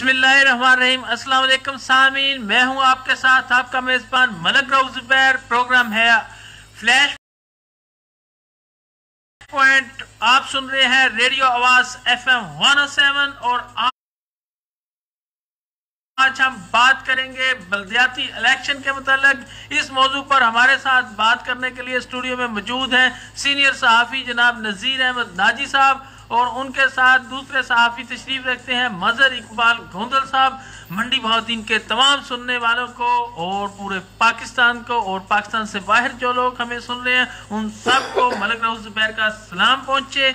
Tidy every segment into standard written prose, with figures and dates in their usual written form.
बिस्मिल्लाहिर्रहमानिर्रहीम। अस्सलाम वालेकुम सामीन, मैं हूं आपके साथ आपका मेजबान मलक रऊफ ज़ुबैर। प्रोग्राम है फ्लैश पॉइंट। आप सुन रहे हैं रेडियो आवाज FM 107 और आज हम बात करेंगे बल्दियाती इलेक्शन के मुतालिक। इस मौजू पर हमारे साथ बात करने के लिए स्टूडियो में मौजूद हैं सीनियर सहाफ़ी जनाब नज़ीर अहमद नाजी साहब और उनके साथ दूसरे सहाफ़ी तशरीफ रखते हैं मजहर इकबाल गोंदल साहब। मंडी बहुद्दीन के तमाम सुनने वालों को और पूरे पाकिस्तान को और पाकिस्तान से बाहर जो लोग हमें सुन रहे हैं उन सबको मलक रऊफ ज़ुबैर का सलाम पहुँचे।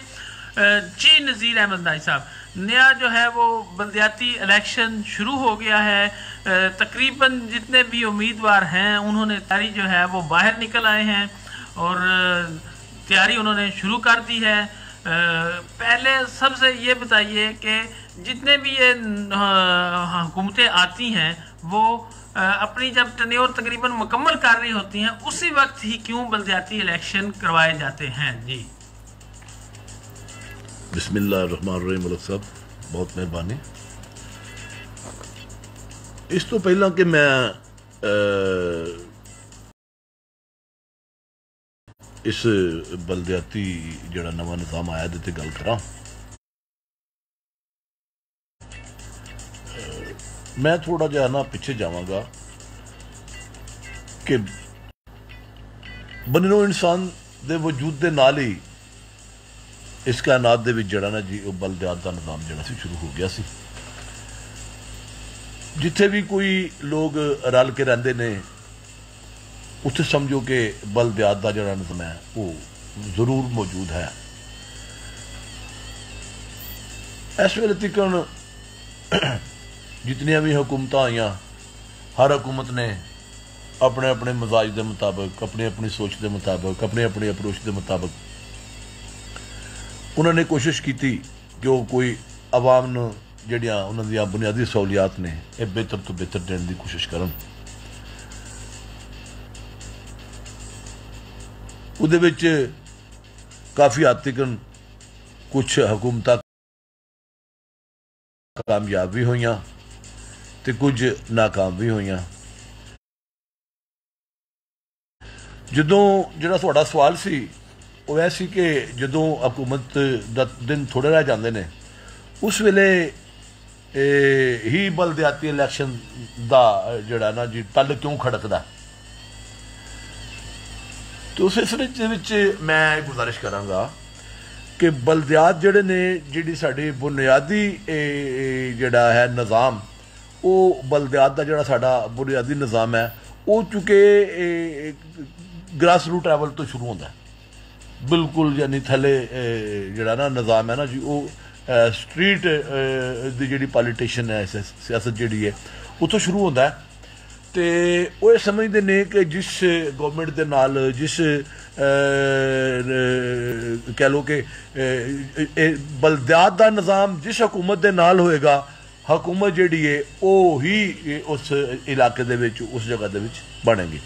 जी नज़ीर अहमद नाजी साहब, नया जो है वो बल्दियाती इलेक्शन शुरू हो गया है। तकरीबन जितने भी उम्मीदवार हैं उन्होंने तैयारी जो है वो बाहर निकल आए हैं और तैयारी उन्होंने शुरू कर दी है। पहले सबसे ये बताइए कि जितने भी ये हुकूमतें आती हैं वो अपनी जब टेन्योर तकरीबन मुकम्मल कर रही होती हैं उसी वक्त ही क्यों बल्दियाती इलेक्शन करवाए जाते हैं? जी बिस्मिल्लाहिर्रहमानिर्रहीम। मलक साहब बहुत मेहरबानी। इस तो पहला कि मैं इस बल्दियाती जड़ा नवा निज़ाम आया ते गल करा, मैं थोड़ा जिहा ना पिछे जावांगा कि बनो इंसान दे वजूद दे नाल ही इस कायनात दे विच जड़ा ना जी वो बल्दियात दा निज़ाम जड़ा सी शुरू हो गया सी। जिथे भी कोई लोग रल के रहिंदे ने उत्थे समझो कि बल्दियात दा जड़ा निज़ाम है वो जरूर मौजूद है। इस वेले तक जितनियां भी हुकूमतां आईयां हर हुकूमत ने अपने अपने मजाज के मुताबिक अपनी अपनी सोच के मुताबिक अपनी अपनी अप्रोच के मुताबिक उन्होंने कोशिश की कि वो कोई आवाम नूं जिहड़ियां उन्हां दीयां बुनियादी सहूलियात ने यह बेहतर तो बेहतर देने की कोशिश करन। उहदे विच काफ़ी हद तक कुछ हुकूमतां कामयाब भी होईयां ते कुछ नाकाम भी होईयां। जदों जिहड़ा तुहाडा सवाल सी वो यह सी कि जदों हुकूमत दा दिन थोड़े रह जाते हैं उस वेले ही बल्दियाती इलैक्शन दा जिहड़ा ना जी तल क्यों खड़कदा। तो उस सिलसिले विच मैं गुजारिश करांगा कि बल्दियात जिहड़े ने जिहड़ी साडी बुनियादी जिहड़ा है निज़ाम वो बल्दियात दा जिहड़ा साडा बुनियादी निज़ाम है वो चूंकि ग्रास रूट लैवल तो शुरू होंदा है बिल्कुल, यानी थले जिहड़ा ना निज़ाम है ना जी वो स्ट्रीट दी जिहड़ी पॉलिटिशियन है सियासत जिहड़ी है उत्थों शुरू होंदा है। तो वो ये समझते ने कि जिस गवर्नमेंट दे नाल जिस कह लो कि बल्दियात दा निज़ाम जिस हुकूमत दे नाल होएगा हुकूमत जिहड़ी है वो ही उस इलाके दे विच उस जगह दे विच बनेगी।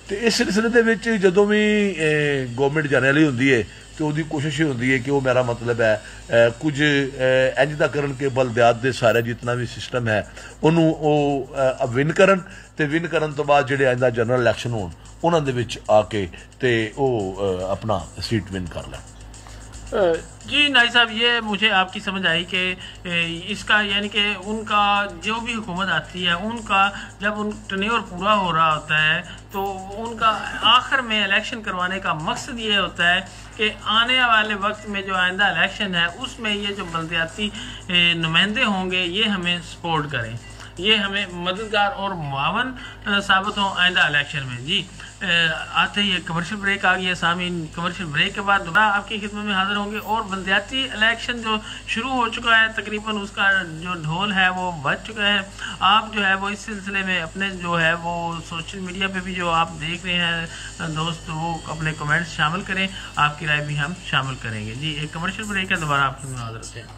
तो इस सिलसिले दे विच जदों भी गवर्नमेंट जाने वाली होंदी है तो उसकी कोशिश ये होंदी है कि वो मेरा मतलब है कुछ इंज दा करन के बल्दियात दे सारे जितना भी सिस्टम है उन्होंने विन करन ते विन करन तो बाद जिहड़े आइंदा जनरल इलैक्शन होण उन्हां दे विच आके ते वो अपना सीट विन कर लैण। जी नाई साहब, ये मुझे आपकी समझ आई कि इसका यानी कि उनका जो भी हुकूमत आती है उनका जब उन टेन्योर पूरा हो रहा होता है तो उनका आखिर में इलेक्शन करवाने का मकसद ये होता है कि आने वाले वक्त में जो आइंदा इलेक्शन है उसमें ये जो बल्दियाती नुमाइंदे होंगे ये हमें सपोर्ट करें, ये हमें मददगार और मुआवन साबित हों आइंदा इलेक्शन में। जी आते ही कमर्शियल ब्रेक आ गया सामीन। कमर्शियल ब्रेक के बाद दोबारा आपकी खिदमत में हाजिर होंगे और बल्दियाती इलेक्शन जो शुरू हो चुका है तकरीबन उसका जो ढोल है वो बज चुका है। आप जो है वो इस सिलसिले में अपने जो है वो सोशल मीडिया पे भी जो आप देख रहे हैं दोस्त वो अपने कमेंट्स शामिल करें, आपकी राय भी हम शामिल करेंगे। जी एक कमर्शियल ब्रेक है, दोबारा आपकी खिदमत में हाजिर होते हैं।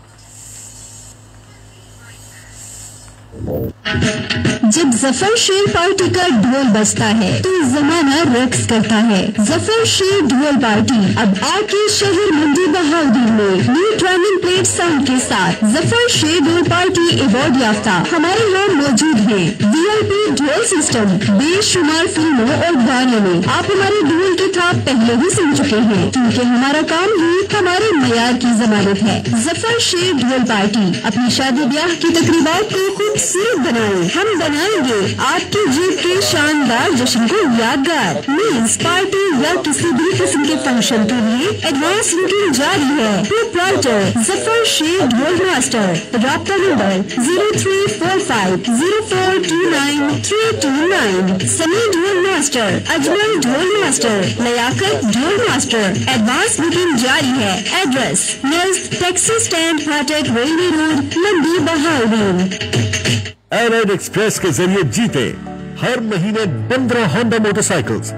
جب ظفر شیر پارٹی کا ڈھول بجتا ہے تو زمانہ رقص کرتا ہے. ظفر شیر ڈھول پارٹی اب آر کے شہر منڈی بہاؤدین میں نیو ٹریننگ پلیٹ ساؤنڈ کے ساتھ ظفر شیر ڈھول پارٹی ایوارڈ یافتہ ہمارے یہاں موجود ہے. VIP ڈھول سسٹم بے شمار فلموں اور گانوں میں آپ ہمارے ڈھول کے تھاپ پہلے ہی سن چکے ہیں کیونکہ ہمارا کام ہی ہمارے معیار کی ضمانت ہے. ظفر شیر ڈھول پارٹی اپنی شادی بیاہ کی تقریبات کو خوبصورت بنائیں. ہم بنائیں گے آپ کی جیت کے شاندار جشن کو یادگار. مینس پارٹی یا کسی بھی قسم کے فنکشن کے لیے ایڈوانس بکنگ جاری ہے. پروپرائٹر ظفر شیر ڈھول ماسٹر. رابطہ نمبر 0345 0429 329. سمی ڈھول ماسٹر, اجمل ڈھول ماسٹر, لیاقت ڈھول ماسٹر. ایڈوانس بکنگ جاری ہے. ایڈریس نیز ٹیکسی اسٹینڈ فاٹک railway road Mandi Bahauddin. Allied express کے ذریعے جیتے ہر مہینے 15 Honda motor cycles,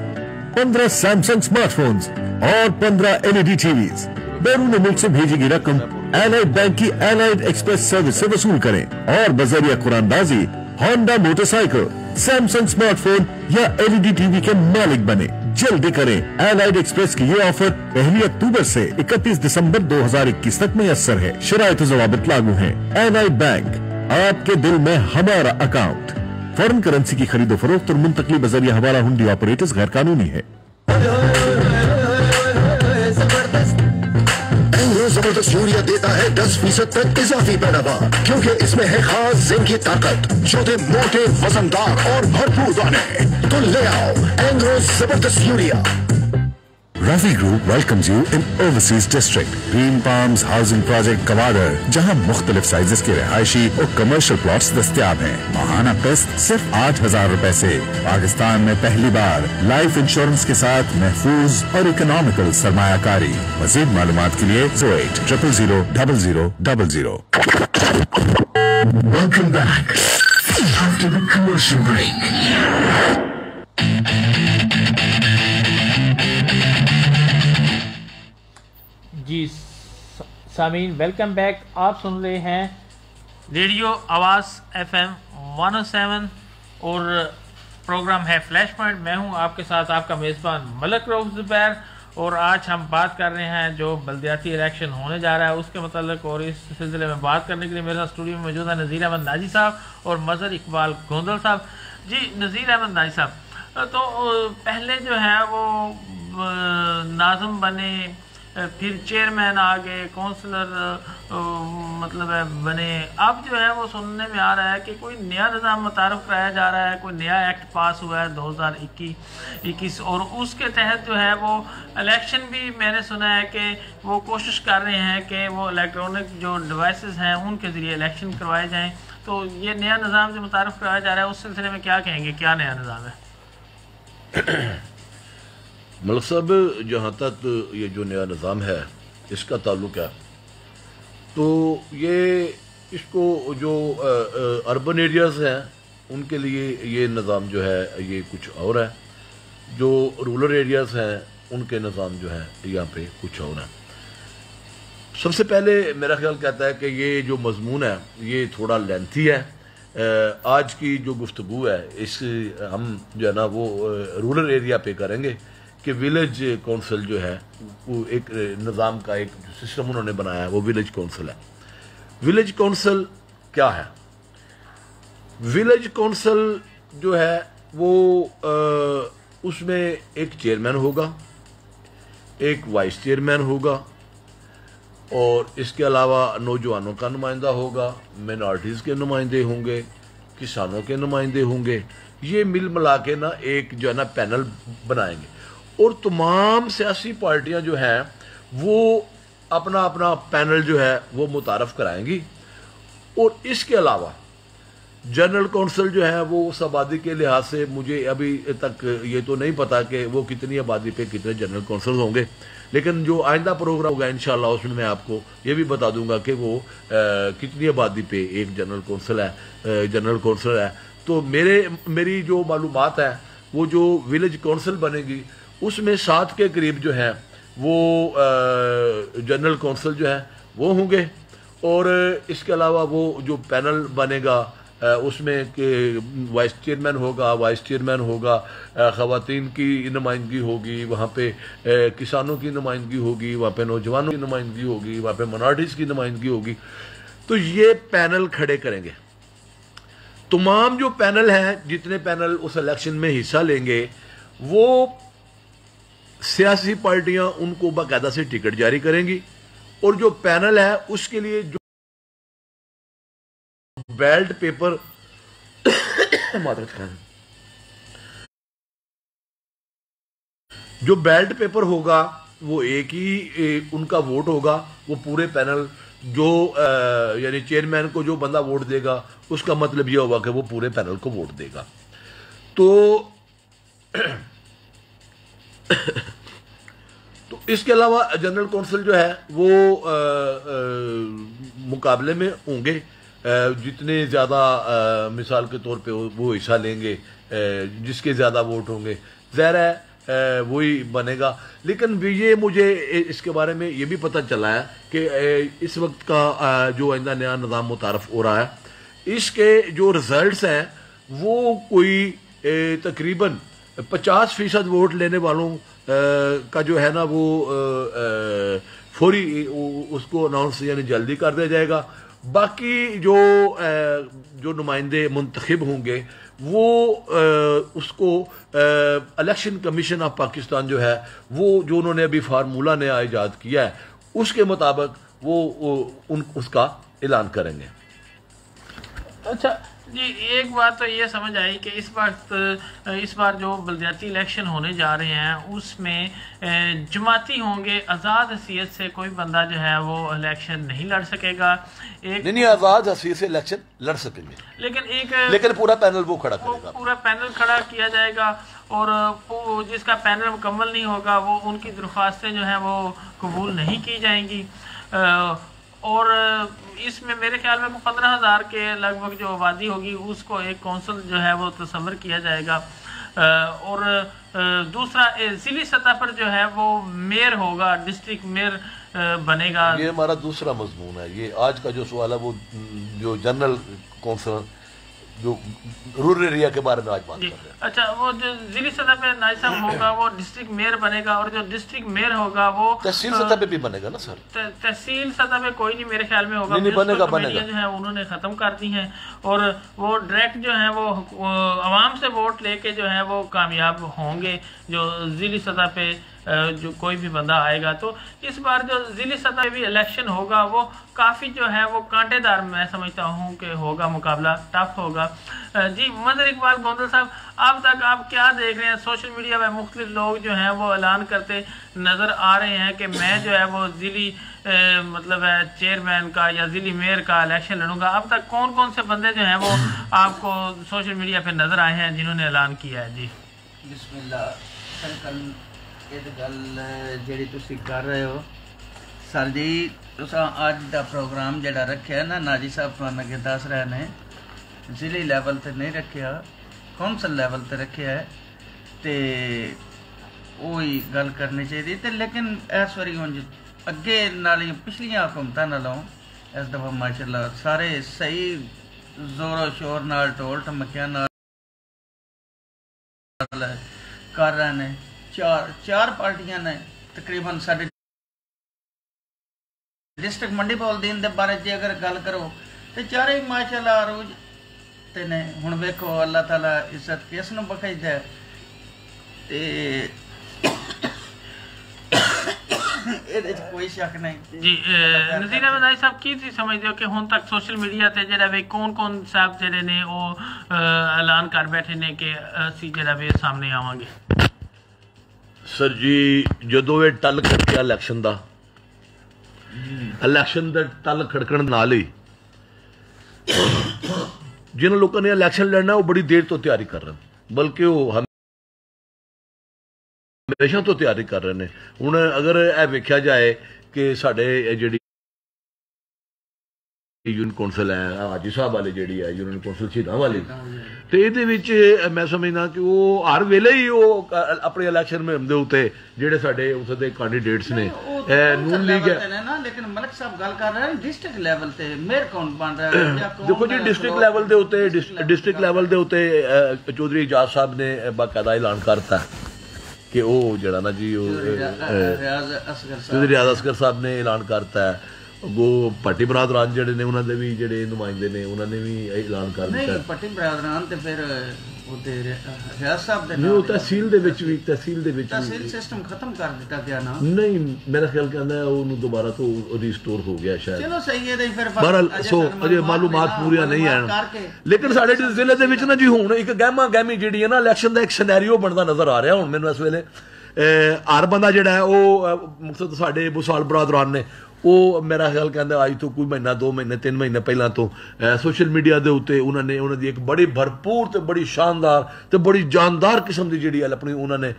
15 Samsung smart phones اور 15 LED ٹی ویز. بیرون ملک سے بھیجی گئی رقم ایلائڈ بینک کی ایلائڈ ایکسپریس سروس سے وصول کریں اور بذریعہ قرآن بازی Honda motor cycle, Samsung smart phone یا LED ٹی وی کے مالک بنے. جلدی کریں, ایلائڈ ایکسپریس کی یہ آفر 1 اکتوبر سے 31 دسمبر 2021 تک میسر ہے. شرائط و ضوابط لاگو ہیں. ایلائڈ بینک, آپ کے دل میں ہمارا اکاؤنٹ. فورن کرنسی کی خرید و فروخت اور منتقلی بذریعہ حوالہ ہنڈی آپریٹرز غیر قانونی ہے. زبردست یوریا دیتا ہے 10% تک اضافی پیداوار کیونکہ اس میں ہے خاص زنک کی طاقت, چھوٹے موٹے وزندار اور بھرپور دانے. تو لے آؤ اینگرو زبردست urea. Rafi Group welcomes you in Overseas District, Green Palms Housing Project کوادر, جہاں مختلف سائزز کے رہائشی اور کمرشل پلاٹس دستیاب ہیں. ماہانہ قسط صرف 8,000 روپے سے. پاکستان میں پہلی بار لائف انشورنس کے ساتھ محفوظ اور اکنامیکل سرمایہ کاری. مزید معلومات کے لیے 0800000000. Welcome back after the commercial break. جی سامعین, ویلکم بیک. آپ سن رہے ہیں ریڈیو آواز FM 107 اور پروگرام ہے فلیش پوائنٹ. میں ہوں آپ کے ساتھ آپ کا میزبان ملک رؤف زبیر, اور آج ہم بات کر رہے ہیں جو بلدیاتی الیکشن ہونے جا رہا ہے اس کے متعلق. اور اس سلسلے میں بات کرنے کے لیے میرے ساتھ اسٹوڈیو میں موجود ہے نذیر احمد ناجی صاحب اور مظہر اقبال گوندل صاحب. جی نذیر احمد ناجی صاحب, تو پہلے جو ہے وہ ناظم بنے, پھر چیئرمین آگے, کونسلر مطلب ہے بنے. اب جو ہے وہ سننے میں آ رہا ہے کہ کوئی نیا نظام متعارف کرایا جا رہا ہے, کوئی نیا ایکٹ پاس ہوا ہے 2021 اور اس کے تحت جو ہے وہ الیکشن بھی میں نے سنا ہے کہ وہ کوشش کر رہے ہیں کہ وہ الیکٹرانک جو ڈیوائسز ہیں ان کے ذریعے الیکشن کروائے جائیں. تو یہ نیا نظام جو متعارف کرایا جا رہا ہے اس سلسلے میں کیا کہیں گے, کیا نیا نظام ہے؟ ملک صاحب, جہاں تک یہ جو نیا نظام ہے اس کا تعلق ہے تو یہ اس کو جو اربن ایریاز ہیں ان کے لیے یہ نظام جو ہے یہ کچھ اور ہے, جو رورل ایریاز ہیں ان کے نظام جو ہے یہاں پہ کچھ اور ہے. سب سے پہلے میرا خیال کہتا ہے کہ یہ جو مضمون ہے یہ تھوڑا لینتھی ہے. آج کی جو گفتگو ہے اس ہم جو ہے نا وہ رورل ایریا پہ کریں گے کہ ویلیج کونسل جو ہے وہ ایک نظام کا ایک سسٹم انہوں نے بنایا ہے, وہ ویلیج کونسل ہے. ویلیج کونسل کیا ہے؟ ویلیج کونسل جو ہے وہ اس میں ایک چیئرمین ہوگا, ایک وائس چیئرمین ہوگا, اور اس کے علاوہ نوجوانوں کا نمائندہ ہوگا, مینارٹیز کے نمائندے ہوں گے, کسانوں کے نمائندے ہوں گے. یہ مل ملا کے نا ایک جو ہے نا پینل بنائیں گے, اور تمام سیاسی پارٹیاں جو ہیں وہ اپنا اپنا پینل جو ہے وہ متعارف کرائیں گی. اور اس کے علاوہ جنرل کونسل جو ہے وہ اس آبادی کے لحاظ سے مجھے ابھی تک یہ تو نہیں پتا کہ وہ کتنی آبادی پہ کتنے جنرل کونسل ہوں گے, لیکن جو آئندہ پروگرام ہوگا انشاءاللہ اس میں آپ کو یہ بھی بتا دوں گا کہ وہ کتنی آبادی پہ ایک جنرل کونسل ہے. تو میری جو معلومات ہے وہ جو ویلیج کونسل بنے گی اس میں 7 کے قریب جو ہے وہ جنرل کونسل جو ہے وہ ہوں گے, اور اس کے علاوہ وہ جو پینل بنے گا اس میں کہ وائس چیئرمین ہوگا، وائس چیئرمین ہوگا، خواتین کی نمائندگی ہوگی، وہاں پہ کسانوں کی نمائندگی ہوگی، وہاں پہ نوجوانوں کی نمائندگی ہوگی، وہاں پہ منارٹیز کی نمائندگی ہوگی. تو یہ پینل کھڑے کریں گے. تمام جو پینل ہیں، جتنے پینل اس الیکشن میں حصہ لیں گے، وہ سیاسی پارٹیاں ان کو باقاعدہ سے ٹکٹ جاری کریں گی، اور جو پینل ہے اس کے لیے جو بیلٹ پیپر جو بیلٹ پیپر ہوگا وہ ایک ہی ان کا ووٹ ہوگا. وہ پورے پینل جو یعنی چیئرمین کو جو بندہ ووٹ دے گا اس کا مطلب یہ ہوگا کہ وہ پورے پینل کو ووٹ دے گا. تو اس کے علاوہ جنرل کونسل جو ہے وہ مقابلے میں ہوں گے. جتنے زیادہ مثال کے طور پہ وہ حصہ لیں گے، جس کے زیادہ ووٹ ہوں گے، ظاہر ہے وہی بنے گا. لیکن یہ مجھے اس کے بارے میں یہ بھی پتہ چلا ہے کہ اس وقت کا جو آئندہ نیا نظام متعارف ہو رہا ہے، اس کے جو رزلٹس ہیں وہ کوئی تقریباً 50% ووٹ لینے والوں کا جو ہے نا وہ فوری اس کو اناؤنس یعنی جلدی کر دیا جائے گا. باقی جو نمائندے منتخب ہوں گے وہ اس کو الیکشن کمیشن آف پاکستان جو ہے وہ جو انہوں نے ابھی فارمولہ نیا ایجاد کیا ہے اس کے مطابق وہ اس کا اعلان کریں گے. اچھا جی، ایک بات تو یہ سمجھ آئی کہ اس بار جو بلدیاتی الیکشن ہونے جا رہے ہیں اس میں جماعتی ہوں گے. آزاد حیثیت سے کوئی بندہ جو ہے وہ الیکشن نہیں لڑ سکے گا. نہیں آزاد حیثیت سے الیکشن لڑ سکیں گے، لیکن پورا پینل وہ کھڑا کرے گا. پورا پینل کھڑا کیا جائے گا، اور جس کا پینل مکمل نہیں ہوگا وہ ان کی درخواستیں جو ہیں وہ قبول نہیں کی جائیں گی. اور اس میں میرے خیال میں 15,000 کے لگ بھگ جو آبادی ہوگی اس کو ایک کونسل جو ہے وہ تصور کیا جائے گا. اور دوسرا ضلعی سطح پر جو ہے وہ میئر ہوگا، ڈسٹرکٹ میئر بنے گا. یہ ہمارا دوسرا مضمون ہے. یہ آج کا جو سوال ہے وہ جو جنرل کونسل جو رورل ایریا کے بارے میں آج بات کر رہے ہیں. اچھا، وہ جو ضلعی سطح پہ نائب صاحب ہوگا وہ ڈسٹرکٹ میئر بنے گا، اور جو ڈسٹرکٹ میئر ہوگا وہ تحصیل سطح پہ بھی بنے گا نا سر؟ تحصیل سطح پہ کوئی نہیں میرے خیال میں ہوگا. بنے گا جو ہے انہوں نے ختم کر دی ہیں، اور وہ ڈائریکٹ جو ہے وہ عوام سے ووٹ لے کے جو ہے وہ کامیاب ہوں گے جو ضلعی سطح پہ جو کوئی بھی بندہ آئے گا. تو اس بار جو ضلعی سطح پہ بھی الیکشن ہوگا وہ کافی جو ہے وہ کانٹے دار میں سمجھتا ہوں کہ ہوگا، مقابلہ ٹف ہوگا. جی مظہر اقبال گوندل صاحب، اب تک آپ کیا دیکھ رہے ہیں؟ سوشل میڈیا پہ مختلف لوگ جو ہیں وہ اعلان کرتے نظر آ رہے ہیں کہ میں جو ہے وہ ضلعی مطلب ہے چیئرمین کا یا ضلعی میئر کا الیکشن لڑوں گا. اب تک کون کون سے بندے جو ہیں وہ آپ کو سوشل میڈیا پہ نظر آئے ہیں جنہوں نے اعلان کیا ہے؟ جی بسم اللہ. یہ گل جیڑی تسی کر رہے ہو سر جی، تساں اج دا پروگرام جڑا رکھیا ہے نا، ناجی صاحب تھانوں اگے دس رہے نے ضلعی لیول تے نہیں رکھیا، کونسل لیول تے رکھیا ہے، تے وہی گل کرنی چاہیے. تے لیکن اس واری ہن اگے نال پچھلیاں حکومتاں نالوں اس دفعہ ماشاءاللہ سارے صحیح زور و شور نال ٹول ٹمکیاں نال کر رہے ہیں. چار پارٹیاں نے تقریباً ساڈے ڈسٹرکٹ منڈی بولدین دے بارے جی اگر گل کرو تو چارے ماشاءاللہ عروج تے نے. ہن ویکھو اللہ تعالیٰ عزت کس نوں بخشدا ہے تے کوئی شک نہیں. جی نذیر احمد نائی صاحب، کی سمجھتے ہو کہ ہن تک سوشل میڈیا تے جڑا وے کون کون صاحب جڑے نے وہ اعلان کر بیٹھے نے کہ اسی جڑا وے سامنے آواں گے؟ سر جی جدو یہ ٹل کھڑکیا الیکشن دا ٹل کھڑکن نال ہی جن لوگوں نے الیکشن لڑنا وہ بڑی دیر تو تیاری کر رہے ہیں، بلکہ وہ ہمیشہ تو تیاری کر رہے ہیں. ہوں اگر یہ ویکھیا جائے کہ ساڈے جڑی ਯੂਨੀਅਨ ਕੌਂਸਲ ਹੈ ਹਾਜੀ ਸਾਹਿਬ ਵਾਲੇ ਜਿਹੜੀ ਹੈ ਯੂਨੀਅਨ ਕੌਂਸਲ ਸ਼ਹੀਦਾਂ ਵਾਲੀ, ਤੇ ਇਹਦੇ ਵਿੱਚ ਮੈਂ ਸਮਝਦਾ ਕਿ ਉਹ ਹਰ ਵੇਲੇ ਹੀ ਉਹ ਆਪਣੇ ਇਲੈਕਸ਼ਨ ਮੁਹਿੰਮ ਦੇ ਉੱਤੇ ਜਿਹੜੇ ਸਾਡੇ ਉਸ ਦੇ ਕੈਂਡੀਡੇਟਸ ਨੇ ਨੂਨ ਲੀਗ ਹੈ ਨਾ, ਲੇਕਿਨ ਮਲਕ ਸਾਹਿਬ ਗੱਲ ਕਰ ਰਹੇ ਨੇ ਡਿਸਟ੍ਰਿਕਟ ਲੈਵਲ ਤੇ ਮੇਅਰ ਕੌਣ ਬਣ ਰਿਹਾ ਹੈ? ਦੇਖੋ ਜੀ ਡਿਸਟ੍ਰਿਕਟ ਲੈਵਲ ਦੇ ਉੱਤੇ ਚੌਧਰੀ ਇਜਾਜ਼ ਸਾਹਿਬ ਨੇ ਬਾਕਾਇਦਾ ਐਲਾਨ ਕਰਤਾ ਕਿ ਉਹ ਜਿਹੜਾ ਨਾ ਜੀ ਉਹ ਚੌਧਰੀ ਰਿਆਜ਼ ਅਸਗਰ ਸਾਹਿਬ ਨੇ ਐਲਾਨ ਕਰਤਾ ਹੈ। ਅੱਗੋਂ ਭੱਟੀ ਬਰਾਦਰਾਨ ਜਿਹੜੇ ਨੇ ਉਹਨਾਂ ਦੇ ਵੀ ਜਿਹੜੇ ਨੁਮਾਇੰਦੇ ਨੇ ਉਹਨਾਂ ਨੇ ਵੀ ਐਲਾਨ ਕਰ ਦਿੱਤਾ। ਨਹੀਂ ਭੱਟੀ ਬਰਾਦਰਾਨ ਤੇ ਫਿਰ ਉਹਦੇ ਰਿਆਜ਼ ਸਾਹਿਬ ਦੇ ਨਹੀਂ, ਉਹ ਤਹਿਸੀਲ ਦੇ ਵਿੱਚ ਵੀ ਤਹਿਸੀਲ ਸਿਸਟਮ ਖਤਮ ਕਰ ਦਿੱਤਾ ਗਿਆ ਨਾ। ਨਹੀਂ, ਮੇਰਾ ਖਿਆਲ ਕਹਿੰਦਾ ਉਹਨੂੰ ਦੁਬਾਰਾ ਤੋਂ ਰੀਸਟੋਰ ਹੋ ਗਿਆ ਸ਼ਾਇਦ। ਚਲੋ ਸਹੀ ਹੈ। ਫਿਰ ਬਹਰਹਾਲ ਸੋ ਅਜੇ ਮਾਲੂਮਾਤ ਪੂਰੀਆਂ ਨਹੀਂ ਆਣ, ਲੇਕਿਨ ਸਾਡੇ ਜ਼ਿਲ੍ਹੇ ਦੇ ਵਿੱਚ ਨਾ ਜੀ ਹੁਣ ਇੱਕ ਗਹਿਮਾ ਗਹਿਮੀ ਜਿਹੜੀ ਹੈ ਨਾ ਇਲੈਕਸ਼ਨ ਦਾ ਇੱਕ ਸਿਨੈਰੀਓ ਬਣਦਾ ਨਜ਼ਰ ਆ ਰਿਹਾ ਹੁਣ ਮੈਨੂੰ ਇਸ ਵੇਲੇ। ਹਰ ਬੰਦਾ ਜਿਹੜਾ ਹੈ ਉਹ ਮਕਸਦ ਸਾਡੇ ਬੁਸਾਲ ਬਰਾਦਰਾਨ ਨੇ ਉਹ ਮੇਰਾ ਖਿਆਲ ਕਹਿੰਦਾ ਅੱਜ ਤੋਂ ਕੋਈ ਮਹੀਨਾ 2 ਮਹੀਨੇ 3 ਮਹੀਨੇ ਪਹਿਲਾਂ ਤੋਂ ਸੋਸ਼ਲ ਮੀਡੀਆ ਦੇ ਉੱਤੇ ਉਹਨਾਂ ਦੀ ਇੱਕ ਬੜੀ ਭਰਪੂਰ ਤੇ ਬੜੀ ਸ਼ਾਨਦਾਰ ਤੇ ਬੜੀ ਜਾਨਦਾਰ ਕਿਸਮ ਦੀ ਜਿਹੜੀ ਆਪਣੀ ਉਹਨਾਂ ਨੇ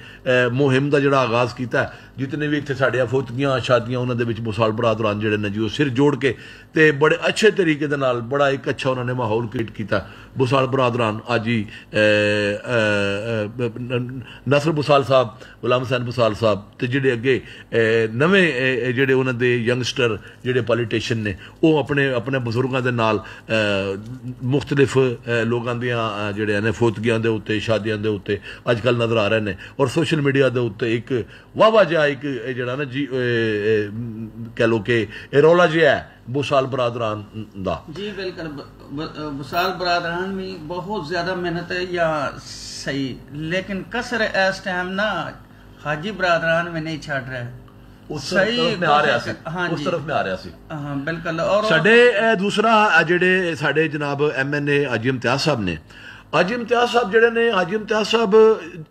ਮੁਹਿੰਮ ਦਾ ਜਿਹੜਾ ਆਗਾਜ਼ ਕੀਤਾ। ਜਿਤਨੇ ਵੀ ਇੱਥੇ ਸਾਡੇ ਫੌਤਗੀਆਂ ਸ਼ਾਦੀਆਂ ਉਹਨਾਂ ਦੇ ਵਿੱਚ ਬੁਸਾਲ ਬਰਾਦਰਾਨ ਜਿਹੜੇ ਨੇ ਜੀ ਉਹ ਸਿਰ ਜੋੜ ਕੇ ਤੇ ਬੜੇ ਅੱਛੇ ਤਰੀਕੇ ਦੇ ਨਾਲ ਬੜਾ ਇੱਕ ਅੱਛਾ ਉਹਨਾਂ ਨੇ ਮਾਹੌਲ ਕ੍ਰੀਏਟ ਕੀਤਾ। ਬੁਸਾਲ ਬਰਾਦਰਾਨ ਅੱਜ ਹੀ ਨਸਰ ਬੁਸਾਲ ਸਾਹਿਬ, ਗੁਲਾਮ ਹੁਸੈਨ ਬੁਸਾਲ ਸਾਹਿਬ ਤੇ ਜਿਹੜੇ ਅੱਗੇ ਨਵੇਂ ਜਿਹੜੇ ਉਹਨਾਂ ਦੇ ਯੰਗਸਟਰ ਜਿਹੜੇ ਪੋਲੀਟੀਸ਼ੀਅਨ ਨੇ ਉਹ ਆਪਣੇ ਬਜ਼ੁਰਗਾਂ ਦੇ ਨਾਲ ਮੁਖਤਲਿਫ ਲੋਕਾਂ ਦੀਆਂ ਜਿਹੜੇ ਨੇ ਫੌਤਗੀਆਂ ਦੇ ਉੱਤੇ ਸ਼ਾਦੀਆਂ ਦੇ ਉੱਤੇ ਅੱਜ ਕੱਲ੍ਹ ਨਜ਼ਰ ਆ ਰਹੇ ਨੇ। ਔਰ ਸੋਸ਼ਲ ਮੀਡੀਆ ਦੇ ਉੱਤੇ ਇੱਕ ਵਾਵਾ ਜਿਹਾ ਇੱਕ ਜਿਹੜਾ ਨਾ ਜੀ ਕਹਿ ਲਓ ਕਿ ਇਹ ਰੌਲਾ ਜਿਹਾ ਹੈ ਬੁਸਾਲ ਬਰਾਦਰਾਨ ਦਾ। ਜੀ ਬਿਲਕੁਲ, ਬੁਸਾਲ ਬਰਾਦਰਾਨ ਵੀ ਬਹੁਤ ਜ਼ਿਆਦਾ ਮਿਹਨਤ ਹੈ ਜਾਂ ਸਹੀ, ਲੇਕਿਨ ਕਸਰ ਇਸ ਟਾਈਮ ਨਾ ਹਾਜੀ ਬਰਾਦਰਾਨ ਵੀ ਨਹੀਂ ਛੱਡ ਰਿਹਾ। ਉਸ ਤਰਫ ਮੈਂ ਆ ਰਿਹਾ ਸੀ ਹਾਂ ਬਿਲਕੁਲ। ਔਰ ਸਾਡੇ ਦੂਸਰਾ ਜਿਹੜੇ ਸਾਡੇ ਜਨਾਬ MNA ਹਾਜੀ ਇਮਤਿਆਜ਼ ਸਾਹਿਬ ਨੇ, ਹਾਜੀ ਇਮਤਿਆਜ਼ ਸਾਹਿਬ ਜਿਹੜੇ ਨੇ, ਹਾਜੀ ਇਮਤਿਆਜ਼ ਸਾਹਿਬ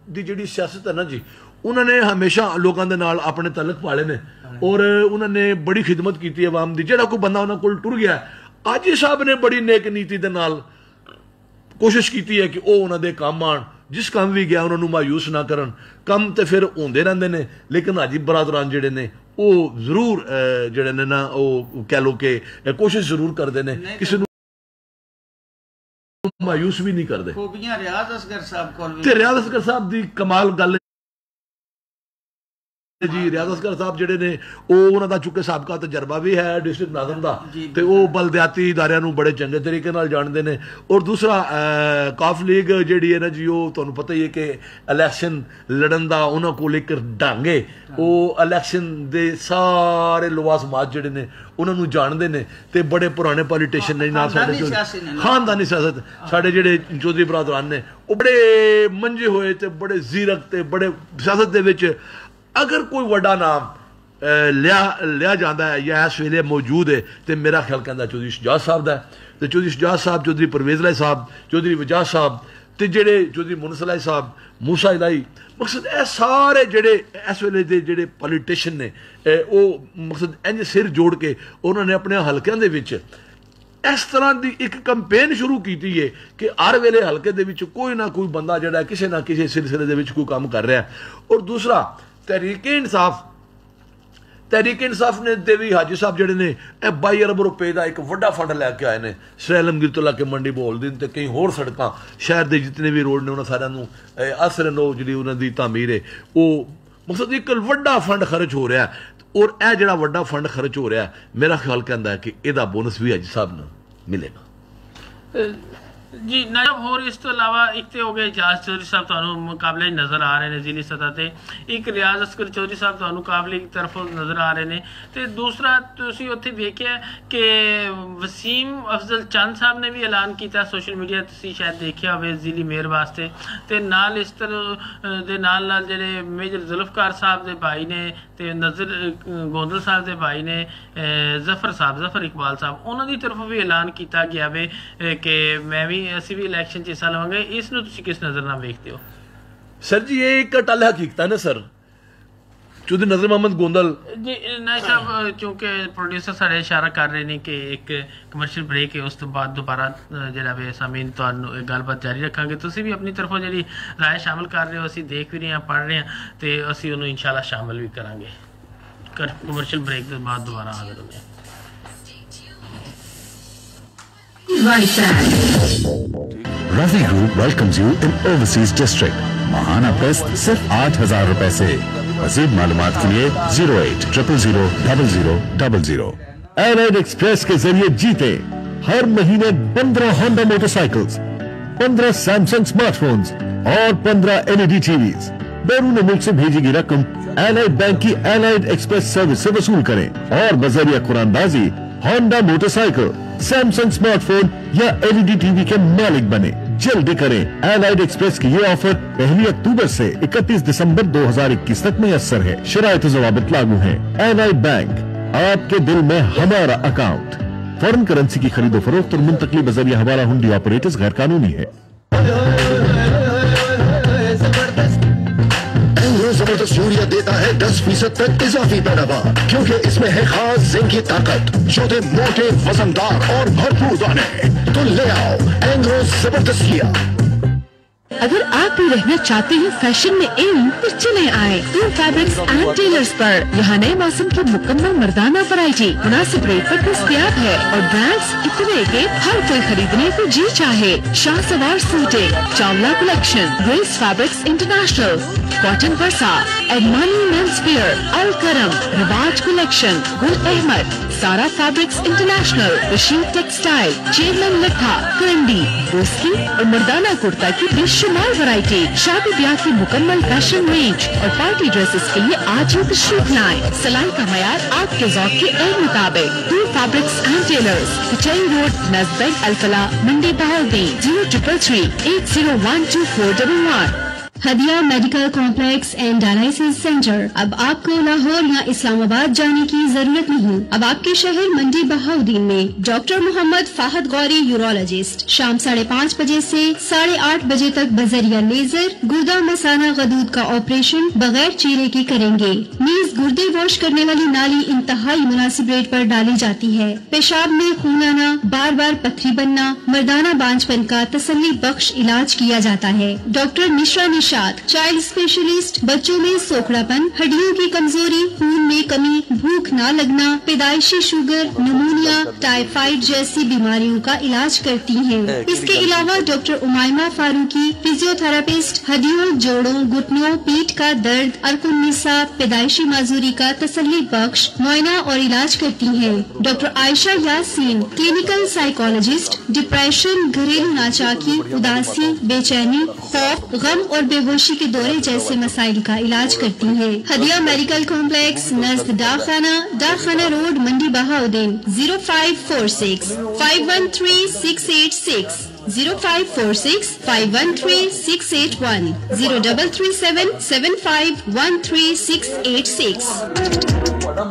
ਦੀ ਜਿਹੜੀ ਸਿਆਸਤ ਹੈ ਨਾ ਜੀ ਉਹਨਾਂ ਨੇ ਹਮੇਸ਼ਾ ਲੋਕਾਂ ਦੇ ਨਾਲ ਆਪਣੇ ਤਾਲੁਕ ਪਾਲੇ ਨੇ ਔਰ ਉਹਨਾਂ ਨੇ ਬੜੀ ਖਿਦਮਤ ਕੀਤੀ ਆਵਾਮ ਦੀ। ਜਿਹੜਾ ਕੋਈ ਬੰਦਾ ਉਹਨਾਂ ਕੋਲ ਟੁਰ ਗਿਆ, ਹਾਜੀ ਸਾਹਿਬ ਨੇ ਬੜੀ ਨੇਕ ਨੀਤੀ ਦੇ ਨਾਲ ਕੋਸ਼ਿਸ਼ ਕੀਤੀ ਹੈ ਕਿ ਉਹ ਉਹਨਾਂ ਦੇ ਕੰਮ ਆਣ, ਜਿਸ ਕੰਮ ਵੀ ਗਿਆ ਉਹਨਾਂ ਨੂੰ ਮਾਯੂਸ ਨਾ ਕਰਨ। ਕੰਮ ਤੇ ਫਿਰ ਹੁੰਦੇ ਰਹਿੰਦੇ ਨੇ, ਲੇਕਿਨ ਹਾਜੀ ਬਰਾਦਰਾਨ ਜਿਹੜੇ ਨੇ ਉਹ ਜ਼ਰੂਰ ਜਿਹੜੇ ਨੇ ਨਾ ਉਹ ਕਹਿ ਲਓ ਕਿ ਕੋਸ਼ਿਸ਼ ਜ਼ਰੂਰ ਕਰਦੇ ਨੇ, ਕਿਸੇ ਨੂੰ ਮਾਯੂਸ ਵੀ ਨਹੀਂ ਕਰਦੇ। ਖੂਬੀਆਂ ਰਿਆਜ਼ ਅਸਗਰ ਸਾਹਿਬ ਕੋਲ ਵੀ ਤੇ ਰਿਆਜ਼ ਅਸਗਰ ਸਾਹਿਬ ਦੀ ਕਮਾਲ ਗੱਲ ਜੀ, ਰਿਆਜ਼ ਅਸਗਰ ਸਾਹਿਬ ਜਿਹੜੇ ਨੇ ਉਹ ਉਹਨਾਂ ਦਾ ਚੁੱਕੇ ਸਾਬਕਾ ਤਜਰਬਾ ਵੀ ਹੈ ਡਿਸਟ੍ਰਿਕਟ ਨਾਜ਼ਮ ਦਾ ਤੇ ਉਹ ਬਲਦਿਆਤੀ ਇਦਾਰਿਆਂ ਨੂੰ ਬੜੇ ਚੰਗੇ ਤਰੀਕੇ ਨਾਲ ਜਾਣਦੇ ਨੇ। ਔਰ ਦੂਸਰਾ ਕਾਫ ਲੀਗ ਜਿਹੜੀ ਹੈ ਨਾ ਜੀ ਉਹ ਤੁਹਾਨੂੰ ਪਤਾ ਹੀ ਹੈ ਕਿ ਇਲੈਕਸ਼ਨ ਲੜਨ ਦਾ ਉਹਨਾਂ ਕੋਲ ਇੱਕ ਢੰਗ ਹੈ। ਉਹ ਇਲੈਕਸ਼ਨ ਦੇ ਸਾਰੇ ਲਵਾਜ਼ਮਾਤ ਜਿਹੜੇ ਨੇ ਉਹਨਾਂ ਨੂੰ ਜਾਣਦੇ ਨੇ ਤੇ ਬੜੇ ਪੁਰਾਣੇ ਪੋਲੀਟੀਸ਼ੀਅਨ ਨੇ ਨਾਲ ਸਾਡੇ ਖਾਨਦਾਨੀ ਸਿਆਸਤ ਸਾਡੇ ਜਿਹੜੇ ਚੌਧਰੀ ਬਰਾਦਰਾਨ ਨੇ ਉਹ ਬੜੇ ਮੰਝੇ ਹੋਏ ਤੇ ਬੜੇ ਜ਼ੀਰਕ ਤੇ ਬੜੇ ਸਿਆਸਤ ਦੇ ਵਿੱਚ ਅਗਰ ਕੋਈ ਵੱਡਾ ਨਾਮ ਲਿਆ ਜਾਂਦਾ ਹੈ ਜਾਂ ਇਸ ਵੇਲੇ ਮੌਜੂਦ ਹੈ ਤੇ ਮੇਰਾ ਖਿਆਲ ਕਹਿੰਦਾ ਚੌਧਰੀ ਸ਼ਜਾਜ਼ ਸਾਹਿਬ ਦਾ। ਤੇ ਚੌਧਰੀ ਸ਼ਜਾਜ਼ ਸਾਹਿਬ, ਚੌਧਰੀ ਪਰਵੇਜ਼ ਇਲਾਹੀ ਸਾਹਿਬ, ਚੌਧਰੀ ਵਜਾਜ਼ ਸਾਹਿਬ ਤੇ ਜਿਹੜੇ ਚੌਧਰੀ ਮੁਨਸ ਇਲਾਹੀ ਸਾਹਿਬ, ਮੂਸਾ ਇਲਾਹੀ, ਮਕਸਦ ਇਹ ਸਾਰੇ ਜਿਹੜੇ ਇਸ ਵੇਲੇ ਦੇ ਜਿਹੜੇ ਪੋਲੀਟੀਸ਼ੀਅਨ ਨੇ ਉਹ ਮਕਸਦ ਇੰਝ ਸਿਰ ਜੋੜ ਕੇ ਉਹਨਾਂ ਨੇ ਆਪਣੇ ਹਲਕਿਆਂ ਦੇ ਵਿੱਚ ਇਸ ਤਰ੍ਹਾਂ ਦੀ ਇੱਕ ਕੰਪੇਨ ਸ਼ੁਰੂ ਕੀਤੀ ਹੈ ਕਿ ਹਰ ਵੇਲੇ ਹਲਕੇ ਦੇ ਵਿੱਚ ਕੋਈ ਨਾ ਕੋਈ ਬੰਦਾ ਜਿਹੜਾ ਕਿਸੇ ਨਾ ਕਿਸੇ ਸਿਲਸਿਲੇ ਦੇ ਵਿੱਚ ਕੋਈ ਕੰਮ ਕਰ ਰਿਹਾ। ਔਰ ਦੂਸਰਾ ਤਹਿਰੀਕ-ਏ ਇਨਸਾਫ ਨੇ ਤੇ ਵੀ ਹਾਜੀ ਸਾਹਿਬ ਜਿਹੜੇ ਨੇ ਇਹ 22 ਅਰਬ ਰੁਪਏ ਦਾ ਇੱਕ ਵੱਡਾ ਫੰਡ ਲੈ ਕੇ ਆਏ ਨੇ। ਸਰ ਆਲਮਗੀਰ ਤੋਂ ਲੈ ਕੇ ਮੰਡੀ ਬੋਲਦੀਨ ਤੇ ਕਈ ਹੋਰ ਸੜਕਾਂ ਸ਼ਹਿਰ ਦੇ ਜਿਤਨੇ ਵੀ ਰੋਡ ਨੇ ਉਹਨਾਂ ਸਾਰਿਆਂ ਨੂੰ ਅਸਰਨ ਉਹ ਜਿਹੜੀ ਉਹਨਾਂ ਦੀ ਤਾਮੀਰ ਹੈ ਉਹ ਮਕਸਦ ਇੱਕ ਵੱਡਾ ਫੰਡ ਖਰਚ ਹੋ ਰਿਹਾ। ਔਰ ਇਹ ਜਿਹੜਾ ਵੱਡਾ ਫੰਡ ਖਰਚ ਹੋ ਰਿਹਾ ਮੇਰਾ ਖਿਆਲ ਕਹਿੰਦਾ ਕਿ ਇਹਦਾ ਬੋਨਸ ਵੀ ਹਾਜੀ ਸਾਹਿਬ ਨੂੰ ਮਿਲੇਗਾ। ਜੀ ਨਾਇਬ ਹੋਰ ਇਸ ਤੋਂ ਇਲਾਵਾ ਇੱਕ ਤੇ ਹੋ ਗਏ ਇਜਾਜ਼ ਚੌਧਰੀ ਸਾਹਿਬ ਤੁਹਾਨੂੰ ਮੁਕਾਬਲੇ ਨਜ਼ਰ ਆ ਰਹੇ ਨੇ ਜ਼ਿਲ੍ਹੀ ਸਤਹ ਤੇ, ਇੱਕ ਰਿਆਜ਼ ਅਸਗਰ ਚੌਧਰੀ ਸਾਹਿਬ ਤੁਹਾਨੂੰ ਮੁਕਾਬਲੇ ਦੀ ਤਰਫੋਂ ਨਜ਼ਰ ਆ ਰਹੇ ਨੇ ਤੇ ਦੂਸਰਾ ਤੁਸੀਂ ਉੱਥੇ ਵੇਖਿਆ ਕਿ ਵਸੀਮ ਅਫਜ਼ਲ ਚੰਦ ਸਾਹਿਬ ਨੇ ਵੀ ਐਲਾਨ ਕੀਤਾ ਸੋਸ਼ਲ ਮੀਡੀਆ ਤੁਸੀਂ ਸ਼ਾਇਦ ਦੇਖਿਆ ਹੋਵੇ ਜ਼ਿਲ੍ਹੀ ਮੇਅਰ ਵਾਸਤੇ ਤੇ ਨਾਲ ਇਸ ਤਰ੍ਹਾਂ ਦੇ ਨਾਲ ਜਿਹੜੇ ਮੇਜਰ ਜ਼ੁਲਫਕਾਰ ਸਾਹਿਬ ਦੇ ਭਾਈ ਨੇ ਤੇ ਨਜ਼ਰ ਗੋਂਦਲ ਸਾਹਿਬ ਦੇ ਭਾਈ ਨੇ ਜ਼ਫਰ ਇਕਬਾਲ ਸਾਹਿਬ ਉਹਨਾਂ ਦੀ ਤਰਫੋਂ ਵੀ ਐਲਾਨ ਕੀਤਾ ਗਿਆ ਵੇ ਕਿ ਮੈਂ ਵੀ ਅਸੀਂ ਵੀ ਇਲੈਕਸ਼ਨ 'ਚ ਹਿੱਸਾ ਲਵਾਂਗੇ। ਇਸ ਨੂੰ ਤੁਸੀਂ ਕਿਸ ਨਜ਼ਰ ਨਾਲ ਵੇਖਦੇ ਹੋ? ਸਰ ਜੀ ਇਹ ਇੱਕ ਟੱਲ ਹਕੀਕਤ ਹੈ ਨਾ ਸਰ। ਚੌਧਰੀ ਨਜ਼ਰ ਮੁਹੰਮਦ ਗੋਂਦਲ ਜੀ ਨਾਇਬ ਸਾਹਿਬ ਚੂੰਕਿ ਪ੍ਰੋਡਿਊਸਰ ਸਾਡੇ ਇਸ਼ਾਰਾ ਕਰ ਰਹੇ ਨੇ ਕਿ ਇੱਕ ਕਮਰਸ਼ੀਅਲ ਬ੍ਰੇਕ ਹੈ ਉਸ ਤੋਂ ਬਾਅਦ ਦੁਬਾਰਾ ਜਿਹੜਾ ਵੇ ਸਾਮੀਨ ਤੁਹਾਨੂੰ ਗੱਲਬਾਤ ਜਾਰੀ ਰੱਖਾਂਗੇ। ਤੁਸੀਂ ਵੀ ਆਪਣੀ ਤਰਫੋਂ ਜਿਹੜੀ ਰਾਏ ਸ਼ਾਮਲ ਕਰ ਰਹੇ ਹੋ ਅਸੀਂ ਦੇਖ ਵੀ ਰਹੇ ਹਾਂ ਪੜ੍ਹ ਰਹੇ ਹਾਂ ਤੇ ਅਸੀਂ ਉਹਨੂੰ ਇਨਸ਼ਾਅੱਲਾ ਸ਼ਾਮਲ ਵੀ ਕਰਾਂਗੇ। ਕਮਰਸ਼ੀਅਲ ਬ੍ਰੇਕ ਤੋਂ ਬਾਅਦ ਦੁਬਾਰਾ ਹਾਜ਼ਰ ਹੁੰਦੇ ਹਾਂ। right side. Ravi Group welcomes you in Overseas District. Mahana paste सिर्फ 8,000 रुपए से। मज़ीद मालूमात के लिए 0800000000। Allied Express के जरिए जीते हर महीने 15 Honda मोटरसाइकिल्स, 15 Samsung स्मार्टफोन्स और 15 LED टीवीज। बैरून मुल्क से भेजी गई रकम Allied बैंक की Allied Express सर्विस से वसूल करें और बजरिया कुरानबाजी Honda मोटरसाइकिल, Samsung स्मार्टफोन या LED टीवी के मालिक बने। जल्दी करें। Allied Express की ये ऑफर 1 अक्टूबर से 31 दिसंबर 2021 तक मुयस्सर है। शराइत ज़वाबित लागू हैं। Allied बैंक, आपके दिल में हमारा अकाउंट। फॉरेन करेंसी की खरीदो फरोख्त और मुंतकली बजरिया हवाला हुंडी ऑपरेटर्स गैर कानूनी है। जबरदस्त यूरिया देता है 10% तक इजाफी पैदावार, क्योंकि इसमें है खास जिंक की ताकत, छोटे मोटे वजनदार और भरपूर दाने। तो ले आओ एंग्रो जबरदस्त लिया। अगर आप भी रहना चाहते हैं फैशन में इन, तो चले आए टूर फैब्रिक्स एंड टेलर्स पर। यहाँ नए मौसम की मुकम्मल मर्दाना वैरायटी मुनासिब रेट पर दस्तयाब है और ब्रांड्स इतने के हर कोई खरीदने को जी चाहे। Shah Sawar suits, Chawla collection, Grace fabrics international, cotton वर्सा, एडमानी men's wear, Al Karam, Riwaj collection, Gul Ahmed, Sara fabrics international, Rashid textile, chairman लट्ठा, करंडी, बोस्की और मर्दाना कुर्ता की बेशुमार वैरायटी। शादी ब्याह की मुकम्मल फैशन रेंज और पार्टी ड्रेसेस के लिए आज ही तशरीफ लाएं। सिलाई का मयार आपके ज़ौक़ के मुताबिक। Toor fabrics and tailors, Kachehri road, नज़दीक Al-Falah, Mandi Bahauddin. 0333801241। Hadia medical complex and dialysis centre. अब आपको लाहौर या इस्लामाबाद जाने की जरूरत नहीं। अब आपके शहर मंडी बहाउद्दीन में डॉक्टर मोहम्मद फाहद गौरी यूरोलॉजिस्ट शाम 5:30 बजे से 8:30 बजे तक बजरिया लेजर गुर्दा मसाना गदूद का ऑपरेशन बगैर चीरे के करेंगे। नीज गुर्दे वॉश करने वाली नाली इंतहाई मुनासिब रेट पर डाली जाती है। पेशाब में खून आना, बार बार पथरी बनना, मर्दाना बांझपन का तसल्ली बख्श इलाज किया जाता है। डॉक्टर निशा चाइल्ड स्पेशलिस्ट, बच्चों में सोखड़ापन, हड्डियों की कमजोरी, खून में कमी, भूख न लगना, पैदाइशी शुगर, निमोनिया, टाइफाइड जैसी बीमारियों का इलाज करती हैं। इसके अलावा डॉक्टर उमाइमा फारूकी फिजियोथेरापिस्ट, हड्डियों, जोड़ों, घुटनों, पीठ का दर्द, अर्कुन्निसा, पैदाइशी माजूरी का तसल्ली बख्श मुआयना और इलाज करती हैं। Doctor Ayesha Yasin clinical psychologist, depression, घरेलू नाचाकी, उदासी, बेचैनी, खौफ, गम और बेहोशी के दौरे जैसे मसाइल का इलाज करती है। हदिया medical complex नज़द डाकखाना road, Mandi Bahauddin. 0546513686, 0546513681, 0337751386।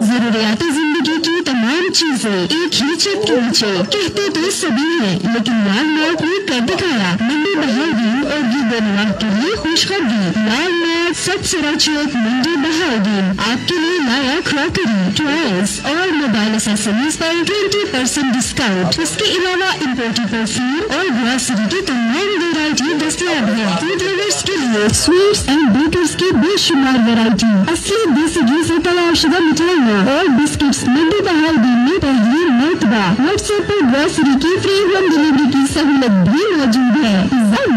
जरूरियात जिंदगी की तमाम चीजें एक ही छत के नीचे, कहते तो सभी हैं, लेकिन लाल मार्ट ने कर दिखाया। मंडी बहाउद्दीन और गिरदनवाह के लिए खुशखबरी। लाल मार्ट सबसे चौक, मंडी बहाउद्दीन आपके लिए लाया क्रॉकरी, टॉयज और मोबाइल एक्सेसरीज पर 20% डिस्काउंट। इसके अलावा इम्पोर्टेड परफ्यूम और ग्रोसरी की तमाम वैरायटी दस्तयाब है। फूड लवर्स के लिए स्वीट्स एंड बेकर्स की बेशुमार वैरायटी, असली देसी घी से तैयार शुदा मिठाइयाँ और बिस्किट्स। मंडी बहाउद्दीन में पहली मर्तबा व्हाट्सएप पर ग्रोसरी की फ्री होम डिलीवरी की सहूलत भी मौजूद है।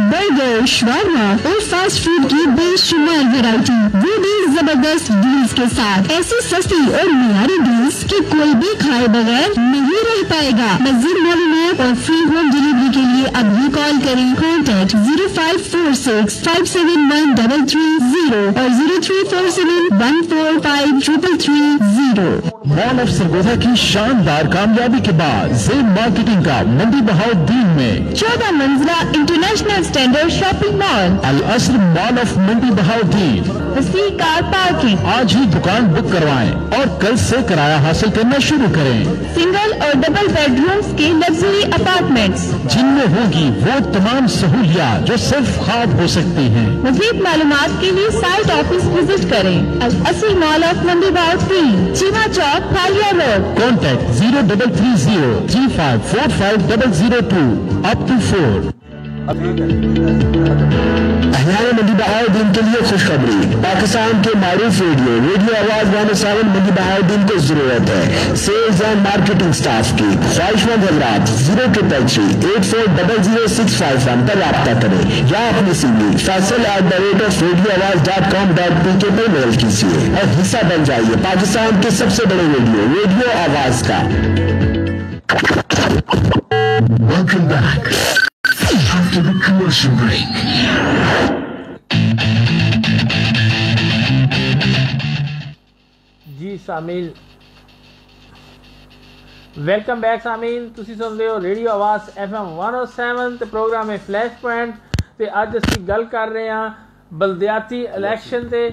बर्गर, शवारमा और फास्ट फूड की बेशुमार वैरायटी, वो भी जबरदस्त डील्स के साथ। ऐसी सस्ती और मियारी डील्स कि कोई भी खाए बगैर नहीं रह पाएगा। मज़ीद मालूमात और फ्री होम डिलीवरी के लिए अभी कॉल करें। कॉन्टैक्ट 0546571330 और 0347145330। मॉल ऑफ सरगोधा की शानदार कामयाबी के बाद ज़ेब मार्केटिंग का मंडी बहाउद्दीन में 14 मंजिला international standard shopping mall, Al Asar mall of Mandi Bahauddin. वसी कार पार्किंग। आज ही दुकान बुक करवाएं और कल से किराया हासिल करना शुरू करें। सिंगल और डबल बेडरूम्स के लग्जरी अपार्टमेंट्स, जिनमें होगी वो तमाम सहूलियात जो सिर्फ ख्वाब हो सकती हैं। मज़ीद मालूमात के लिए साइट ऑफिस विजिट करें। Al Asar mall of Mandi Bahauddin, Cheema Chowk, Khalia road. Contact 03303545 002 up to 4। Ahyan Mandi Bahauddin के लिए खुशखबरी। पाकिस्तान के मारूफ रेडियो आवाज 107 मंडी बहाउद्दीन को जरूरत है सेल्स एंड मार्केटिंग स्टाफ की। ख्वाहिशमंद हजरात 033384000651 पर रब्ता करें या अपनी सीवी faisal@radioawaz.com.pk पर मेल कीजिए और हिस्सा बन जाइए पाकिस्तान के सबसे बड़े रेडियो आवाज का। Welcome back after the commercial break. जी सामीन वेलकम बैक सामीन ਤੁਸੀਂ ਸੁਣ ਰਹੇ ਹੋ ਰੇਡੀਓ ਆਵਾਜ਼ FM 107 ਤੇ ਪ੍ਰੋਗਰਾਮ ਹੈ ਫਲੈਸ਼ ਪੁਆਇੰਟ ਤੇ ਅੱਜ ਅਸੀਂ ਗੱਲ ਕਰ ਰਹੇ ਹਾਂ ਬਲਦਿਆਤੀ ਇਲੈਕਸ਼ਨ ਤੇ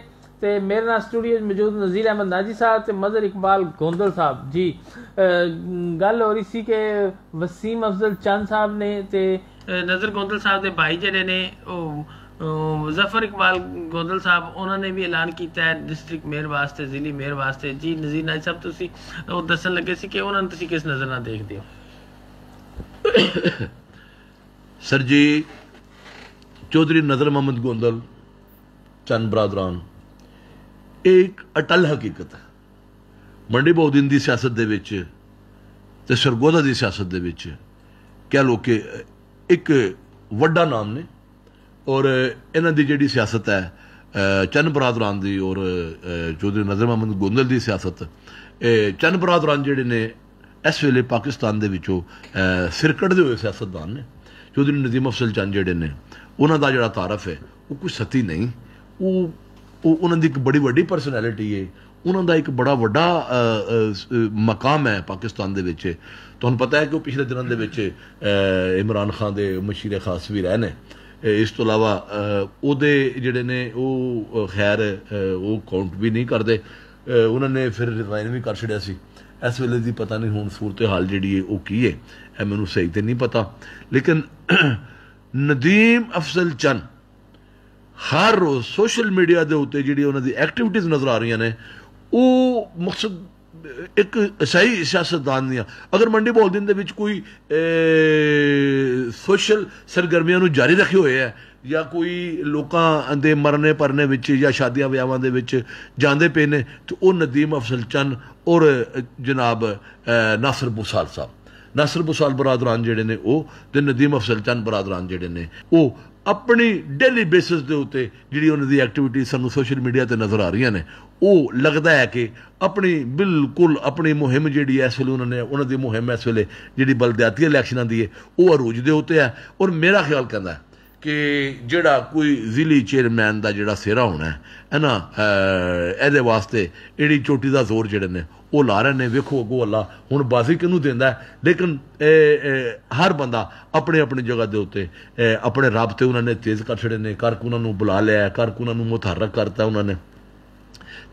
ਮੇਰੇ ਨਾਲ ਸਟੂਡੀਓ 'ਚ ਮੌਜੂਦ ਨਜ਼ੀਰ ਅਹਿਮਦ ਨਾਜੀ ਸਾਹਿਬ ਤੇ ਮਜ਼ਹਰ ਇਕਬਾਲ ਗੋਂਦਲ ਸਾਹਿਬ ਜੀ। ਗੱਲ ਹੋ ਰਹੀ ਸੀ ਕਿ ਵਸੀਮ ਅਫਜ਼ਲ ਚੰਦ ਸਾਹਿਬ ਨੇ ਤੇ ਨਜ਼ਰ ਗੋਂਦਲ ਸਾਹਿਬ ਦੇ ਭਾਈ ਜਿਹੜੇ ਨੇ ਉਹ ਜ਼ਫਰ ਇਕਬਾਲ ਗੋਂਦਲ ਸਾਹਿਬ ਉਹਨਾਂ ਨੇ ਵੀ ਐਲਾਨ ਕੀਤਾ ਹੈ ਡਿਸਟ੍ਰਿਕਟ ਮੇਅਰ ਵਾਸਤੇ ਜ਼ਿਲ੍ਹੀ ਮੇਅਰ ਵਾਸਤੇ। ਜੀ ਨਜ਼ੀਰ ਨਾਜੀ ਸਾਹਿਬ ਤੁਸੀਂ ਉਹ ਦੱਸਣ ਲੱਗੇ ਸੀ ਕਿ ਉਹਨਾਂ ਨੂੰ ਤੁਸੀਂ ਕਿਸ ਨਜ਼ਰ ਨਾਲ ਦੇਖਦੇ ਹੋ? सर जी चौधरी नज़र मोहम्मद गोंदल चंद बरादरान एक अटल हकीकत है मंडी बहुद्दीन की सियासत दे विच ते सरगोदा की सियासत दे विच कह लो कि एक वड्डा नाम ने और इन्हां दी जिहड़ी सियासत है चंद बरादरान दी और चौधरी नज़र मोहम्मद गोंदल की सियासत चंद बरादरान जिहड़े ने इस वेले पाकिस्तान दे विचों सिर कढ़दे हुए सियासतदान ने। चौधरी नजीम अफजल चंद जिहड़े ने उन्हां दा जिहड़ा तारफ है वो कोई सती नहीं, उन्हां दी एक बड़ी वड्डी परसनैलिटी है, उन्हां दा एक बड़ा वड्डा मकाम है पाकिस्तान दे विच। तुहानूं पता है कि वो पिछले दिनों दे विच इमरान खान दे मशीरे खास भी रहे ने। इस तो इलावा ਉਹਦੇ ਜਿਹੜੇ ਨੇ ਉਹ ਖੈਰ ਉਹ ਕਾਊਂਟ ਵੀ ਨਹੀਂ ਕਰਦੇ, ਉਹਨਾਂ ਨੇ ਫਿਰ ਰਿਜ਼ਾਈਨ ਵੀ ਕਰ ਛੱਡਿਆ ਸੀ। ਇਸ ਵੇਲੇ ਦੀ ਪਤਾ ਨਹੀਂ ਹੁਣ ਸੂਰਤ ਹਾਲ ਜਿਹੜੀ ਹੈ ਉਹ ਕੀ ਹੈ, ਇਹ ਮੈਨੂੰ ਸਹੀ ਤੇ ਨਹੀਂ ਪਤਾ। ਲੇਕਿਨ ਨਦੀਮ ਅਫਜ਼ਲ ਚੰਦ ਹਰ ਰੋਜ਼ ਸੋਸ਼ਲ ਮੀਡੀਆ ਦੇ ਉੱਤੇ ਜਿਹੜੀ ਉਹਨਾਂ ਦੀ ਐਕਟੀਵਿਟੀਜ਼ ਨਜ਼ਰ ਆ ਰਹੀਆਂ ਨੇ ਉਹ ਮਕਸਦ ਇੱਕ ਸਹੀ ਸਿਆਸਤਦਾਨ ਦੀਆਂ। ਅਗਰ ਮੰਡੀ ਬਹੁਦਿਨ ਦੇ ਵਿੱਚ ਕੋਈ ਸੋਸ਼ਲ ਸਰਗਰਮੀਆਂ ਨੂੰ ਜਾਰੀ ਰੱਖੇ ਹੋਏ ਹੈ ਜਾਂ ਕੋਈ ਲੋਕਾਂ ਦੇ ਮਰਨੇ ਪਰਨੇ ਵਿੱਚ ਜਾਂ ਸ਼ਾਦੀਆਂ ਵਿਆਹਾਂ ਦੇ ਵਿੱਚ ਜਾਂਦੇ ਪਏ ਨੇ ਤੇ ਉਹ ਨਦੀਮ ਅਫਜ਼ਲ ਚੰਦ ਔਰ ਜਨਾਬ ਨਾਸਰ ਬੁਸਾਲ ਸਾਹਿਬ, ਨਾਸਰ ਬੁਸਾਲ ਬਰਾਦਰਾਨ ਜਿਹੜੇ ਨੇ ਉਹ ਤੇ ਨਦੀਮ ਅਫਜ਼ਲ ਚੰਦ ਬਰਾਦਰਾਨ ਜਿਹੜੇ ਨੇ ਉਹ अपनी डेली बेसिस के उत्ते जी उन्होंने एक्टिविटी सानू सोशल मीडिया पर नज़र आ रही ने वो लगता है कि अपनी बिल्कुल अपनी मुहिम जी इस वे उन्होंने मुहिम इस वे जी बलदियाती इलैक्शनां की है वो अरूज के उत्ते है। और मेरा ख्याल कहता है कि जोड़ा कोई जिली चेयरमैन का जोड़ा सेरा होना है ना ये वास्ते एड़ी चोटी का जोर जोड़े ने वो ला रहे हैं। वेखो अगो अल्लाह हुण बाजी किनू देंदा है, लेकिन हर बंदा अपनी अपनी जगह के उत्ते अपने राबते उन्होंने तेज कर छड़े ने, कारकुनां नूं बुला लिया, कारकुनां नूं मुतहरक करता उन्होंने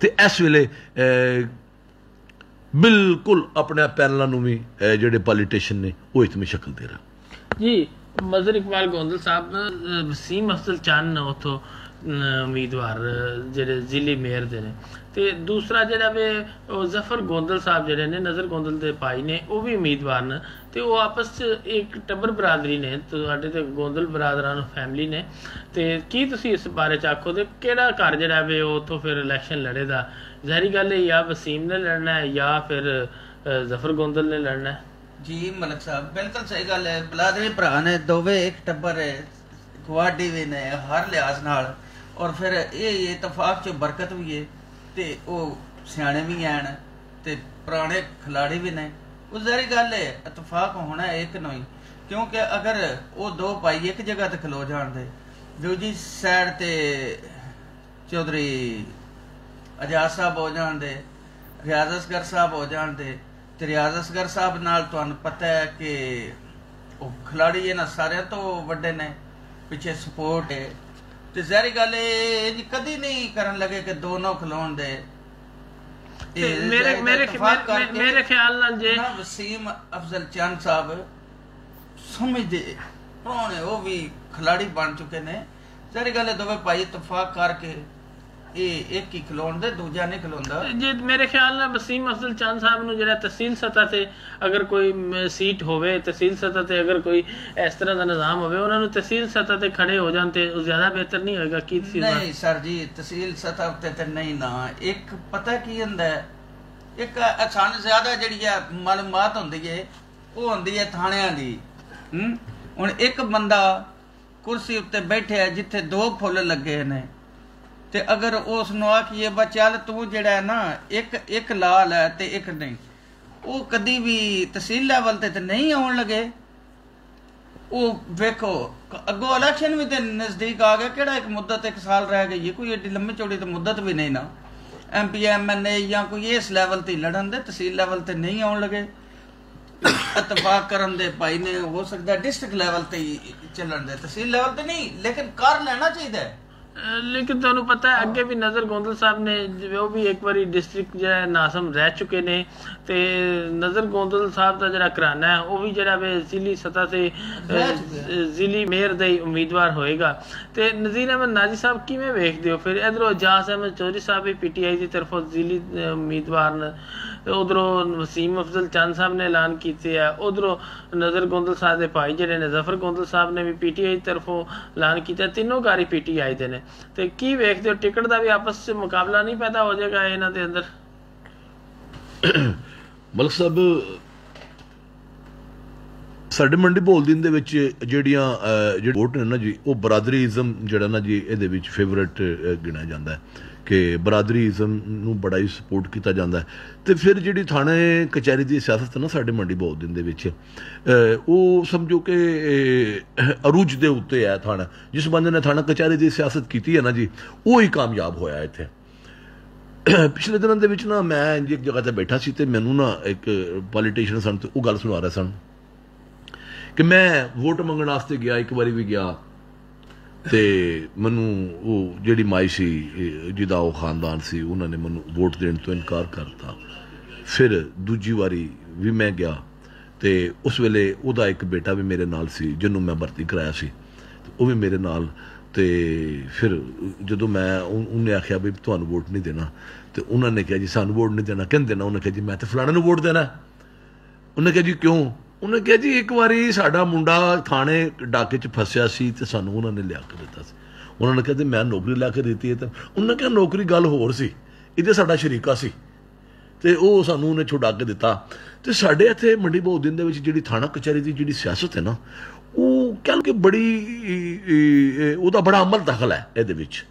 ते इस वेले बिल्कुल अपने पैनलों नूं भी जिहड़े पॉलिटिशियन ने वो इतनी शक्ल दे रहा जी। मज़हर इकबाल गोंदल साहब वसीम अफजल चंद उतो उम्मीदवार ਜਿਹੜੇ ਜ਼ਿਲ੍ਹੇ ਮੇਅਰ ਦੇ ਨੇ ਤੇ ਦੂਸਰਾ ਜਿਹੜਾ ਵੇ ਉਹ ਜ਼ਫਰ ਗੋਂਦਲ ਸਾਹਿਬ ਜਿਹੜੇ ਨੇ ਨਜ਼ਰ ਗੋਂਦਲ ਦੇ ਭਾਈ ਨੇ ਉਹ ਵੀ ਉਮੀਦਵਾਰ ਨੇ ਤੇ ਉਹ ਆਪਸ 'ਚ ਇੱਕ ਟੱਬਰ ਬਰਾਦਰੀ ਨੇ ਤੁਹਾਡੇ ਤੇ ਗੋਂਦਲ ਬਰਾਦਰਾਂ ਫੈਮਿਲੀ ਨੇ ਤੇ ਕੀ ਤੁਸੀਂ ਇਸ ਬਾਰੇ 'ਚ ਆਖੋ ਤੇ ਕਿਹੜਾ ਘਰ ਜਿਹੜਾ ਵੇ ਉਹ ਉੱਥੋਂ ਫਿਰ ਇਲੈਕਸ਼ਨ ਲੜੇਗਾ? ਜ਼ਾਹਰੀ ਗੱਲ ਹੈ ਜਾਂ ਵਸੀਮ ਨੇ ਲੜਨਾ ਹੈ ਜਾਂ ਫਿਰ ਜ਼ਫਰ ਗੋਂਦਲ ਨੇ ਲੜਨਾ ਹੈ? जी मलिक साहब बिल्कुल सही गल है। बलादरी भरा ने दोवे एक टब्बर है, गुआढ़ी भी ने हर लिहाज नाल और फिर ये इतफाक च बरकत भी है ते वो सियाने भी हैं ते पुराने खिलाड़ी भी ने। वो ज़ाहिर गल है इतफाक होना एक नहीं, क्योंकि अगर वो दो भाई एक जगह ते खलो जान दे, दूजी साइड ते चौधरी एजाज साहब हो जान दे, रियाज असगर साहब हो जान दे ਤੇ ਰਿਆਜ਼ ਅਸਗਰ ਸਾਹਿਬ ਨਾਲ ਤੁਹਾਨੂੰ ਪਤਾ ਹੈ ਕਿ ਉਹ ਖਿਲਾੜੀ ਇਹਨਾਂ ਸਾਰਿਆਂ ਤੋਂ ਵੱਡੇ ਨੇ, ਪਿੱਛੇ ਸਪੋਰਟ ਹੈ ਤੇ ਜ਼ਾਹਿਰ ਗੱਲ ਇਹ ਕਦੀ ਨਹੀਂ ਕਰਨ ਲੱਗੇ ਕਿ ਦੋਨੋਂ ਖਿਲਾਉਣ ਦੇ। ਮੇਰੇ ਖਿਆਲ ਨਾਲ ਜੇ ਵਸੀਮ ਅਫਜ਼ਲ ਚੰਦ ਸਾਹਿਬ ਸਮਝਦੇ ਪੁਰਾਣੇ ਉਹ ਵੀ ਖਿਲਾੜੀ ਬਣ ਚੁੱਕੇ ਨੇ, ਜ਼ਾਹਿਰ ਗੱਲ ਹੈ ਦੋਵੇਂ ਭਾਈ ਇਤਫਾਕ ਕਰਕੇ ਇਹ ਇੱਕ ਹੀ ਖਲੋਂਦਾ, ਦੂਜਾ ਨਹੀਂ ਖਲੋਂਦਾ ਜੀ। ਮੇਰੇ ਖਿਆਲ ਨਾਲ ਵਸੀਮ ਅਫਜ਼ਲ ਚੰਦ ਸਾਹਿਬ ਨੂੰ ਜਿਹੜਾ ਤਹਿਸੀਲ ਸਤਹ ਤੇ ਅਗਰ ਕੋਈ ਸੀਟ ਹੋਵੇ, ਤਹਿਸੀਲ ਸਤਹ ਤੇ ਅਗਰ ਕੋਈ ਇਸ ਤਰ੍ਹਾਂ ਦਾ ਨਿਜ਼ਾਮ ਹੋਵੇ, ਉਹਨਾਂ ਨੂੰ ਤਹਿਸੀਲ ਸਤਹ ਤੇ ਖੜੇ ਹੋ ਜਾਣ ਤੇ ਜ਼ਿਆਦਾ ਬਿਹਤਰ ਨਹੀਂ ਹੋਏਗਾ? ਕੀ ਨਹੀਂ ਸਰ ਜੀ, ਤਹਿਸੀਲ ਸਤਹ ਤੇ ਨਹੀਂ ਨਾ। ਇੱਕ ਪਤਾ ਕੀ ਹੁੰਦਾ, ਇੱਕ ਸਾਨੂੰ ਜ਼ਿਆਦਾ ਜਿਹੜੀ ਹੈ ਮਾਲੂਮਾਤ ਹੁੰਦੀ ਹੈ ਉਹ ਹੁੰਦੀ ਹੈ ਥਾਣਿਆਂ ਦੀ। ਹੁਣ ਇੱਕ ਬੰਦਾ ਕੁਰਸੀ ਉੱਤੇ ਬੈਠਿਆ ਜਿੱਥੇ 2 ਫੁੱਲ ਲੱਗੇ ਨੇ, ਤੇ ਅਗਰ ਉਸ ਨੂੰ ਆਖੀਏ ਬਾ ਚੱਲ ਤੂੰ ਜਿਹੜਾ ਹੈ ਨਾ ਇੱਕ ਲਾਲ ਹੈ ਤੇ ਇੱਕ ਨਹੀਂ, ਉਹ ਕਦੀ ਵੀ ਤਹਿਸੀਲ ਲੈਵਲ ਤੇ ਨਹੀਂ ਆਉਣ ਲੱਗੇ। ਉਹ ਵੇਖੋ ਅੱਗੋਂ ਇਲੈਕਸ਼ਨ ਵੀ ਤੇ ਨਜ਼ਦੀਕ ਆ ਗਿਆ, ਕਿਹੜਾ ਇੱਕ ਮੁੱਦਤ 1 ਸਾਲ ਰਹਿ ਗਈ ਹੈ, ਕੋਈ ਏਡੀ ਲੰਮੀ ਚੌੜੀ ਤਾਂ ਮੁੱਦਤ ਵੀ ਨਹੀਂ ਨਾ। MP MNA ਜਾਂ ਕੋਈ ਇਸ ਲੈਵਲ ਤੇ ਲੜਨ ਦੇ, ਤਹਿਸੀਲ ਲੈਵਲ ਤੇ ਨਹੀਂ ਆਉਣ ਲੱਗੇ। ਇਤਫਾਕ ਕਰਨ ਦੇ ਭਾਈ ਨੇ ਹੋ ਸਕਦਾ ਡਿਸਟ੍ਰਿਕਟ ਲੈਵਲ ਤੇ ਚੱਲਣ ਦੇ, ਤਹਿਸੀਲ ਲੈਵਲ ਤੇ ਨਹੀਂ, ਲੇਕਿਨ ਕਰ ਲੈਣਾ ਚਾਹੀਦਾ ਹੈ। ਲੇਕਿਨ ਤੁਹਾਨੂੰ ਪਤਾ ਹੈ ਅੱਗੇ ਵੀ ਨਜ਼ਰ ਗੋਂਦਲ ਸਾਹਿਬ ਨੇ, ਜਿਵੇਂ ਉਹ ਵੀ ਇੱਕ ਵਾਰੀ ਡਿਸਟ੍ਰਿਕਟ ਜਿਹੜਾ ਨਾਜ਼ਮ ਰਹਿ ਚੁੱਕੇ ਨੇ, ਤੇ ਨਜ਼ਰ ਗੋਂਦਲ ਸਾਹਿਬ ਦਾ ਜਿਹੜਾ ਘਰਾਨਾ ਹੈ ਉਹ ਵੀ ਜਿਹੜਾ ਵੇ ਜ਼ਿਲ੍ਹੀ ਸਤਹ ਤੇ ਜ਼ਿਲ੍ਹੀ ਮੇਅਰ ਦਾ ਹੀ ਉਮੀਦਵਾਰ ਹੋਏਗਾ। ਤੇ ਨਜ਼ੀਰ ਅਹਿਮਦ ਨਾਜੀ ਸਾਹਿਬ ਕਿਵੇਂ ਵੇਖਦੇ ਹੋ ਫਿਰ? ਇਧਰੋਂ ਇਜਾਜ਼ ਅਹਿਮਦ ਚੌਧਰੀ ਸਾਹਿਬ ਵੀ PTI ਦੀ ਤਰਫੋਂ ਜ਼ਿਲ੍ਹੀ ਉਮੀਦਵਾਰ ਨੇ, ਉਧਰੋਂ ਵਸੀਮ ਅਫਜ਼ਲ ਚੰਦ ਸਾਹਿਬ ਨੇ ਐਲਾਨ ਕੀਤੇ ਹੈ, ਉਧਰੋਂ ਨਜ਼ਰ ਗੋਂਦਲ ਸਾਹਿਬ ਦੇ ਭਾਈ ਜਿਹੜੇ ਨੇ ਜ਼ਫਰ ਗੋਂਦਲ ਸਾਹਿਬ ਨੇ ਵੀ PTI ਦੀ ਤਰਫੋਂ ਐਲਾਨ ਕੀਤਾ, ਤਿੰਨੋਂ ਘਰ ਹੀ PTI ਦੇ ਨੇ। ਤੇ ਕੀ ਵੇਖਦੇ ਹੋ, ਟਿਕਟ ਦਾ ਵੀ ਆਪਸ ਚ ਮੁਕਾਬਲਾ ਨਹੀਂ ਪੈਦਾ ਹੋ ਜਾਏਗਾ ਇਹਨਾਂ ਦੇ ਅੰਦਰ? ਮਲਕ ਸਾਹਿਬ, ਸਾਡੇ ਮੰਡੀ ਬਹਾਉਦੀਨ ਦੇ ਵਿੱਚ ਜਿਹੜੇ ਵੋਟ ਨੇ ਨਾ ਜੀ, ਉਹ ਬਰਾਦਰੀਜ਼ਮ ਜਿਹੜਾ ਨਾ ਜੀ ਇਹਦੇ ਵਿੱਚ ਫੇਵਰਟ ਗਿਣਿਆ ਜਾਂਦਾ ਹੈ ਕਿ ਬਰਾਦਰੀਜ਼ਮ ਨੂੰ ਬੜਾ ਹੀ ਸਪੋਰਟ ਕੀਤਾ ਜਾਂਦਾ ਹੈ। ਤੇ ਫਿਰ ਜਿਹੜੀ ਥਾਣੇ ਕਚਹਿਰੀ ਦੀ ਸਿਆਸਤ ਹੈ ਨਾ ਸਾਡੇ ਮੰਡੀ ਬਹਾਉਦੀਨ ਦੇ ਵਿੱਚ, ਉਹ ਸਮਝੋ ਕਿ ਅਰੂਜ ਦੇ ਉੱਤੇ ਹੈ ਥਾਣਾ। ਜਿਸ ਬੰਦੇ ਨੇ ਥਾਣਾ ਕਚਹਿਰੀ ਦੀ ਸਿਆਸਤ ਕੀਤੀ ਹੈ ਨਾ ਜੀ, ਉਹ ਹੀ ਕਾਮਯਾਬ ਹੋਇਆ ਇੱਥੇ। ਪਿਛਲੇ ਦਿਨਾਂ ਦੇ ਵਿੱਚ ਨਾ ਮੈਂ ਇੱਕ ਜਗ੍ਹਾ ਤੇ ਬੈਠਾ ਸੀ ਤੇ ਮੈਨੂੰ ਨਾ ਇੱਕ ਪੋਲੀਟੀਸ਼ੀਅਨ ਸਨ ਤੇ ਉਹ ਗੱਲ ਸੁਣਾ ਰਹੇ ਸਨ ਕਿ ਮੈਂ ਵੋਟ ਮੰਗਣ ਵਾਸਤੇ ਗਿਆ, ਇੱਕ ਵਾਰੀ ਵੀ ਗਿਆ, ਤੇ ਮੈਨੂੰ ਉਹ ਜਿਹੜੀ ਮਾਈ ਸੀ ਜਿਹਦਾ ਉਹ ਖਾਨਦਾਨ ਸੀ, ਉਹਨਾਂ ਨੇ ਮੈਨੂੰ ਵੋਟ ਦੇਣ ਤੋਂ ਇਨਕਾਰ ਕਰਤਾ। ਫਿਰ ਦੂਜੀ ਵਾਰੀ ਵੀ ਮੈਂ ਗਿਆ ਤੇ ਉਸ ਵੇਲੇ ਉਹਦਾ ਇੱਕ ਬੇਟਾ ਵੀ ਮੇਰੇ ਨਾਲ ਸੀ ਜਿਹਨੂੰ ਮੈਂ ਭਰਤੀ ਕਰਾਇਆ ਸੀ, ਉਹ ਵੀ ਮੇਰੇ ਨਾਲ। ਤੇ ਫਿਰ ਜਦੋਂ ਮੈਂ ਉਹਨੇ ਆਖਿਆ ਵੀ ਤੁਹਾਨੂੰ ਵੋਟ ਨਹੀਂ ਦੇਣਾ, ਤੇ ਉਹਨਾਂ ਨੇ ਕਿਹਾ ਜੀ ਸਾਨੂੰ ਵੋਟ ਨਹੀਂ ਦੇਣਾ। ਕਹਿੰਦੇ ਦੇਣਾ? ਉਹਨੇ ਕਿਹਾ ਜੀ ਮੈਂ ਤੇ ਫਲਾਣੇ ਨੂੰ ਵੋਟ ਦੇਣਾ। ਉਹਨੇ ਕਿਹਾ ਜੀ ਕਿਉਂ? ਉਹਨੇ ਕਿਹਾ ਜੀ ਇੱਕ ਵਾਰੀ ਸਾਡਾ ਮੁੰਡਾ ਥਾਣੇ ਡਾਕੇ 'ਚ ਫਸਿਆ ਸੀ ਤੇ ਸਾਨੂੰ ਉਹਨਾਂ ਨੇ ਲਿਆ ਕੇ ਦਿੱਤਾ ਸੀ। ਉਹਨਾਂ ਨੇ ਕਿਹਾ ਮੈਂ ਨੌਕਰੀ ਲਿਆ ਕੇ ਦਿੱਤੀ ਹੈ। ਤਾਂ ਉਹਨਾਂ ਕਿਹਾ ਨੌਕਰੀ ਗੱਲ ਹੋਰ ਸੀ, ਇਹਦੇ ਸਾਡਾ ਸ਼ਰੀਕਾ ਸੀ ਤੇ ਉਹ ਸਾਨੂੰ ਉਹਨੇ ਛੁਡਾ ਕੇ ਦਿੱਤਾ। ਤੇ ਸਾਡੇ ਇੱਥੇ ਮੰਡੀ ਬਹਾਉਦੀਨ ਦੇ ਵਿੱਚ ਜਿਹੜੀ ਥਾਣਾ ਕਚਹਿਰੀ ਦੀ ਜਿਹੜੀ ਸਿਆਸਤ ਹੈ ਨਾ, ਉਹ ਕਹਿ ਲਓ ਕਿ ਬੜੀ ਉਹਦਾ ਬੜਾ ਅਮਲ ਦਖਲ ਹੈ ਇਹਦੇ ਵਿੱਚ।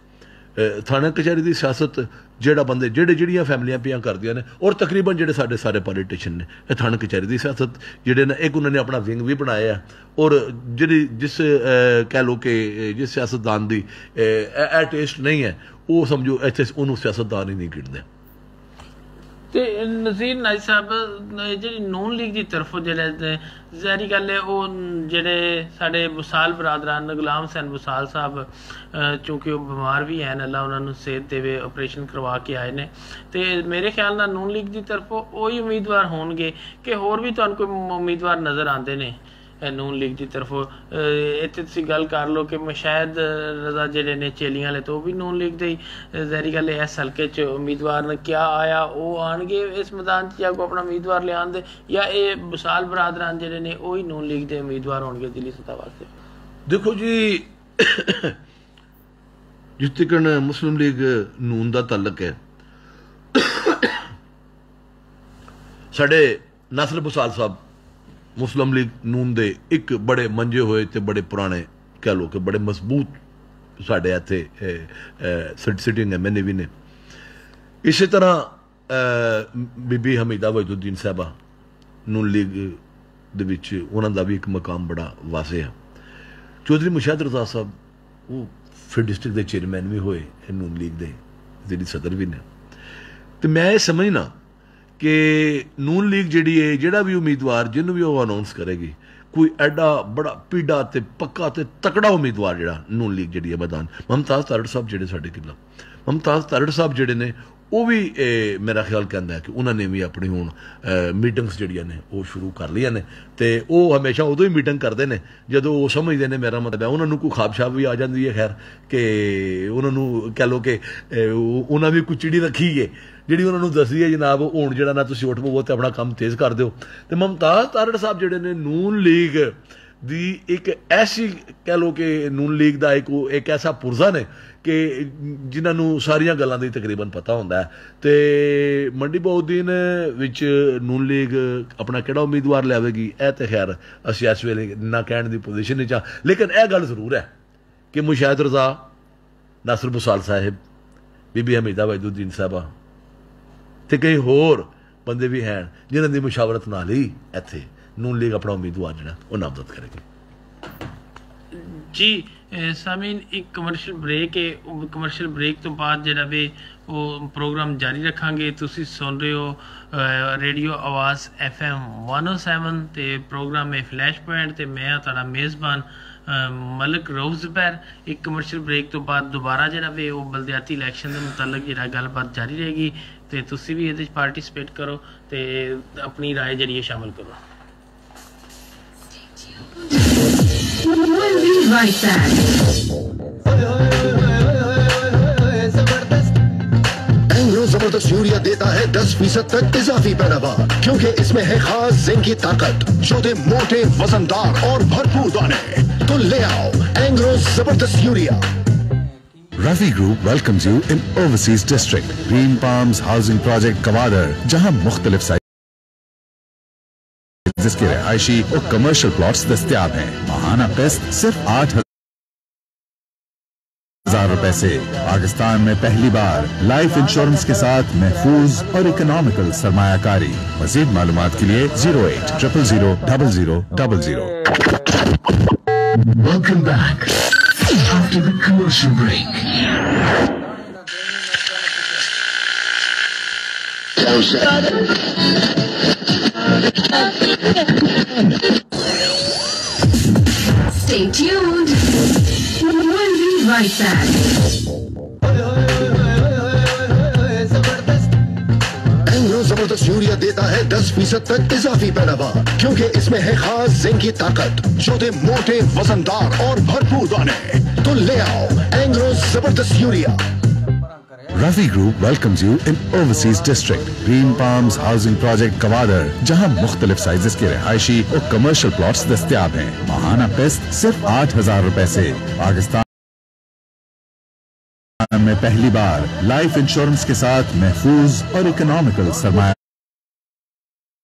ਥਾਣਾ ਕਚਹਿਰੀ ਦੀ ਸਿਆਸਤ ਜਿਹੜਾ ਬੰਦੇ ਜਿਹੜੀਆਂ ਫੈਮਲੀਆਂ ਪਿਆਂ ਕਰਦੀਆਂ ਨੇ, ਔਰ ਤਕਰੀਬਨ ਜਿਹੜੇ ਸਾਡੇ ਸਾਰੇ ਪੋਲੀਟੀਸ਼ੀਅਨ ਨੇ, ਇਹ ਥਾਣਾ ਕਚਹਿਰੀ ਦੀ ਸਿਆਸਤ ਜਿਹੜੇ ਨੇ, ਇੱਕ ਉਹਨਾਂ ਨੇ ਆਪਣਾ ਵਿੰਗ ਵੀ ਬਣਾਇਆ। ਔਰ ਜਿਸ ਕਹਿ ਲਓ ਕਿ ਜਿਸ ਸਿਆਸਤਦਾਨ ਦੀ ਇਹ ਟੇਸਟ ਨਹੀਂ ਹੈ, ਉਹ ਸਮਝੋ ਇੱਥੇ ਉਹਨੂੰ ਸਿਆਸਤਦਾਨ ਹੀ ਨਹੀਂ ਗਿਣਦੇ। ਤੇ ਨਜ਼ੀਰ ਨਾਜੀ ਸਾਹਿਬ, ਜਿਹੜੀ ਨੂਨ ਲੀਗ ਦੀ ਤਰਫੋਂ ਜਿਹੜੇ ਜ਼ਾਹਰੀ ਗੱਲ ਹੈ, ਉਹ ਜਿਹੜੇ ਸਾਡੇ ਬੁਸਾਲ ਬਰਾਦਰਾਨ ਗੁਲਾਮ ਹੁਸੈਨ ਬੁਸਾਲ ਸਾਹਿਬ, ਚੂँकि ਉਹ ਬਿਮਾਰ ਵੀ ਹਨ, ਅੱਲਾ ਉਹਨਾਂ ਨੂੰ ਸਿਹਤ ਦੇਵੇ, ਆਪਰੇਸ਼ਨ ਕਰਵਾ ਕੇ ਆਏ ਨੇ, ਤੇ ਮੇਰੇ ਖਿਆਲ ਨਾਲ ਨੂਨ ਲੀਗ ਦੀ ਤਰਫੋਂ ਉਹੀ ਉਮੀਦਵਾਰ ਹੋਣਗੇ ਕਿ ਹੋਰ ਵੀ ਤੁਹਾਨੂੰ ਕੋਈ ਉਮੀਦਵਾਰ ਨਜ਼ਰ ਆਉਂਦੇ ਨੇ ਨੂਨ ਲੀਗ ਦੀ ਤਰਫੋਂ? ਇੱਥੇ ਤੁਸੀਂ ਗੱਲ ਕਰ ਲਓ ਕਿ ਮਸ਼ਾਹਿਦ ਰਜ਼ਾ ਜਿਹੜੇ ਨੇ ਚੇਲੀਆਂ ਵਾਲੇ, ਤੋਂ ਉਹ ਵੀ ਨੂਨ ਲੀਗ ਦੇ ਹੀ ਜ਼ਾਹਰੀ ਗੱਲ ਹੈ ਇਸ ਹਲਕੇ 'ਚ ਉਮੀਦਵਾਰ ਨੇ ਕਿਆ ਆਇਆ, ਉਹ ਆਉਣਗੇ ਇਸ ਮੈਦਾਨ 'ਚ ਜਾਂ ਕੋਈ ਆਪਣਾ ਉਮੀਦਵਾਰ ਲਿਆਉਣ ਦੇ, ਜਾਂ ਇਹ ਬਸਾਲ ਬਰਾਦਰਾਨ ਜਿਹੜੇ ਨੇ ਉਹੀ ਨੂਨ ਲੀਗ ਦੇ ਉਮੀਦਵਾਰ ਹੋਣਗੇ ਦਿੱਲੀ ਸਤਹ ਵਾਸਤੇ? ਦੇਖੋ ਜੀ, ਜਿਸ ਤੱਕ ਮੁਸਲਿਮ ਲੀਗ ਨੂਨ ਦਾ ਤਾਲੁਕ ਹੈ, ਸਾਡੇ ਨਾਸਰ ਬੁਸਾਲ ਸਾਹਿਬ ਮੁਸਲਿਮ ਲੀਗ ਨੂਨ ਦੇ ਇੱਕ ਬੜੇ ਮੰਜੇ ਹੋਏ ਤੇ ਬੜੇ ਪੁਰਾਣੇ, ਕਹਿ ਲਓ ਕਿ ਬੜੇ ਮਜ਼ਬੂਤ ਸਾਡੇ ਇੱਥੇ ਸਿਟਿੰਗ MNA ਵੀ ਨੇ। ਇਸੇ ਤਰ੍ਹਾਂ ਬੀਬੀ ਹਮੀਦਾ ਵਜਦੁੱਦੀਨ ਸਾਹਿਬਾ ਨੂਨ ਲੀਗ ਦੇ ਵਿੱਚ, ਉਹਨਾਂ ਦਾ ਵੀ ਇੱਕ ਮਕਾਮ ਬੜਾ ਵਾਸੇ ਹੈ। ਚੌਧਰੀ ਮੁਸ਼ਾਹਿਦ ਰਜ਼ਾ ਸਾਹਿਬ, ਉਹ ਫਿਰ ਡਿਸਟ੍ਰਿਕਟ ਦੇ ਚੇਅਰਮੈਨ ਵੀ ਹੋਏ ਨੂਨ ਲੀਗ ਦੇ, ਜਿਹੜੀ ਸਦਰ ਵੀ ਨੇ। ਤੇ ਮੈਂ ਇਹ ਸਮਝਣਾ ਕਿ ਨੂਨ ਲੀਗ ਜਿਹੜੀ ਹੈ, ਜਿਹੜਾ ਵੀ ਉਮੀਦਵਾਰ ਜਿਹਨੂੰ ਵੀ ਉਹ ਅਨਾਉਂਸ ਕਰੇਗੀ, ਕੋਈ ਐਡਾ ਬੜਾ ਪੀੜਾ ਤੇ ਪੱਕਾ ਤੇ ਤਕੜਾ ਉਮੀਦਵਾਰ ਜਿਹੜਾ ਨੂਨ ਲੀਗ ਜਿਹੜੀ ਹੈ ਮੈਦਾਨ, ਮੁਮਤਾਜ਼ ਤਾਰੜ ਸਾਹਿਬ ਜਿਹੜੇ ਸਾਡੇ ਕਿਲਾ, ਮੁਮਤਾਜ਼ ਤਾਰੜ ਸਾਹਿਬ ਜਿਹੜੇ ਨੇ, ਉਹ ਵੀ ਮੇਰਾ ਖਿਆਲ ਕਹਿੰਦਾ ਕਿ ਉਹਨਾਂ ਨੇ ਵੀ ਆਪਣੀ ਹੁਣ ਮੀਟਿੰਗਸ ਜਿਹੜੀਆਂ ਨੇ ਉਹ ਸ਼ੁਰੂ ਕਰ ਲਈਆਂ ਨੇ ਤੇ ਉਹ ਹਮੇਸ਼ਾ ਉਦੋਂ ਹੀ ਮੀਟਿੰਗ ਕਰਦੇ ਨੇ ਜਦੋਂ ਉਹ ਸਮਝਦੇ ਨੇ, ਮੇਰਾ ਮਤਲਬ ਹੈ ਉਹਨਾਂ ਨੂੰ ਕੋਈ ਖਾਬਸ਼ਾਬ ਵੀ ਆ ਜਾਂਦੀ ਹੈ ਖੈਰ ਕਿ ਉਹਨਾਂ ਨੂੰ ਕਹਿ ਲਓ ਕਿ ਉਹਨਾਂ ਵੀ ਕੋਈ ਚਿੜੀ ਰੱਖੀ ਹੈ ਜਿਹੜੀ ਉਹਨਾਂ ਨੂੰ ਦੱਸਦੀ ਹੈ ਜਨਾਬ ਹੁਣ ਜਿਹੜਾ ਨਾ ਤੁਸੀਂ ਉੱਠ ਪਵੋ ਤੇ ਆਪਣਾ ਕੰਮ ਤੇਜ਼ ਕਰ ਦਿਓ। ਤੇ ਮੁਮਤਾਜ਼ ਤਾਰੜ ਸਾਹਿਬ ਜਿਹੜੇ ਨੇ ਨੂਨ ਲੀਗ ਦੀ ਇੱਕ ਐਸੀ ਕਹਿ ਲਓ ਕਿ ਨੂਨ ਲੀਗ ਦਾ ਇੱਕ ਐਸਾ ਪੁਰਜ਼ਾ ਨੇ ਕਿ ਜਿਨ੍ਹਾਂ ਨੂੰ ਸਾਰੀਆਂ ਗੱਲਾਂ ਦੀ ਤਕਰੀਬਨ ਪਤਾ ਹੁੰਦਾ ਹੈ। ਤੇ ਮੰਡੀ ਬਹੁਦੀਨ ਵਿੱਚ ਨੂਨ ਲੀਗ ਆਪਣਾ ਕਿਹੜਾ ਉਮੀਦਵਾਰ ਲਿਆਵੇਗੀ ਇਹ ਤੇ ਖੈਰ ਅਸੀਂ ਇਸ ਵੇਲੇ ਨਾ ਕਹਿਣ ਦੀ ਪੋਜੀਸ਼ਨ ਨਹੀਂ ਚਾਹ, ਲੇਕਿਨ ਇਹ ਗੱਲ ਜ਼ਰੂਰ ਹੈ ਕਿ ਮੁਸ਼ਾਹਿਦ ਰਜ਼ਾ, ਨਾਸਰ ਬੁਸਾਲ ਸਾਹਿਬ, ਬੀਬੀ ਹਮੀਦਾ ਵਜਦੁਦੀਨ ਸਾਹਿਬਾ ਤੇ ਕਈ ਹੋਰ ਬੰਦੇ ਵੀ ਹਨ ਜਿਨ੍ਹਾਂ ਦੀ ਮੁਸ਼ਾਵਰਤ ਨਾਲ ਹੀ ਇੱਥੇ ਨੂਨ ਲੀਗ ਆਪਣਾ ਉਮੀਦਵਾਰ ਜਿਹੜਾ ਉਹ ਨਾਮਜ਼ਦ ਕਰੇਗੀ। ਜੀ ਸਾਮੀਨ ਇੱਕ ਕਮਰਸ਼ੀਅਲ ਬ੍ਰੇਕ ਹੈ, ਕਮਰਸ਼ੀਅਲ ਬ੍ਰੇਕ ਤੋਂ ਬਾਅਦ ਜਿਹੜਾ ਵੇ ਉਹ ਪ੍ਰੋਗਰਾਮ ਜਾਰੀ ਰੱਖਾਂਗੇ। ਤੁਸੀਂ ਸੁਣ ਰਹੇ ਹੋ ਰੇਡੀਓ ਆਵਾਜ਼ FM 107 ਤੇ ਪ੍ਰੋਗਰਾਮ ਹੈ ਫਲੈਸ਼ ਪੁਆਇੰਟ ਤੇ ਮੈਂ ਤੁਹਾਡਾ ਮੇਜ਼ਬਾਨ ਮਲਕ ਰਊਫ ਜ਼ੁਬੈਰ। ਇੱਕ ਕਮਰਸ਼ੀਅਲ ਬ੍ਰੇਕ ਤੋਂ ਬਾਅਦ ਦੁਬਾਰਾ ਜਿਹੜਾ ਵੇ ਉਹ ਬਲਦਿਆਤੀ ਇਲੈਕਸ਼ਨ ਦੇ ਮੁਤਲਕ ਜਿਹੜਾ ਗੱਲਬਾਤ ਜਾਰੀ ਰਹੇਗੀ ਤੇ ਤੁਸੀਂ ਵੀ ਇਹਦੇ 'ਚ ਪਾਰਟੀਸਪੇਟ ਕਰੋ ਤੇ ਆਪਣੀ رائے ਜਿਹੜੀ ਹੈ ਸ਼ਾਮਲ ਕਰੋ। We'll be right back. Engro जबरदस्त यूरिया देता है 10% तक इजाफी पैदावार, क्योंकि इसमें है खास जिंक की ताकत जो दे मोटे, वजनदार और भरपूर दाने। तो ले आओ एंग्रो जबरदस्त urea. Rafi Group welcomes you in Overseas District, Green Palms Housing Project Kawadar, जहां मुख्तलिफ साइज जिसके रिहायशी और कमर्शियल प्लॉट्स दस्तयाब हैं। माहाना किस्त सिर्फ 8,000 रुपए से। पाकिस्तान में पहली बार लाइफ इंश्योरेंस के साथ महफूज और इकोनॉमिकल सरमायाकारी। मजीद मालूमात के लिए 0800000000। Welcome back after the commercial break. Stay tuned. We'll be right back. Engro जबरदस्त यूरिया देता है 10% तक इजाफी पैदावार, क्योंकि इसमें है खास जिंक की ताकत जो दे मोटे, वजनदार और भरपूर दाने। तो ले आओ एंग्रो जबरदस्त urea. Rafi Group welcomes you in Overseas District, Green Palms Housing Project Kawadar, जहां मुख्तलिफ साइजेस के रिहायशी और कमर्शियल प्लॉट्स दस्तयाब हैं। माहाना किस्त सिर्फ 8,000 रुपए से। पाकिस्तान में पहली बार लाइफ इंश्योरेंस के साथ महफूज और इकोनॉमिकल सरमायाकारी।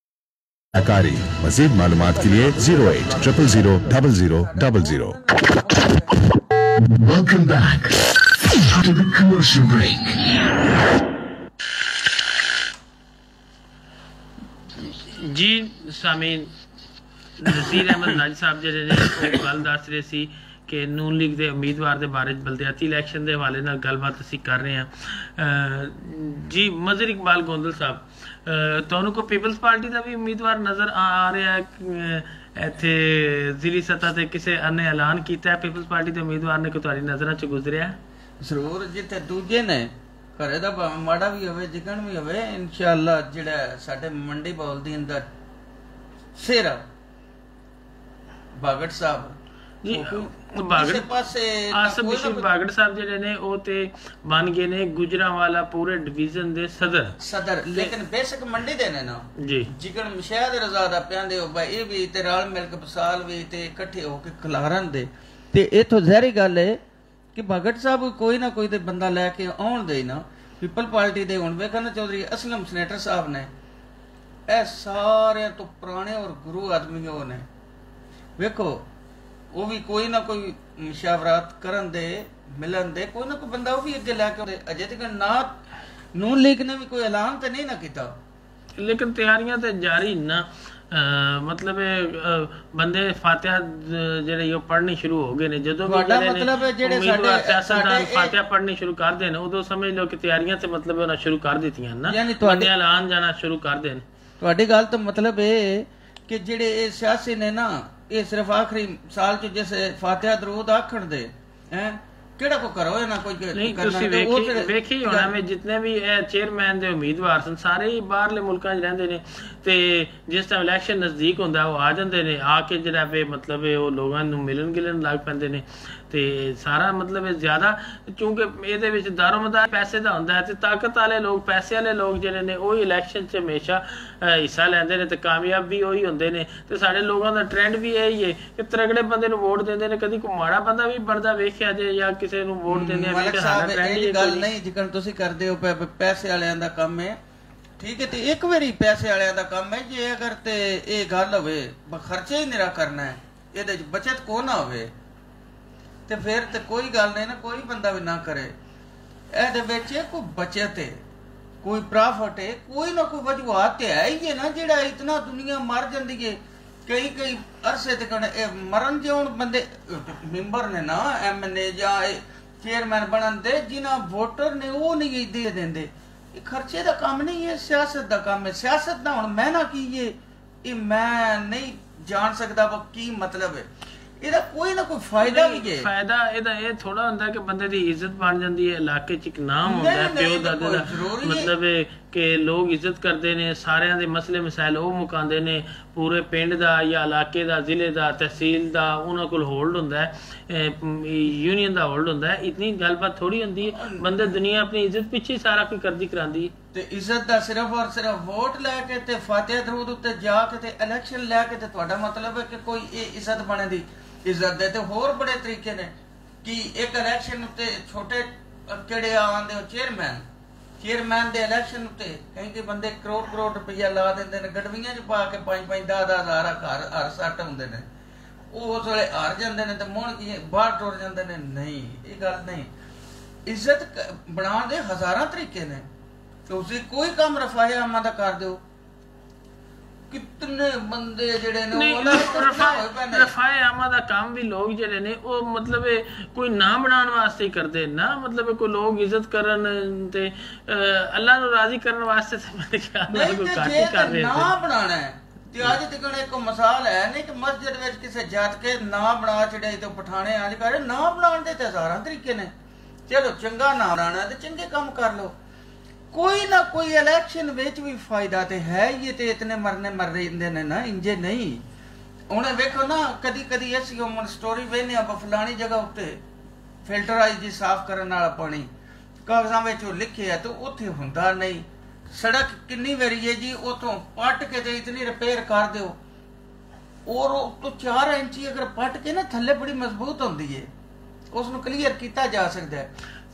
मजीद मालूमात के लिए 0800000000। Welcome back after the commercial break. ਜੀ ਸਾਮੀਨ ਨਜ਼ੀਰ ਅਹਿਮਦ ਨਾਜੀ ਸਾਹਿਬ ਜਿਹੜੇ ਨੇ ਉਹ ਗੱਲ ਦੱਸ ਰਹੇ ਸੀ ਕਿ ਨੂਨ ਲੀਗ ਦੇ ਉਮੀਦਵਾਰ ਦੇ ਬਾਰੇ ਬਲਦਿਆਤੀ ਇਲੈਕਸ਼ਨ ਦੇ ਹਵਾਲੇ ਨਾਲ ਗੱਲਬਾਤ ਅਸੀਂ ਕਰ ਰਹੇ ਹਾਂ। ਜੀ ਮਜ਼ਹਰ ਇਕਬਾਲ ਗੋਂਦਲ ਸਾਹਿਬ, ਤੁਹਾਨੂੰ ਕੋਈ ਪੀਪਲਸ ਪਾਰਟੀ ਦਾ ਵੀ ਉਮੀਦਵਾਰ ਨਜ਼ਰ ਆ ਰਿਹਾ ਹੈ ਇੱਥੇ ਜ਼ਿਲ੍ਹੀ ਸਤ੍ਹਾ ਤੇ? ਕਿਸੇ ਨੇ ਐਲਾਨ ਕੀਤਾ ਹੈ ਪੀਪਲਸ ਪਾਰਟੀ ਦੇ ਉਮੀਦਵਾਰ ਨੇ ਕਿ ਤੁਹਾਡੀ ਨਜ਼ਰਾਂ 'ਚ ਗੁਜ਼ਰਿਆ? ਜ਼ਰੂਰ, ਜਿੱਥੇ ਦੂਜੇ ਨੇ ਘਰੇ ਦਾ ਭਾਵੇਂ ਮਾੜਾ ਵੀ ਹੋਵੇ, ਜਿਕਣ ਵੀ ਹੋਵੇ, ਇਨਸ਼ਾਅੱਲਾ ਜਿਹੜਾ ਸਾਡੇ ਮੰਡੀ ਬੌਲਦੀਨ ਦਾ ਸਿਹਰਾ ਬਾਗੜ ਸਾਹਿਬ ਜੀ ਆਸਫ ਬਸ਼ੀਰ ਬਾਗੜ ਸਾਹਿਬ ਜਿਹੜੇ ਨੇ ਉਹ ਤੇ ਬਣ ਗਏ ਨੇ ਗੁਜਰਾਂਵਾਲਾ ਪੂਰੇ ਡਿਵੀਜ਼ਨ ਦੇ ਸਦਰ। ਲੇਕਿਨ ਬੇਸ਼ੱਕ ਮੰਡੀ ਦੇ ਨੇ ਨਾ ਜੀ ਜਿਕਣ ਮੁਸ਼ਾਹਿਦ ਰਜ਼ਾ ਦਾ ਪਿਆਂਦੇ ਹੋ ਬਈ ਇਹ ਵੀ ਤੇ ਰਲ ਮਿਲ ਕੇ ਬਸਾਲ ਵੀ ਤੇ ਇਕੱਠੇ ਹੋ ਕੇ ਖਿਲਾਰਨ ਦੇ ਤੇ ਇਥੋਂ ਜ਼ਾਹਰੀ ਗੱਲ ਹੈ ਕਿ ਭਗਤ ਸਾਹਿਬ ਕੋਈ ਨਾ ਕੋਈ ਤੇ ਬੰਦਾ ਲੈ ਕੇ ਆਉਣ ਦੇ ਨਾ। ਪੀਪਲ ਪਾਰਟੀ ਦੇ ਹੁਣ ਵੇਖਣ ਚੌਧਰੀ ਅਸਲਮ ਸਨੇਟਰ ਸਾਹਿਬ ਨੇ, ਇਹ ਸਾਰਿਆਂ ਤੋਂ ਪੁਰਾਣੇ ਔਰ ਗੁਰੂ ਆਦਮੀ ਉਹ ਨੇ। ਵੇਖੋ ਉਹ ਵੀ ਕੋਈ ਨਾ ਕੋਈ ਮੁਸ਼ਾਵਰਾਤ ਕਰਨ ਦੇ, ਮਿਲਣ ਦੇ, ਕੋਈ ਨਾ ਕੋਈ ਬੰਦਾ ਉਹ ਵੀ ਅੱਗੇ ਲੈ ਕੇ ਆਉਂਦੇ। ਅਜੇ ਤੱਕ ਨਾ ਨੂਨ ਲੀਗ ਨੇ ਵੀ ਕੋਈ ਐਲਾਨ ਤੇ ਨਹੀਂ ਨਾ ਕੀਤਾ, ਲੇਕਿਨ ਤਿਆਰੀਆਂ ਤੇ ਜਾਰੀ ਨਾ। ਮਤਲਬ ਬੰਦੇ ਫਾਤਿਹਾ ਜਿਹੜੇ ਉਹ ਪੜ੍ਹਨੀ ਸ਼ੁਰੂ ਹੋ ਗਏ ਨੇ। ਜਦੋਂ ਵੀ ਜਿਹੜੇ ਸਾਡੇ ਫਾਤਿਹਾ ਪੜ੍ਹਨੀ ਸ਼ੁਰੂ ਕਰ ਦੇਣ ਉਦੋਂ ਸਮਝ ਲਓ ਕਿ ਤਿਆਰੀਆਂ ਤੇ ਮਤਲਬ ਉਹਨਾਂ ਸ਼ੁਰੂ ਕਰ ਦਿੱਤੀਆਂ ਨਾ, ਤੁਹਾਡੇ ਐਲਾਨ ਜਾਣਾ ਸ਼ੁਰੂ ਕਰ ਦੇਣ। ਤੁਹਾਡੀ ਗੱਲ ਤਾਂ ਮਤਲਬ ਇਹ ਕਿ ਜਿਹੜੇ ਇਹ ਸਿਆਸੀ ਨੇ ਨਾ ਇਹ ਸਿਰਫ ਆਖਰੀ ਸਾਲ ਚ ਜਿਸ ਫਾਤਿਹਾ ਦਰੂਦ ਆਖਣ ਦੇ ਕਿਹੜਾ ਕੋ ਕਰੋ ਨਾ ਕੋਈ ਨਹੀਂ ਤੁਸੀਂ ਵੇਖੀ ਹੋਣਾ ਵੀ ਜਿੰਨੇ ਵੀ ਇਹ ਚੇਅਰਮੈਨ ਦੇ ਉਮੀਦਵਾਰ ਸਨ ਸਾਰੇ ਹੀ ਬਾਹਰਲੇ ਮੁਲਕਾਂ 'ਚ ਰਹਿੰਦੇ ਨੇ ਤੇ ਜਿਸ ਟਾਈਮ ਇਲੈਕਸ਼ਨ ਨਜ਼ਦੀਕ ਹੁੰਦਾ ਉਹ ਆ ਜਾਂਦੇ ਨੇ ਆ ਕੇ ਜਿਹੜਾ ਵੇ ਮਤਲਬ ਉਹ ਲੋਕਾਂ ਨੂੰ ਮਿਲਣ ਗਿਲਣ ਲੱਗ ਪੈਂਦੇ ਨੇ ਤੇ ਸਾਰਾ ਮਤਲਬ ਜ਼ਿਆਦਾ ਕਿਉਂਕਿ ਇਹਦੇ ਵਿੱਚ ਦਾਰੋਮਦਾਰ ਪੈਸੇ ਦਾ ਹੁੰਦਾ ਹੈ ਤੇ ਤਾਕਤ ਵਾਲੇ ਲੋਕ ਪੈਸੇ ਵਾਲੇ ਲੋਕ ਜਿਹੜੇ ਨੇ ਉਹ ਇਲੈਕਸ਼ਨ 'ਚ ਹਮੇਸ਼ਾ ਹਿੱਸਾ ਲੈਂਦੇ ਨੇ ਤੇ ਕਾਮਯਾਬ ਵੀ ਉਹੀ ਹੁੰਦੇ ਨੇ ਤੇ ਸਾਡੇ ਲੋਕਾਂ ਦਾ ਟ੍ਰੈਂਡ ਵੀ ਇਹੀ ਹੈ ਕਿ ਤਗੜੇ ਬੰਦੇ ਨੂੰ ਵੋਟ ਦਿੰਦੇ ਨੇ ਕਦੀ ਕੋਈ ਮਾੜਾ ਬੰਦਾ ਵੀ ਬਣਦਾ ਵੇਖਿਆ ਜੇ ਜਾਂ ਕਿਸੇ ਨੂੰ ਵੋਟ ਦਿੰਦੇ ਆ ਇਹ ਗੱਲ ਨਹੀਂ ਜਿਕਣ ਤੁਸੀਂ ਕਰਦੇ ਹੋ ਪੈਸੇ ਵਾਲਿਆਂ ਦਾ ਕੰਮ ਹੈ ਠੀਕ ਹੈ ਤੇ ਇੱਕ ਵਾਰੀ ਪੈਸੇ ਵਾਲਿਆਂ ਦਾ ਕੰਮ ਹੈ ਜੇ ਅਗਰ ਤੇ ਇਹ ਗੱਲ ਹੋਵੇ ਖਰਚੇ ਹੀ ਨਿਰਾ ਕਰਨਾ ਹੈ ਇਹਦੇ 'ਚ ਬਚਤ ਕੋ ਨਾ ਹੋਵੇ ਤੇ ਫਿਰ ਤੇ ਕੋਈ ਗੱਲ ਨਹੀਂ ਨਾ ਕੋਈ ਬੰਦਾ ਵੀ ਨਾ ਕਰੇ ਇਹਦੇ ਵਿੱਚ ਕੋਈ ਬਚਤ ਹੈ ਕੋਈ ਪ੍ਰੋਫਿਟ ਹੈ ਕੋਈ ਨਾ ਕੋਈ ਵਜੂਹਾਤ ਤੇ ਹੈ ਹੀ ਹੈ ਨਾ ਜਿਹੜਾ ਇਤਨਾ ਦੁਨੀਆ ਮਰ ਜਾਂਦੀ ਹੈ ਕਈ ਅਰਸੇ ਤੱਕ ਮਰਨ ਜਿਉਣ ਬੰਦੇ ਮੈਂਬਰ ਨੇ ਨਾ MLA ਜਾਂ ਚੇਅਰਮੈਨ ਬਣਨ ਦੇ ਜਿਨ੍ਹਾਂ ਵੋਟਰ ਨੇ ਉਹ ਨਹੀਂ ਦੇ ਦਿੰਦੇ ਇਹ ਖਰਚੇ ਦਾ ਕੰਮ ਨਹੀਂ ਹੈ ਸਿਆਸਤ ਦਾ ਕੰਮ ਹੈ ਸਿਆਸਤ ਦਾ ਹੁਣ ਮੈਂ ਨਾ ਕੀ ਇਹ ਮੈਂ ਨਹੀਂ ਜਾਣ ਸਕਦਾ ਕੀ ਮਤਲਬ ਹੈ ਇਹਦਾ ਕੋਈ ਨਾ ਕੋਈ ਫਾਇਦਾ ਵੀ ਹੈ ਫਾਇਦਾ ਇਹਦਾ ਇਹ ਥੋੜਾ ਹੁੰਦਾ ਕਿ ਬੰਦੇ ਦੀ ਇੱਜ਼ਤ ਬਣ ਜਾਂਦੀ ਹੈ ਇਲਾਕੇ 'ਚ ਇੱਕ ਨਾਮ ਹੁੰਦਾ ਹੈ ਪਿਓ ਦਾਦੇ ਦਾ ਮਤਲਬ ਹੈ ਕਿ ਲੋਕ ਇੱਜ਼ਤ ਕਰਦੇ ਨੇ ਸਾਰਿਆਂ ਦੇ ਮਸਲੇ ਮਸਾਇਲ ਉਹ ਮੁਕਾਉਂਦੇ ਨੇ ਪੂਰੇ ਪਿੰਡ ਦਾ ਜਾਂ ਇਲਾਕੇ ਦਾ ਜ਼ਿਲ੍ਹੇ ਦਾ ਤਹਿਸੀਲ ਦਾ ਉਹਨਾਂ ਕੋਲ ਹੋਲਡ ਹੁੰਦਾ ਹੈ ਯੂਨੀਅਨ ਦਾ ਹੋਲਡ ਹੁੰਦਾ ਹੈ ਇਤਨੀ ਗੱਲਬਾਤ ਥੋੜੀ ਹੁੰਦੀ ਹੈ ਬੰਦੇ ਦੁਨੀਆ ਆਪਣੀ ਇੱਜ਼ਤ ਪਿੱਛੇ ਸਾਰਾ ਕੁਝ ਕਰਦੀ ਕਰਾਂਦੀ ਤੇ ਇੱਜ਼ਤ ਦਾ ਸਿਰਫ ਔਰ ਸਿਰਫ ਵੋਟ ਲੈ ਕੇ ਤੇ ਫਾਤਿਹਾ ਦਰੂਦ ਉੱਤੇ ਜਾ ਕੇ ਤੇ ਇਲੈਕਸ਼ਨ ਲੈ ਕੇ ਤੇ ਤੁਹਾਡਾ ਮਤਲਬ ਹੈ ਕਿ ਕੋਈ ਇਹ ਇੱਜ਼ਤ ਬਣੇ ਦੀ ਇੱਜ਼ਤ ਦੇ ਤੇ ਹੋਰ ਬੜੇ ਤਰੀਕੇ ਨੇ ਕਿ ਇੱਕ ਇਲੈਕਸ਼ਨ ਉੱਤੇ ਛੋਟੇ ਕਿਹੜੇ ਆਉਂਦੇ ਹੋ ਚੇਅਰਮੈਨ ਦੇ ਇਲੈਕਸ਼ਨ ਉੱਤੇ ਕਈ ਬੰਦੇ ਕਰੋੜ ਰੁਪਈਆ ਲਾ ਦਿੰਦੇ ਨੇ ਗੜਵੀਆਂ 'ਚ ਪਾ ਕੇ 5-10 ਹਜ਼ਾਰ ਹਰ ਸੱਟ ਹੁੰਦੇ ਨੇ ਉਹ ਉਸ ਵੇਲੇ ਹਾਰ ਜਾਂਦੇ ਨੇ ਤੇ ਮੁੜ ਕੀ ਬਾਹਰ ਟੁਰ ਜਾਂਦੇ ਨੇ ਨਹੀਂ ਇਹ ਗੱਲ ਨਹੀਂ ਇੱਜ਼ਤ ਬਣਾਉਣ ਦੇ ਹਜ਼ਾਰਾਂ ਤਰੀਕੇ ਨੇ ਤੁਸੀਂ ਕੋਈ ਕੰਮ ਰਫਾਏ ਆਮਾ ਦਾ ਕਰ ਦਿਓ ਕਿਤਨੇ ਬੰਦੇ ਜਿਹੜੇ ਨੇ ਰਫਾਏ ਆਮਾ ਦਾ ਕੰਮ ਵੀ ਲੋਕ ਜਿਹੜੇ ਨੇ ਉਹ ਮਤਲਬ ਕੋਈ ਨਾਮ ਬਣਾਉਣ ਵਾਸਤੇ ਕਰਦੇ ਨਾ ਮਤਲਬ ਕੋਈ ਲੋਕ ਇੱਜ਼ਤ ਕਰਨ ਤੇ ਅੱਲਾ ਨੂੰ ਰਾਜ਼ੀ ਕਰਨ ਵਾਸਤੇ ਕੋਈ ਘੱਟ ਹੀ ਕਰ ਰਹੇ ਨਾ ਬਣਾਉਣਾ ਹੈ ਤੇ ਅੱਜ ਤੱਕ ਇੱਕ ਮਿਸਾਲ ਹੈ ਨਹੀਂ ਕਿ ਮਸਜਿਦ ਵਿੱਚ ਕਿਸੇ ਜੱਟ ਕੇ ਨਾ ਬਣਾ ਚੜਾਈ ਤੇ ਪਠਾਣੇ ਅੱਜ ਕਰੇ ਨਾ ਬਣਾਉਣ ਦੇ ਤੇ ਹਜ਼ਾਰਾਂ ਤਰੀਕੇ ਨੇ ਚਲੋ ਚੰਗਾ ਨਾ ਬਣਾਉਣਾ ਤੇ ਚੰਗੇ ਕੰਮ ਕਰ ਲਓ ਕੋਈ ਨਾ ਕੋਈ ਇਲੈਕਸ਼ਨ ਵਿੱਚ ਵੀ ਫਾਇਦਾ ਤੇ ਹੈ ਹੀ ਤੇ ਇਤਨੇ ਮਰ ਰਹਿੰਦੇ ਨੇ ਨਾ ਇੰਜੇ ਨਹੀਂ ਹੁਣ ਵੇਖੋ ਨਾ ਕਦੀ ਅਸੀਂ ਉਹ ਸਟੋਰੀ ਵੇਖਨੇ ਆਪਾਂ ਫਲਾਣੀ ਜਗ੍ਹਾ ਉੱਤੇ ਫਿਲਟਰ ਆਈ ਜੀ ਸਾਫ਼ ਕਰਨ ਵਾਲਾ ਪਾਣੀ ਕਾਗਜ਼ਾਂ ਵਿੱਚ ਉਹ ਲਿਖਿਆ ਤੇ ਉੱਥੇ ਹੁੰਦਾ ਨਹੀਂ ਸੜਕ ਕਿੰਨੀ ਵਾਰੀ ਹੈ ਜੀ ਉਥੋਂ ਪੱਟ ਕੇ ਤੇ ਇਤਨੀ ਰਿਪੇਅਰ ਕਰ ਦਿਓ ਔਰ ਉਹ ਤੋਂ 4 ਇੰਚੀ ਅਗਰ ਪੱਟ ਕੇ ਨਾ ਥੱਲੇ ਬੜੀ ਮਜ਼ਬੂਤ ਹੁੰਦੀ ਹੈ ਉਸ ਨੂੰ ਕਲੀਅਰ ਕੀਤਾ ਜਾ ਸਕਦਾ ਹੈ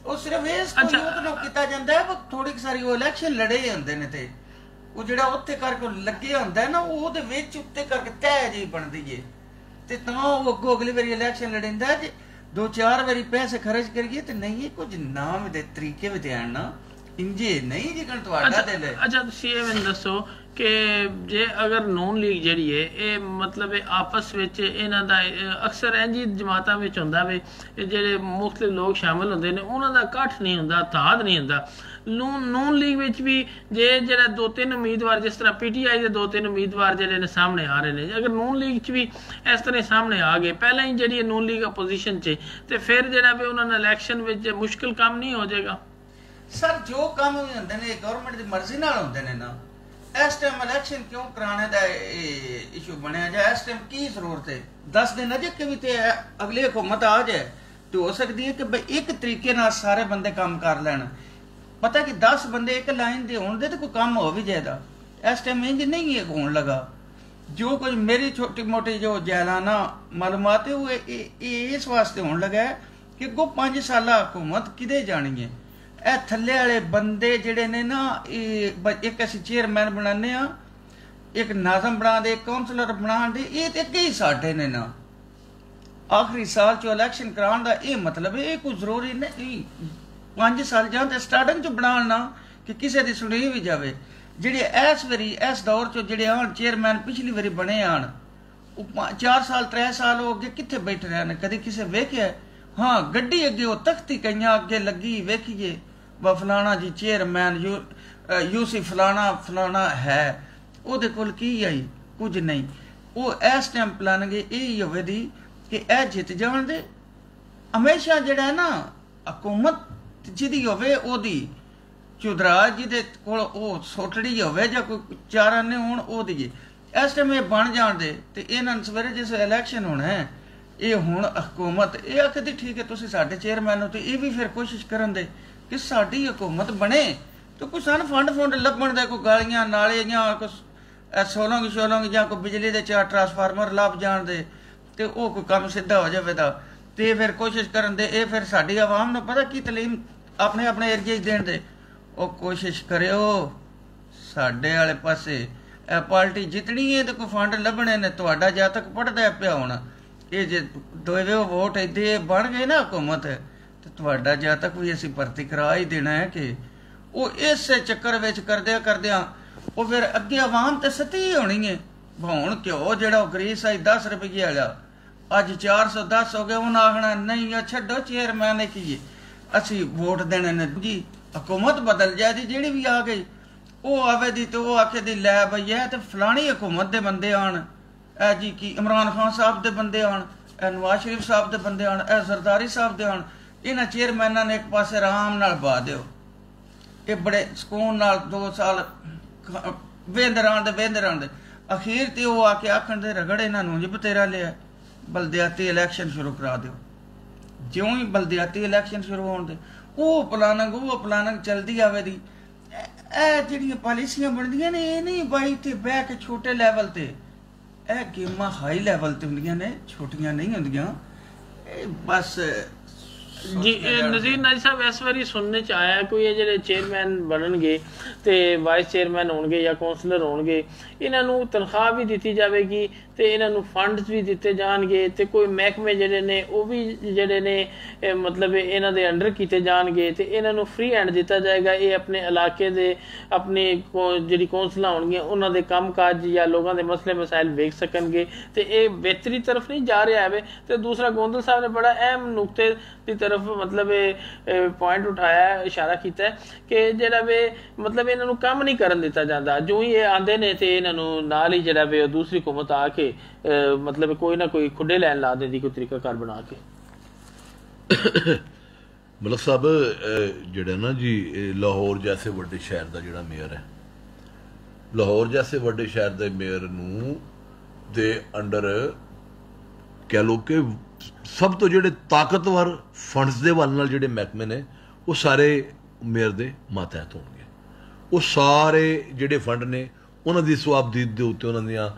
ਉਹ ਸਿਰਫ ਇਸ ਨੂੰ ਕੀਤਾ ਜਾਂਦਾ ਹੈ ਥੋੜੀ ਸਾਰੀ ਉਹ ਇਲੈਕਸ਼ਨ ਲੜੇ ਹੁੰਦੇ ਨੇ ਤੇ ਉਹ ਜਿਹੜਾ ਉੱਥੇ ਕਰਕੇ ਲੱਗੇ ਹੁੰਦਾ ਨਾ ਉਹਦੇ ਵਿੱਚ ਉੱਤੇ ਕਰਕੇ ਤੈਅ ਜਿਹੀ ਬਣਦੀ ਏ ਤੇ ਤਾਂ ਉਹ ਅੱਗੋਂ ਅਗਲੀ ਵਾਰੀ ਇਲੈਕਸ਼ਨ ਲੜਿੰਦਾ ਜੇ 2-4 ਵਾਰੀ ਪੈਸੇ ਖਰਚ ਕਰੀਏ ਤੇ ਨਹੀਂ ਕੁਝ ਨਾਮ ਦੇ ਤਰੀਕੇ ਵੀ ਦੇਣ ਨਾ ਇੰਜੇ ਨਹੀਂ ਜਿਕਣ ਤੁਹਾਡਾ ਦਿਲ ਹੈ ਅੱਛਾ ਤੁਸੀਂ ਇਹ ਮੈਨੂੰ ਦੱਸੋ ਕਿ ਜੇ ਅਗਰ ਨੂਨ ਲੀਗ ਜਿਹੜੀ ਹੈ ਇਹ ਮਤਲਬ ਆਪਸ ਵਿੱਚ ਇਹਨਾਂ ਦਾ ਅਕਸਰ ਇੰਜੀ ਜਮਾਤਾਂ ਵਿੱਚ ਹੁੰਦਾ ਵੇ ਜਿਹੜੇ ਮੁਖਤਲਿਫ ਲੋਕ ਸ਼ਾਮਿਲ ਹੁੰਦੇ ਨੇ ਉਹਨਾਂ ਦਾ ਇਕੱਠ ਨਹੀਂ ਹੁੰਦਾ ਤਾਦ ਨਹੀਂ ਹੁੰਦਾ ਨੂਨ ਲੀਗ ਵਿੱਚ ਵੀ ਜੇ ਜਿਹੜਾ 2-3 ਉਮੀਦਵਾਰ ਜਿਸ ਤਰ੍ਹਾਂ PTI ਦੇ 2-3 ਉਮੀਦਵਾਰ ਜਿਹੜੇ ਨੇ ਸਾਹਮਣੇ ਆ ਰਹੇ ਨੇ ਅਗਰ ਨੂਨ ਲੀਗ 'ਚ ਵੀ ਇਸ ਤਰ੍ਹਾਂ ਸਾਹਮਣੇ ਆ ਗਏ ਪਹਿਲਾਂ ਹੀ ਜਿਹੜੀ ਨੂਨ ਲੀਗ ਅਪੋਜੀਸ਼ਨ 'ਚ ਤੇ ਫਿਰ ਜਿਹੜਾ ਵੀ ਉਹਨਾਂ ਨੂੰ ਇਲੈਕਸ਼ਨ ਵਿੱਚ ਮੁਸ਼ਕਿਲ ਕੰਮ ਨਹੀਂ ਹੋ ਜਾਏਗਾ ਸਰ ਜੋ ਕੰਮ ਵੀ ਹੁੰਦੇ ਨੇ ਗਵਰਨਮੈਂਟ ਦੀ ਮਰਜ਼ੀ ਨਾਲ ਹੁੰਦੇ ਨੇ ਨਾ ਇਸ ਟਾਈਮ ਇਲੈਕਸ਼ਨ ਕਿਉਂ ਕਰਾਣੇ ਦਾ ਇਸ਼ੂ ਬਣਿਆ ਜਾਂ ਇਸ ਟਾਈਮ ਕੀ ਜ਼ਰੂਰਤ ਹੈ 10 ਦਿਨ ਅਜੇ ਕਿ ਵੀ ਤੇ ਅਗਲੀ ਹਕੂਮਤ ਆ ਜਾਏ ਤੇ ਹੋ ਸਕਦੀ ਹੈ ਕਿ ਬਈ ਇੱਕ ਤਰੀਕੇ ਨਾਲ ਸਾਰੇ ਬੰਦੇ ਕੰਮ ਕਰ ਲੈਣ ਪਤਾ ਕਿ 10 ਬੰਦੇ ਇੱਕ ਲਾਈਨ ਦੇ ਹੋਣ ਦੇ ਤੇ ਕੋਈ ਕੰਮ ਹੋ ਵੀ ਜਾਏਦਾ ਇਸ ਟਾਈਮ ਇੰਜ ਨਹੀਂ ਹੈ ਹੋਣ ਲਗਾ ਜੋ ਕੁਝ ਮੇਰੀ ਛੋਟੀ ਮੋਟੀ ਜੋ ਜੈਲਾਨਾ ਮਾਲੂਮਾਤ ਹੈ ਉਹ ਇਸ ਵਾਸਤੇ ਹੋਣ ਲਗਾ ਕਿ ਅੱਗੋਂ 5 ਸਾਲਾ ਹਕੂਮਤ ਕਿਤੇ ਜਾਣੀ ਹੈ ਇਹ ਥੱਲੇ ਵਾਲੇ ਬੰਦੇ ਜਿਹੜੇ ਨੇ ਨਾ ਇੱਕ ਅਸੀਂ ਚੇਅਰਮੈਨ ਬਣਾਉਂਦੇ ਆ ਇੱਕ ਨਾਜ਼ਮ ਬਣਾ ਦੇ ਕਾਉਂਸਲਰ ਬਣਾਉਣ ਦੇ ਇਹ ਤੇ ਅੱਗੇ ਹੀ ਸਾਡੇ ਨੇ ਨਾ ਆਖਰੀ ਸਾਲ ਚ ਇਲੈਕਸ਼ਨ ਕਰਾਉਣ ਦਾ ਇਹ ਮਤਲਬ ਇਹ ਕੋਈ ਜ਼ਰੂਰੀ ਨਹੀਂ 5 ਸਾਲ ਜਾਂ ਤੇ ਸਟਾਰਟਿੰਗ ਚ ਬਣਾਉਣਾ ਕਿ ਕਿਸੇ ਦੀ ਸੁਣੀ ਵੀ ਜਾਵੇ ਜਿਹੜੇ ਇਸ ਵਾਰੀ ਇਸ ਦੌਰ ਚ ਜਿਹੜੇ ਆਣ ਚੇਅਰਮੈਨ ਪਿਛਲੀ ਵਾਰੀ ਬਣੇ ਆਣ ਉਹ 4 ਸਾਲ 3 ਸਾਲ ਉਹ ਅੱਗੇ ਕਿੱਥੇ ਬੈਠੇ ਰਹੇ ਨੇ ਕਦੇ ਕਿਸੇ ਵੇਖਿਆ ਹਾਂ ਗੱਡੀ ਅੱਗੇ ਉਹ ਤਖਤੀ ਕਈਆਂ ਅੱਗੇ ਲੱਗੀ ਵੇਖੀਏ ਵਾ ਫਲਾਣਾ ਜੀ ਚੇਅਰਮੈਨ ਯੂਸੀ ਫਲਾਣਾ ਹੈ ਉਹਦੇ ਕੋਲ ਕੀ ਆਈ ਕੁਝ ਨਹੀਂ ਉਹ ਇਸ ਟਾਈਮ ਪਲਾਨਗੇ ਇਹ ਹੋਵੇ ਦੀ ਕਿ ਇਹ ਜਿੱਤ ਜਾਣ ਦੇ ਹਮੇਸ਼ਾ ਜਿਹੜਾ ਹੈ ਨਾ ਹਕੂਮਤ ਜਿਹਦੀ ਹੋਵੇ ਉਹਦੀ, ਚੁਦਰਾ ਜਿਹਦੇ ਕੋਲ ਉਹ ਸੋਟੜੀ ਹੋਵੇ ਜਾਂ ਕੋਈ ਚਾਰਾਂ ਨੇ ਹੋਣ ਉਹਦੀ, ਇਸ ਟਾਈਮ ਇਹ ਬਣ ਜਾਣ ਦੇ ਤੇ ਇਹਨਾਂ ਨੂੰ ਸਵੇਰੇ ਜਿਸ ਇਲੈਕਸ਼ਨ ਹੋਣਾ ਹੈ, ਇਹ ਹੁਣ ਹਕੂਮਤ ਇਹ ਆਖਦੀ ਠੀਕ ਹੈ ਤੁਸੀਂ ਸਾਡੇ ਚੇਅਰਮੈਨ ਹੋ, ਤੇ ਇਹ ਵੀ ਫਿਰ ਕੋਸ਼ਿਸ਼ ਕਰਨ ਦੇ ਕਿ ਸਾਡੀ ਹਕੂਮਤ ਬਣੇ ਤੇ ਕੋਈ ਸਾਨੂੰ ਫੰਡ ਲੱਭਣ ਦੇ, ਕੋਈ ਗਾਲੀਆਂ ਨਾਲੇ ਜਾਂ ਕੋਈ ਸੋਲੋਂਗ ਜਾਂ ਕੋਈ ਬਿਜਲੀ ਦੇ 4 ਟਰਾਂਸਫਾਰਮਰ ਲੱਭ ਜਾਣ ਦੇ ਤੇ ਉਹ ਕੋਈ ਕੰਮ ਸਿੱਧਾ ਹੋ ਜਾਵੇ ਤਾਂ ਤੇ ਫਿਰ ਕੋਸ਼ਿਸ਼ ਕਰਨ ਦੇ। ਇਹ ਫਿਰ ਸਾਡੀ ਆਵਾਮ ਨੂੰ ਪਤਾ ਕੀ ਤਾਲੀਮ ਆਪਣੇ ਏਰੀਏ 'ਚ ਦੇਣ ਦੇ। ਉਹ ਕੋਸ਼ਿਸ਼ ਕਰਿਓ ਸਾਡੇ ਵਾਲੇ ਪਾਸੇ ਇਹ ਪਾਰਟੀ ਜਿੱਤਣੀ ਹੈ ਤੇ ਕੋਈ ਫੰਡ ਲੱਭਣੇ ਨੇ। ਤੁਹਾਡਾ ਜਦ ਤੱਕ ਪੜਦਾ ਪਿਆ ਹੋਣਾ, ਇਹ ਜੇ ਦੋਵੇਂ ਵੋਟ ਇੱਥੇ ਬਣ ਗਏ ਨਾ ਹਕੂਮਤ, ਤੇ ਤੁਹਾਡਾ ਜਦ ਤੱਕ ਵੀ ਅਸੀਂ ਭਰਤੀ ਕਰਾ ਹੀ ਦੇਣਾ ਹੈ ਕਿ ਉਹ ਇਸੇ ਚੱਕਰ ਵਿੱਚ ਕਰਦਿਆਂ ਉਹ ਫਿਰ ਅੱਗੇ ਆਵਾਮ ਤੇ ਸਤੀ ਹੋਣੀ ਹੈ। ਹੁਣ ਘਿਓ ਜਿਹੜਾ ਗਰੀਸ ਆਈ 10 ਰੁਪਏ ਵਾਲਾ ਅੱਜ 410 ਹੋ ਗਿਆ, ਉਹਨਾਂ ਆਖਣਾ ਨਹੀਂ ਆ ਛੱਡੋ ਚੇਅਰਮੈਨ ਨੇ ਕੀ ਅਸੀਂ ਵੋਟ ਦੇਣੇ ਨੇ ਜੀ। ਹਕੂਮਤ ਬਦਲ ਜਾਏ ਜੀ, ਜਿਹੜੀ ਵੀ ਆ ਗਈ ਉਹ ਆਵੇ ਦੀ ਤੇ ਉਹ ਆਖੇ ਦੀ ਲੈ ਬਈ ਇਹ ਤੇ ਫਲਾਣੀ ਹਕੂਮਤ ਦੇ ਬੰਦੇ ਆਣ, ਇਹ ਜੀ ਕੀ ਇਮਰਾਨ ਖਾਨ ਸਾਹਿਬ ਦੇ ਬੰਦੇ ਆਣ, ਇਹ ਨਵਾਜ਼ ਸ਼ਰੀਫ ਸਾਹਿਬ ਦੇ ਬੰਦੇ ਆਣ, ਇਹ ਜ਼ਰਦਾਰੀ ਸਾਹਿਬ ਦੇ ਆਣ, ਇਹਨਾਂ ਚੇਅਰਮੈਨਾਂ ਨੇ ਇੱਕ ਪਾਸੇ ਆਰਾਮ ਨਾਲ ਬਾ ਦਿਓ। ਇਹ ਬੜੇ ਸਕੂਨ ਨਾਲ 2 ਸਾਲ ਵੇਂਦੇ ਰਹਿਣ ਦੇ ਅਖੀਰ ਤੇ ਉਹ ਆ ਕੇ ਆਖਣ ਦੇ ਰਗੜ ਇਹਨਾਂ ਨੂੰ ਜੀ ਬਤੇਰਾ ਲਿਆ, ਬਲਦਿਆਤੀ ਇਲੈਕਸ਼ਨ ਸ਼ੁਰੂ ਕਰਾ ਦਿਓ। ਜਿਉਂ ਹੀ ਬਲਦਿਆਤੀ ਇਲੈਕਸ਼ਨ ਸ਼ੁਰੂ ਹੋਣ ਦੇ ਉਹ ਪਲਾਨਿੰਗ ਚਲਦੀ ਆਵੇ ਦੀ। ਇਹ ਜਿਹੜੀਆਂ ਪਾਲਿਸੀਆਂ ਬਣਦੀਆਂ ਨੇ ਇਹ ਨਹੀਂ ਬਾਈ ਤੇ ਬਹਿ ਕੇ ਛੋਟੇ ਲੈਵਲ ਤੇ, ਇਹ ਗੇਮਾਂ ਹਾਈ ਲੈਵਲ ਤੇ ਹੁੰਦੀਆਂ ਨੇ, ਛੋਟੀਆਂ ਨਹੀਂ ਹੁੰਦੀਆਂ। ਇਹ ਬਸ ਜੀ ਨਜ਼ੀਰ ਨਾਜੀ ਸਾਹਿਬ ਇਸ ਵਾਰੀ ਸੁਣਨੇ ਚ ਆਇਆ ਕੋਈ ਇਹ ਜਿਹੜੇ ਚੇਅਰਮੈਨ ਬਣਨਗੇ ਤੇ ਵਾਈਸ ਚੇਅਰਮੈਨ ਹੋਣਗੇ ਜਾਂ ਕੌਂਸਲਰ ਹੋਣਗੇ, ਇਹਨਾਂ ਨੂੰ ਤਨਖਾਹ ਵੀ ਦਿੱਤੀ ਜਾਵੇਗੀ ਤੇ ਇਹਨਾਂ ਨੂੰ ਫੰਡਸ ਵੀ ਦਿੱਤੇ ਜਾਣਗੇ ਤੇ ਕੋਈ ਮਹਿਕਮੇ ਜਿਹੜੇ ਨੇ ਉਹ ਵੀ ਜਿਹੜੇ ਨੇ ਮਤਲਬ ਇਹਨਾਂ ਦੇ ਅੰਡਰ ਕੀਤੇ ਜਾਣਗੇ ਤੇ ਇਹਨਾਂ ਨੂੰ ਫ੍ਰੀ ਹੈਂਡ ਦਿੱਤਾ ਜਾਏਗਾ। ਇਹ ਆਪਣੇ ਇਲਾਕੇ ਦੇ ਆਪਣੀ ਜਿਹੜੀ ਕੌਂਸਲਾਂ ਹੋਣਗੀਆਂ ਉਹਨਾਂ ਦੇ ਕੰਮਕਾਜ ਜਾਂ ਲੋਕਾਂ ਦੇ ਮਸਲੇ ਮਸਾਇਲ ਵੇਖ ਸਕਣਗੇ ਤੇ ਇਹ ਬਿਹਤਰੀ ਤਰਫ ਨਹੀਂ ਜਾ ਰਿਹਾ ਹੈ। ਤੇ ਦੂਸਰਾ ਗੋਂਦਲ ਸਾਹਿਬ ਨੇ ਬੜਾ ਅਹਿਮ ਨੁਕਤੇ ਦੀ ਤਰਫ ਮਤਲਬ ਪੁਆਇੰਟ ਉਠਾਇਆ, ਇਸ਼ਾਰਾ ਕੀਤਾ ਕਿ ਜਿਹੜਾ ਵੇ ਮਤਲਬ ਇਹਨਾਂ ਨੂੰ ਕੰਮ ਨਹੀਂ ਕਰਨ ਦਿੱਤਾ ਜਾਂਦਾ। ਜੋ ਹੀ ਇਹ ਆਉਂਦੇ ਨੇ ਤੇ ਇਹਨਾਂ ਨੂੰ ਨਾਲ ਹੀ ਜਿਹੜਾ ਵੇ ਦੂਸਰੀ ਹੁਕੂਮਤ ਆ ਕੇ ਮਤਲਬ ਕੋਈ ਨਾ ਕੋਈ ਖੁੱਡੇ ਲੈਣ ਲਾ ਦਿੰਦੀ, ਕੋਈ ਤਰੀਕਾ ਕਾਰ ਬਣਾ ਕੇ। ਮਲਕ ਸਾਹਿਬ ਜਿਹੜਾ ਨਾ ਜੀ ਲਾਹੌਰ ਜੈਸੇ ਵੱਡੇ ਸ਼ਹਿਰ ਦਾ ਜਿਹੜਾ ਮੇਅਰ ਹੈ, ਲਾਹੌਰ ਜੈਸੇ ਵੱਡੇ ਸ਼ਹਿਰ ਦੇ ਮੇਅਰ ਨੂੰ ਦੇ ਅੰਡਰ ਕਹਿ ਲੋ ਕਿ ਸਭ ਤੋਂ ਜਿਹੜੇ ਤਾਕਤਵਰ ਫੰਡਸ ਦੇ ਵੱਲ ਨਾਲ ਜਿਹੜੇ ਮਹਿਕਮੇ ਨੇ ਉਹ ਸਾਰੇ ਮੇਅਰ ਦੇ ਮਾਤਹਿਤ ਹੋਣਗੇ। ਉਹ ਸਾਰੇ ਜਿਹੜੇ ਫੰਡ ਨੇ ਉਹਨਾਂ ਦੀ ਸਵਾਬਦੀਦ ਦੇ ਉੱਤੇ ਉਹਨਾਂ ਦੀਆਂ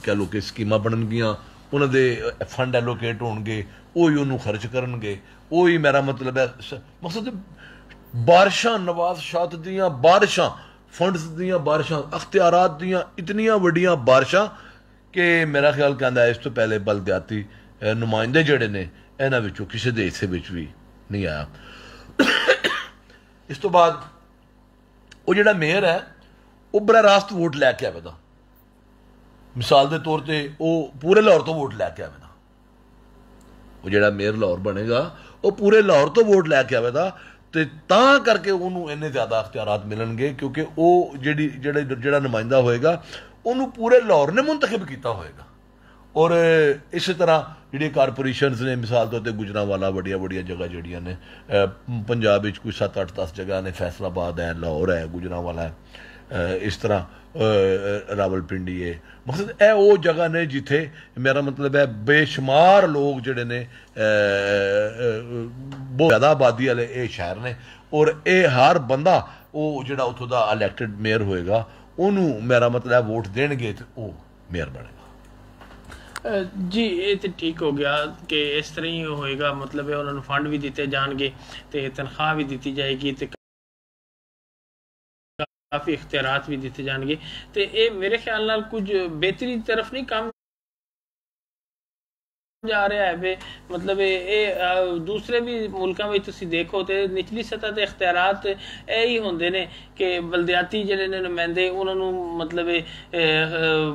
ਕਹਿ ਲੋ ਕਿ ਸਕੀਮਾਂ ਬਣਨਗੀਆਂ, ਉਹਨਾਂ ਦੇ ਫੰਡ ਐਲੋਕੇਟ ਹੋਣਗੇ, ਉਹ ਹੀ ਉਹਨੂੰ ਖਰਚ ਕਰਨਗੇ। ਉਹ ਹੀ ਮੇਰਾ ਮਤਲਬ ਹੈ ਮਕਸਦ ਬਾਰਿਸ਼ਾਂ, ਨਵਾਜ਼ ਸ਼ਾਤ ਦੀਆਂ ਬਾਰਿਸ਼ਾਂ, ਫੰਡਸ ਦੀਆਂ ਬਾਰਿਸ਼ਾਂ, ਅਖਤਿਆਰਾਤ ਦੀਆਂ ਇਤਨੀਆਂ ਵੱਡੀਆਂ ਬਾਰਿਸ਼ਾਂ ਕਿ ਮੇਰਾ ਖਿਆਲ ਕਹਿੰਦਾ ਇਸ ਤੋਂ ਪਹਿਲੇ ਬਲਦਿਆਤੀ ਨੁਮਾਇੰਦੇ ਜਿਹੜੇ ਨੇ ਇਹਨਾਂ ਵਿੱਚੋਂ ਕਿਸੇ ਦੇ ਹਿੱਸੇ ਵਿੱਚ ਵੀ ਨਹੀਂ ਆਇਆ। ਇਸ ਤੋਂ ਬਾਅਦ ਉਹ ਜਿਹੜਾ ਮੇਅਰ ਹੈ ਉਹ ਬੜਾ ਰਾਸਤ ਵੋਟ ਲੈ ਕੇ ਆਵੇਗਾ। ਮਿਸਾਲ ਦੇ ਤੌਰ ਤੇ ਉਹ ਪੂਰੇ ਲਾਹੌਰ ਤੋਂ ਵੋਟ ਲੈ ਕੇ ਆਵੇਗਾ। ਉਹ ਜਿਹੜਾ ਮੇਅਰ ਲਾਹੌਰ ਬਣੇਗਾ ਉਹ ਪੂਰੇ ਲਾਹੌਰ ਤੋਂ ਵੋਟ ਲੈ ਕੇ ਆਵੇਗਾ ਤੇ ਤਾਂ ਕਰਕੇ ਉਹਨੂੰ ਇੰਨੇ ਜ਼ਿਆਦਾ ਅਖਤਿਆਰਾਤ ਮਿਲਣਗੇ ਕਿਉਂਕਿ ਉਹ ਜਿਹੜਾ ਨੁਮਾਇੰਦਾ ਹੋਏਗਾ ਉਹਨੂੰ ਪੂਰੇ ਲਾਹੌਰ ਨੇ ਮੁੰਤਖਬ ਕੀਤਾ ਹੋਏਗਾ। ਔਰ ਇਸੇ ਤਰ੍ਹਾਂ ਜਿਹੜੀਆਂ ਕਾਰਪੋਰੇਸ਼ਨਸ ਨੇ, ਮਿਸਾਲ ਤੌਰ 'ਤੇ ਗੁਜਰਾਂਵਾਲਾ, ਵੱਡੀਆਂ ਜਗ੍ਹਾ ਜਿਹੜੀਆਂ ਨੇ ਪੰਜਾਬ ਵਿੱਚ ਕੋਈ 7, 8, 10 ਜਗ੍ਹਾ ਨੇ, ਫੈਸਲਾਬਾਦ ਹੈ, ਲਾਹੌਰ ਹੈ, ਗੁਜਰਾਂਵਾਲਾ ਹੈ, ਇਸ ਤਰ੍ਹਾਂ ਰਾਵਲਪਿੰਡੀ ਹੈ। ਮਕਸਦ ਇਹ ਉਹ ਜਗ੍ਹਾ ਨੇ ਜਿੱਥੇ ਮੇਰਾ ਮਤਲਬ ਹੈ ਬੇਸ਼ੁਮਾਰ ਲੋਕ ਜਿਹੜੇ ਨੇ ਬਹੁਤ ਜ਼ਿਆਦਾ ਆਬਾਦੀ ਵਾਲੇ ਇਹ ਸ਼ਹਿਰ ਨੇ। ਔਰ ਇਹ ਹਰ ਬੰਦਾ ਉਹ ਜਿਹੜਾ ਉੱਥੋਂ ਦਾ ਇਲੈਕਟਡ ਮੇਅਰ ਹੋਏਗਾ ਉਹਨੂੰ ਮੇਰਾ ਮਤਲਬ ਵੋਟ ਦੇਣਗੇ ਤੇ ਉਹ ਮੇਅਰ ਬਣੇਗਾ। ਜੀ ਇਹ ਤੇ ਠੀਕ ਹੋ ਗਿਆ ਕਿ ਇਸ ਤਰ੍ਹਾਂ ਹੀ ਹੋਏਗਾ। ਮਤਲਬ ਉਹਨਾਂ ਨੂੰ ਫੰਡ ਵੀ ਦਿੱਤੇ ਜਾਣਗੇ ਤੇ ਤਨਖਾਹ ਵੀ ਦਿੱਤੀ ਜਾਏਗੀ ਤੇ ਕਾਫੀ ਇਖਤਿਆਰਾਤ ਵੀ ਦਿੱਤੇ ਜਾਣਗੇ ਤੇ ਇਹ ਮੇਰੇ ਖਿਆਲ ਨਾਲ ਕੁਝ ਬਿਹਤਰੀ ਤਰਫ ਨਹੀਂ ਕੰਮ ਜਾ ਰਿਹਾ ਹੈ। ਮਤਲਬ ਇਹ ਦੂਸਰੇ ਵੀ ਮੁਲਕਾਂ ਵਿੱਚ ਤੁਸੀਂ ਦੇਖੋ ਤੇ ਨਿਚਲੀ ਸਤਹ ਤੇ ਇਖਤਿਆਰਾਤ ਇਹ ਹੀ ਹੁੰਦੇ ਨੇ ਕਿ ਬਲਦਿਆਤੀ ਜਿਹੜੇ ਨੇ ਨੁਮਾਇੰਦੇ ਉਹਨਾਂ ਨੂੰ ਮਤਲਬ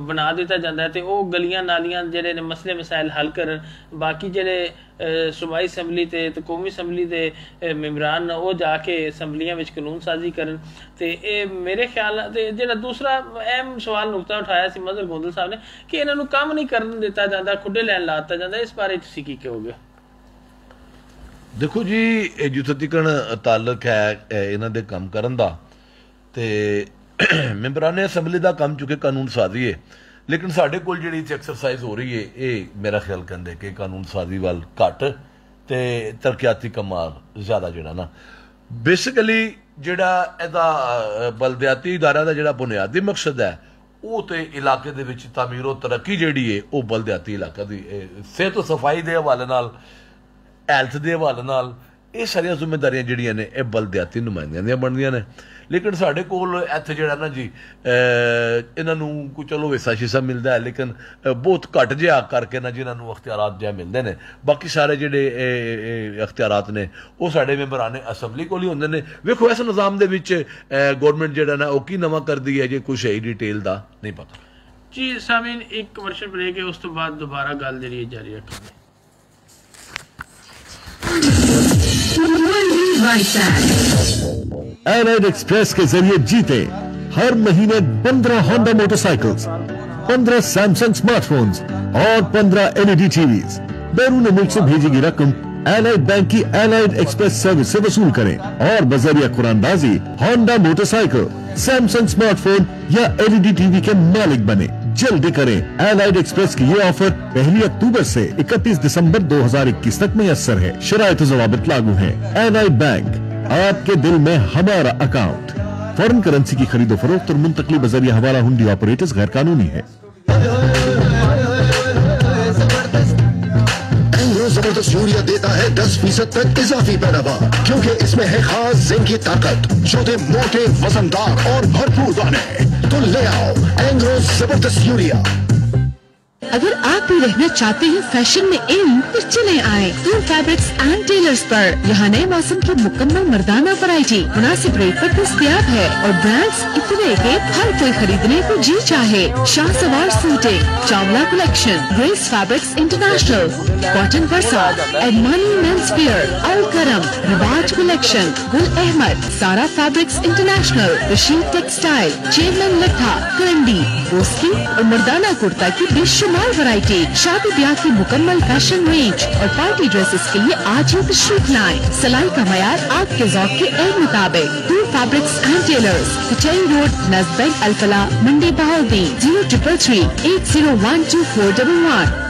ਬਣਾ ਦਿੱਤਾ ਜਾਂਦਾ ਹੈ ਤੇ ਉਹ ਗਲੀਆਂ ਨਾਲੀਆਂ ਜਿਹੜੇ ਨੇ ਮਸਲੇ ਮਸਾਇਲ ਹੱਲ ਕਰਨ। ਬਾਕੀ ਜਿਹੜੇ ਸੂਬਾਈ ਅਸੈਂਬਲੀ ਤੇ ਕੌਮੀ ਅਸੈਂਬਲੀ ਦੇ ਮੈਂਬਰਾਨ ਉਹ ਜਾ ਕੇ ਅਸੈਂਬਲੀਆਂ ਵਿੱਚ ਕਾਨੂੰਨ ਸਾਜ਼ੀ ਕਰਨ। ਤੇ ਇਹ ਮੇਰੇ ਖਿਆਲ ਨਾਲ ਤੇ ਜਿਹੜਾ ਦੂਸਰਾ ਅਹਿਮ ਸਵਾਲ ਨੁਕਤਾ ਉਠਾਇਆ ਸੀ ਮਜ਼ਹਰ ਗੋਂਦਲ ਸਾਹਿਬ ਨੇ ਕਿ ਇਹਨਾਂ ਨੂੰ ਕੰਮ ਨਹੀਂ ਕਰਨ ਦਿੱਤਾ ਜਾਂਦਾ, ਖੁੱਡੇ ਲੈਣ ਲਾ ਦਿੱਤਾ ਜਾਂਦਾ, ਇਸ ਬਾਰੇ ਤੁਸੀਂ ਕੀ ਕਹੋਗੇ? ਦੇਖੋ ਜੀ ਜਿੱਥੋਂ ਤੱਕ ਤਾਲੁਕ ਹੈ ਇਹਨਾਂ ਦੇ ਕੰਮ ਕਰਨ ਦਾ ਤੇ ਮੈਂਬਰਾਨੇ ਅਸੈਂਬਲੀ ਦਾ ਕੰਮ ਚੁੱਕੇ ਕਾਨੂੰਨ ਸਾਜ਼ੀ ਹੈ, ਲੇਕਿਨ ਸਾਡੇ ਕੋਲ ਜਿਹੜੀ ਇੱਥੇ ਐਕਸਰਸਾਈਜ਼ ਹੋ ਰਹੀ ਹੈ ਇਹ ਮੇਰਾ ਖਿਆਲ ਕਹਿੰਦੇ ਕਿ ਕਾਨੂੰਨ ਸਾਜ਼ੀ ਵੱਲ ਘੱਟ ਤੇ ਤਰੱਕੀਆਤੀ ਕੰਮਾਂ ਜ਼ਿਆਦਾ ਜਿਹੜਾ ਨਾ ਬੇਸਿਕਲੀ ਜਿਹੜਾ ਇਹਦਾ ਬਲਦਿਆਤੀ ਇਦਾਰਿਆਂ ਦਾ ਜਿਹੜਾ ਬੁਨਿਆਦੀ ਮਕਸਦ ਹੈ ਉਹ ਤੇ ਇਲਾਕੇ ਦੇ ਵਿੱਚ ਤਾਮੀਰੋ ਤਰੱਕੀ ਜਿਹੜੀ ਹੈ ਉਹ ਬਲਦਿਆਤੀ ਇਲਾਕਾ ਦੀ ਸਿਹਤ ਸਫਾਈ ਦੇ ਹਵਾਲੇ ਨਾਲ ਹੈਲਥ ਦੇ ਹਵਾਲੇ ਨਾਲ ਇਹ ਸਾਰੀਆਂ ਜ਼ਿੰਮੇਵਾਰੀਆਂ ਜਿਹੜੀਆਂ ਨੇ ਇਹ ਬਲਦਿਆਤੀ ਨੁਮਾਇੰਦਿਆਂ ਦੀਆਂ ਬਣਦੀਆਂ ਨੇ। ਲੇਕਿਨ ਸਾਡੇ ਕੋਲ ਇੱਥੇ ਜਿਹੜਾ ਨਾ ਜੀ ਇਹਨਾਂ ਨੂੰ ਕੋਈ ਚਲੋ ਹਿੱਸਾ ਸ਼ਿੱਸਾ ਮਿਲਦਾ ਹੈ ਲੇਕਿਨ ਬਹੁਤ ਘੱਟ ਜਿਹਾ ਕਰਕੇ ਨਾ ਜਿਹਨਾਂ ਨੂੰ ਅਖਤਿਆਰਾਤ ਜਿਹਾ ਮਿਲਦੇ ਨੇ। ਬਾਕੀ ਸਾਰੇ ਜਿਹੜੇ ਅਖਤਿਆਰਾਤ ਨੇ ਉਹ ਸਾਡੇ ਮੈਂਬਰਾਨੇ ਅਸੈਂਬਲੀ ਕੋਲ ਹੀ ਹੁੰਦੇ ਨੇ। ਵੇਖੋ ਇਸ ਨਿਜ਼ਾਮ ਦੇ ਵਿੱਚ ਗੌਰਮੈਂਟ ਜਿਹੜਾ ਨਾ ਉਹ ਕੀ ਨਵਾਂ ਕਰਦੀ ਹੈ ਜੇ ਕੁਛ ਹੈ ਡਿਟੇਲ ਦਾ ਨਹੀਂ ਪਤਾ ਜੀ। ਸਾਮੀਨ ਇੱਕ ਕਮਰਸ਼ੀਅਲ ਬ੍ਰੇਕ ਹੈ, ਉਸ ਤੋਂ ਬਾਅਦ ਦੁਬਾਰਾ ਗੱਲ ਜਿਹੜੀ ਜਾਰੀ ਰੱਖਾਂਗੇ। एलाइड एक्सप्रेस के जरिए जीते हर महीने 15 होंडा मोटरसाइकिल्स, 15 सैमसंग स्मार्टफोन्स और 15 LED टीवीज। बैरून मुल्क से भेजी गई रकम एलाइड बैंक की एलाइड एक्सप्रेस सर्विस से वसूल करें और बजरिया कुरानबाजी होंडा मोटरसाइकिल, सैमसंग स्मार्टफोन या LED टीवी के मालिक बने। जल्दी करें, एलाइड एक्सप्रेस की ये ऑफर 1 अक्टूबर से 31 दिसंबर 2021 तक मुयस्सर है। शराइत ज़वाबित लागू है। एलाइड बैंक, आपके दिल में हमारा अकाउंट। फॉरेन करेंसी की खरीदो फरोख्त और मुंतकली बजरिया हवाला हुंडी ऑपरेटर्स गैर कानूनी है। एंग्रो जबरदस्त यूरिया देता है 10% तक इजाफी पैदावार, क्योंकि इसमें है खास जिंक की ताकत जो दे मोटे, वजनदार और भरपूर दाने। तो ले आओ एंग्रो जबरदस्त यूरिया। अगर आप भी रहना चाहते हैं फैशन में इन, तो चले आए टूर फैब्रिक्स एंड टेलर्स पर। यहाँ नए मौसम की मुकम्मल मर्दाना वैरायटी मुनासिब रेट पर दस्तयाब है और ब्रांड्स इतने के हर कोई खरीदने को जी चाहे। Shah Sawar suits, Chawla collection, Grace fabrics international, cotton वर्सा, एडमानी men's wear, Al Karam, Riwaj collection, Gul Ahmed, Sara fabrics international, Rashid textile, chairman लट्ठा, करंडी, बोस्की और मर्दाना कुर्ता की बेशुमार वैरायटी। शादी ब्याह की मुकम्मल फैशन रेंज और पार्टी ड्रेसेस के लिए आज ही तशरीफ लाएं। सिलाई का मयार आपके ज़ौक़ के मुताबिक। Toor fabrics and tailors, Kachehri road, नज़दीक अल-फलाह, मंडी बहाउद्दीन। 0333 801241।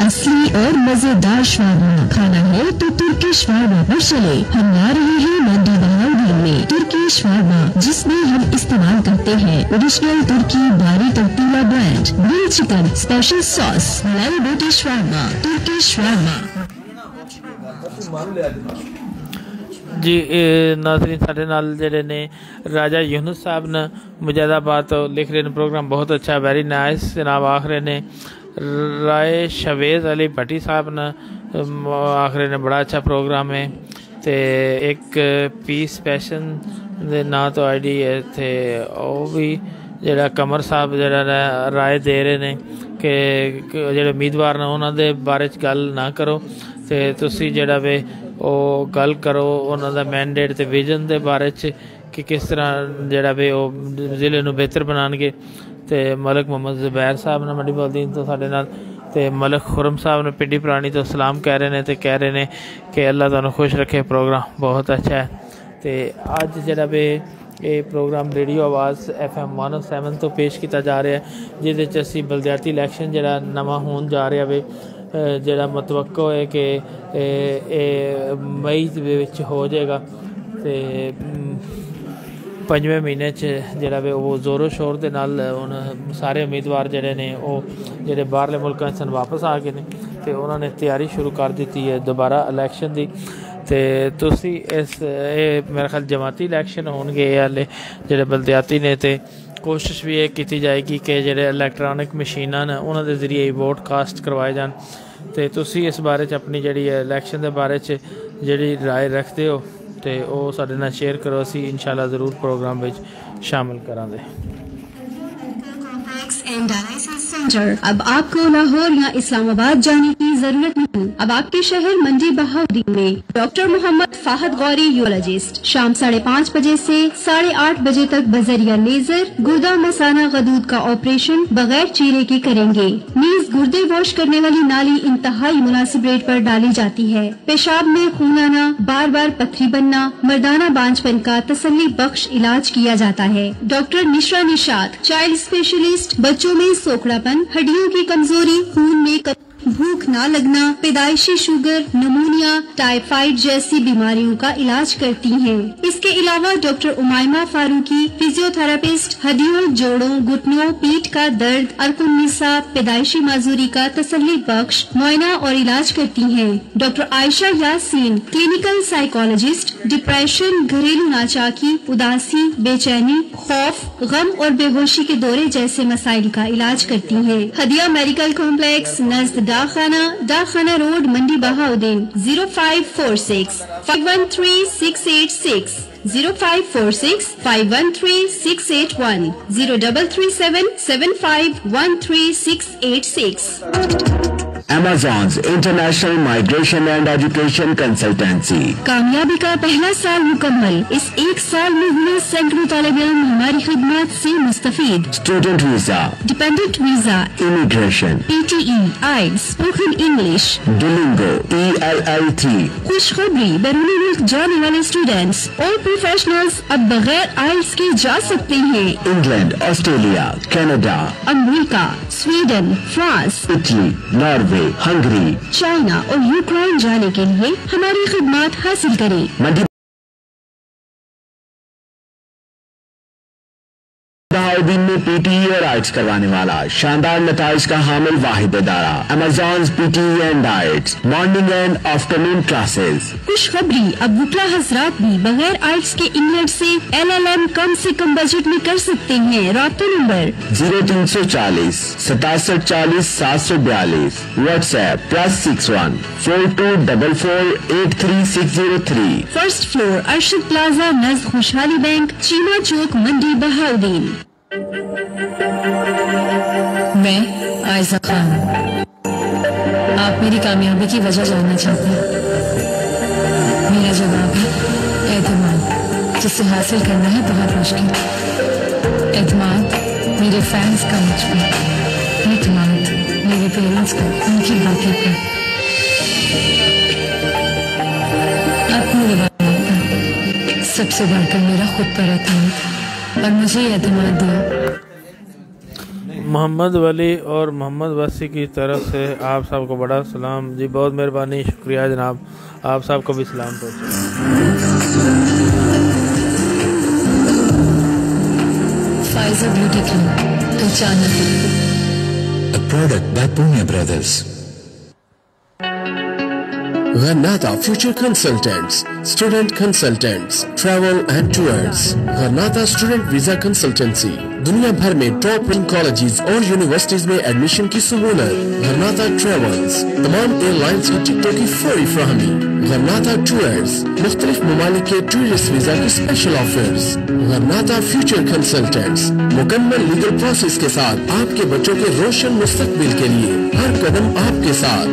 असली और मजेदार शवारमा खाना है तो तुर्की शवारमा पर चले। हम ला रहे हैं मंडी बहाउद्दीन में तुर्की शवारमा, जिसमें हम इस्तेमाल करते हैं ओरिजिनल तुर्की बारी tortilla brand, grill chicken, special sauce, malai boti shawarma, तुर्की शवारमा। जी नाज़रीन, साढ़े नाल जेडे ने राजा यूनुस साहब ने मुजादाबाद तो लिख रहे ने प्रोग्राम बहुत अच्छा, वेरी नाइस जनाब। आखिर ने राय शवेज़ अली भट्टी साहब ने आखिर ने बड़ा अच्छा प्रोग्राम है। तो एक पीस पैशन दे ना तो आईडी है थे वो भी जेड़ा कमर साहब जेड़ा राय दे रहे ने कि जेड़े उम्मीदवार ने उन्होंने दे बारे च गल ना करो ते तुसी जेड़ा वे वो गल करो उन्होंने दा मैंडेट ते विजन दे बारे च कि किस तरह जेड़ा वे वो जिले नूं बेहतर बनाणगे। ते मलिक मोहम्मद जुबैर साहब ने मंडी बहाउद्दीन तो साडे नाल ते मलिक खुरम साहब ने पिंडी पुरानी तो सलाम कह रहे ने ते कह रहे ने कि अल्लाह तुहानूं खुश रखे, प्रोग्राम बहुत अच्छा है। ते अज जेड़ा वे ये प्रोग्राम रेडियो आवाज़ FM 107 तो पेश किया जा रहा है, जिहदे च असीं बलदियाती इलैक्शन जेड़ा नवां होण जा रहा वे जेड़ा मतवक्को है कि मई दे विच हो जाएगा। ते 5वें महीने च जेड़ा वे वो जोरों शोर दे नाल हुण सारे उम्मीदवार जेड़े ने वो जेड़े बाहरले मुल्कां च वापस आ गए ने ते उन्होंने तैयारी शुरू कर दी है दोबारा इलैक्शन की। तो तुसी इस मेरे ख्याल जमाती इलैक्शन होणगे हाले जेड़े बलदियाती ने ते कोशिश भी ये की जाएगी कि जेड़े इलैक्ट्रॉनिक मशीनां ने उन्हां दे जरिए वोट कास्ट करवाए जान। तो तुसी इस बारे च अपनी जेड़ी इलैक्शन दे बारे च जेड़ी राय रखते हो तो वो साडे नाल शेयर करो, असी इंशाल्लाह ज़रूर प्रोग्राम में शामिल करांगे। सेंटर, अब आपको लाहौर या इस्लामाबाद जाने की जरूरत नहीं। अब आपके शहर मंडी बहाउद्दीन में डॉक्टर मोहम्मद फाहद गौरी यूरोलॉजिस्ट शाम 5:30 बजे से 8:30 बजे तक बजरिया लेजर गुर्दा मसाना गदूद का ऑपरेशन बगैर चीरे के करेंगे। नीज गुर्दे वॉश करने वाली नाली इंतहाई मुनासिब रेट पर डाली जाती है। पेशाब में खून आना, बार बार पथरी बनना, मर्दाना बांझपन का तसल्ली बख्श इलाज किया जाता है। डॉक्टर निशा निशात, चाइल्ड स्पेशलिस्ट, बच्चों में सोखड़ापन, हड्डियों की कमजोरी, खून में भूख ना लगना, पैदाइशी शुगर, नमूनिया, टाइफाइड जैसी बीमारियों का इलाज करती हैं। इसके अलावा डॉक्टर उमाइमा फारूकी, फिजियोथेरापिस्ट, हड्डियों, जोड़ों, घुटनों, पीठ का दर्द, अर्कुन्निसा, पैदाइशी माजूरी का तसल्ली बख्श मुआयना और इलाज करती हैं। Doctor Ayesha Yasin, clinical psychologist, depression, घरेलू नाचाकी, उदासी, बेचैनी, खौफ, गम और बेहोशी के दौरे जैसे मसाइल का इलाज करती हैं। हदिया मेडिकल कॉम्प्लेक्स, नज़द डाखाना road, Mandi Bahauddin. 0546 513 686, 0546 513 681, 0337 7513 686। Amazon's International Migration and Education Consultancy। कामयाबी का पहला साल मुकम्मल। इस एक साल में हुए सैकड़ों तालिब इल्म हमारी खिदमत से मुस्तफीद। Student visa, dependent visa, immigration, PTE, IELTS, spoken English, Duolingo, ELL3। खुशखबरी, बैरूनी मुल्क जाने वाले स्टूडेंट्स और प्रोफेशनल्स अब बगैर IELTS के जा सकते हैं। England, Australia, Canada, America, Sweden, France, Italy, Norway, Hungary, China और यूक्रेन जाने के लिए हमारी खिदमत हासिल करें। मंडी बहाउद्दीन में PTE और IELTS करवाने वाला शानदार नताइज का हामिल वाहिद इदारा Amazon's PTE and IELTS morning and afternoon classes. खुशखबरी, अब वुकला हजरात भी बगैर IELTS के इंग्लैंड से LLM कम से कम बजट में कर सकते हैं। राब्ता number 0340 67 40 742, WhatsApp +61 4244 83603। First floor, Arshad plaza, नज़द खुशहाली बैंक, चीमा चौक, मंडी बहाउद्दीन। मैं आयशा खान, आप मेरी कामयाबी की वजह जानना चाहते हैं। मेरा जवाब है एतमाद, जिसे हासिल करना है बहुत मुश्किल। एतमाद मेरे फैंस का मुझ पर, एतमाद मेरे पेरेंट्स का उनकी बातों पर, अपनी रिवायत पर, सबसे बढ़कर मेरा खुद पर एतमाद, और मुझे एतमाद दिया। मोहम्मद वली और मोहम्मद वसी की तरफ से आप साहब को बड़ा सलाम जी, बहुत मेहरबानी, शुक्रिया जनाब, आप साहब को भी सलाम पहुँचे। फाइज़ा ब्यूटी क्लिनिक, पहचाना, A product by Punya Brothers. Gharnata Future Consultants, Student Consultants, Travel and Tours. Gharnata Student Visa Consultancy, दुनिया भर में टॉप इन कॉलेजेस और यूनिवर्सिटीज में एडमिशन की सहूलत। गरनाता ट्रेवल्स, तमाम एयरलाइंस की टिकटों की फौरी फ्राहमी। गरनाता टूर्स, मुख्तलिफ ममालिक के टूरिस्ट वीजा की स्पेशल ऑफर्स। गरनाता फ्यूचर कंसल्टेंट्स, मुकम्मल लीगल प्रोसेस के साथ आपके बच्चों के रोशन मुस्तकबिल के लिए हर कदम आपके साथ।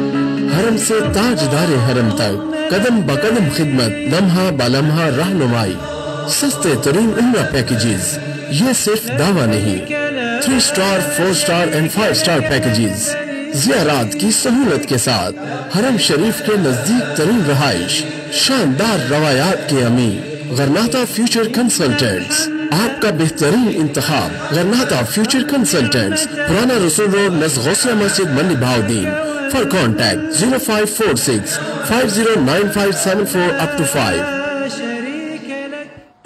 हरम से ताजदार हरम तक कदम ब कदम खिदमत, लम्हा ब लम्हा रहनुमाई, सस्ते तरीन उम्रा पैकेजेस। ये सिर्फ दावा नहीं, 3 star, 4 star and 5 star packages, ज़ियारात की सहूलत के साथ, हरम शरीफ के नजदीक तरीन रहाइश, शानदार रवायात के अमीर। गरनाता फ्यूचर कंसल्टेंट्स, आपका बेहतरीन इंतखाब। गरनाता फ्यूचर कंसल्टेंट्स, पुराना रसूल रोड, नज़द गौसिया मस्जिद, मंडी Bahauddin. For contact 0546 509574 up to 5।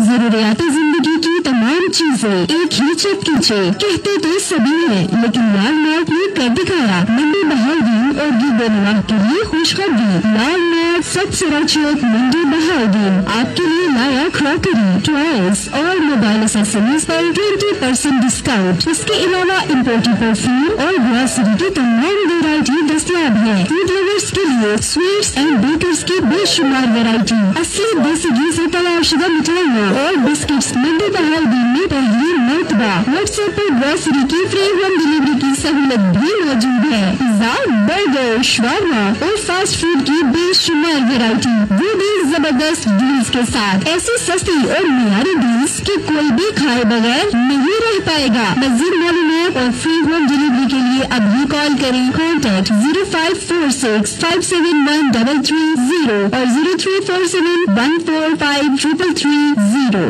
जरूरियाती जिंदगी की तमाम चीजें एक ही छत नीचे, कहते तो सभी हैं, लेकिन लाल नाट ने कर दिखाया। मंडी बहाउद्दीन और गिरदनवाह के लिए खुशखबरी, लाल नाट सबसरा चौक, मंडी बहाउद्दीन आपके लिए लाया क्रॉकरी, टॉयज और मोबाइल एक्सेसरीज पर 20% डिस्काउंट। इसके अलावा इम्पोर्टेड परफ्यूम और ग्रोसरी की तमाम वेरायटी दस्तयाब है। फूड लवर्स के लिए स्वीट्स एंड बेकर्स की बेशुमार वेरायटी, असली देसी घी से तैयार शुदा मिठाइयाँ और बिस्किट्स मंडी बहाउद्दीन में पहली मर्तबा। व्हाट्सएप पर ग्रोसरी की फ्री होम डिलीवरी की सहूलत भी मौजूद है। पिज्जा, बर्गर, शवारमा और फास्ट फूड की बेशुमार वैरायटी, वो भी जबरदस्त डील्स के साथ। ऐसी सस्ती और मियारी डील्स कि कोई भी खाए बगैर नहीं रह पाएगा। मज़ीद मालूमात और फ्री होम डिलीवरी के लिए अभी कॉल करें। कॉन्टैक्ट 0546571330 और 0347145330।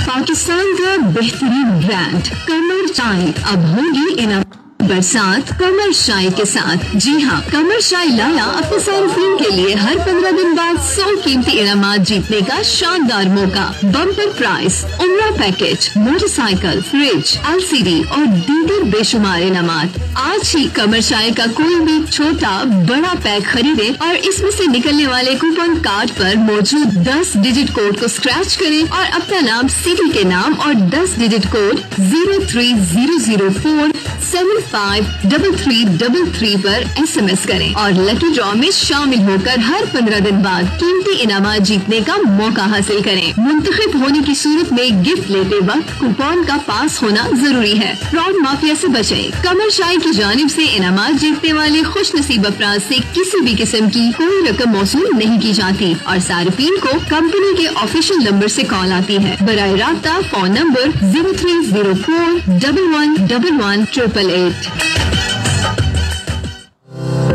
पाकिस्तान का बेहतरीन ब्रांड कमर चाय अब होगी इन बरसात कमर शाई के साथ। जी हाँ, कमर शाई लाया अपने सार्फिन के लिए हर 15 दिन बाद 100 कीमती इनामात जीतने का शानदार मौका। बम्पर प्राइस, उम्रा पैकेज, मोटरसाइकिल, फ्रिज, LCD और दीगर बेशुमार इनामात। आज ही कमर शाई का कोई भी छोटा बड़ा पैक खरीदे और इसमें से निकलने वाले कूपन कार्ड पर मौजूद 10 डिजिट कोड को स्क्रैच करें और अपना नाम, सिटी के नाम और 10 डिजिट कोड 03004 753333 पर SMS करें और लकी ड्रॉ में शामिल होकर हर 15 दिन बाद कीमती इनामात जीतने का मौका हासिल करें। मुंतखब होने की सूरत में गिफ्ट लेते वक्त कूपन का पास होना जरूरी है। फ्रॉड माफिया से बचें। कमर शाई की जानिब से इनामात जीतने वाले खुश नसीब अफराद से किसी भी किस्म की कोई रकम मौसूल नहीं की जाती और सार्फिन को कंपनी के ऑफिशियल नंबर से कॉल आती है। बराए राब्ता फोन नंबर 0304 1111 888।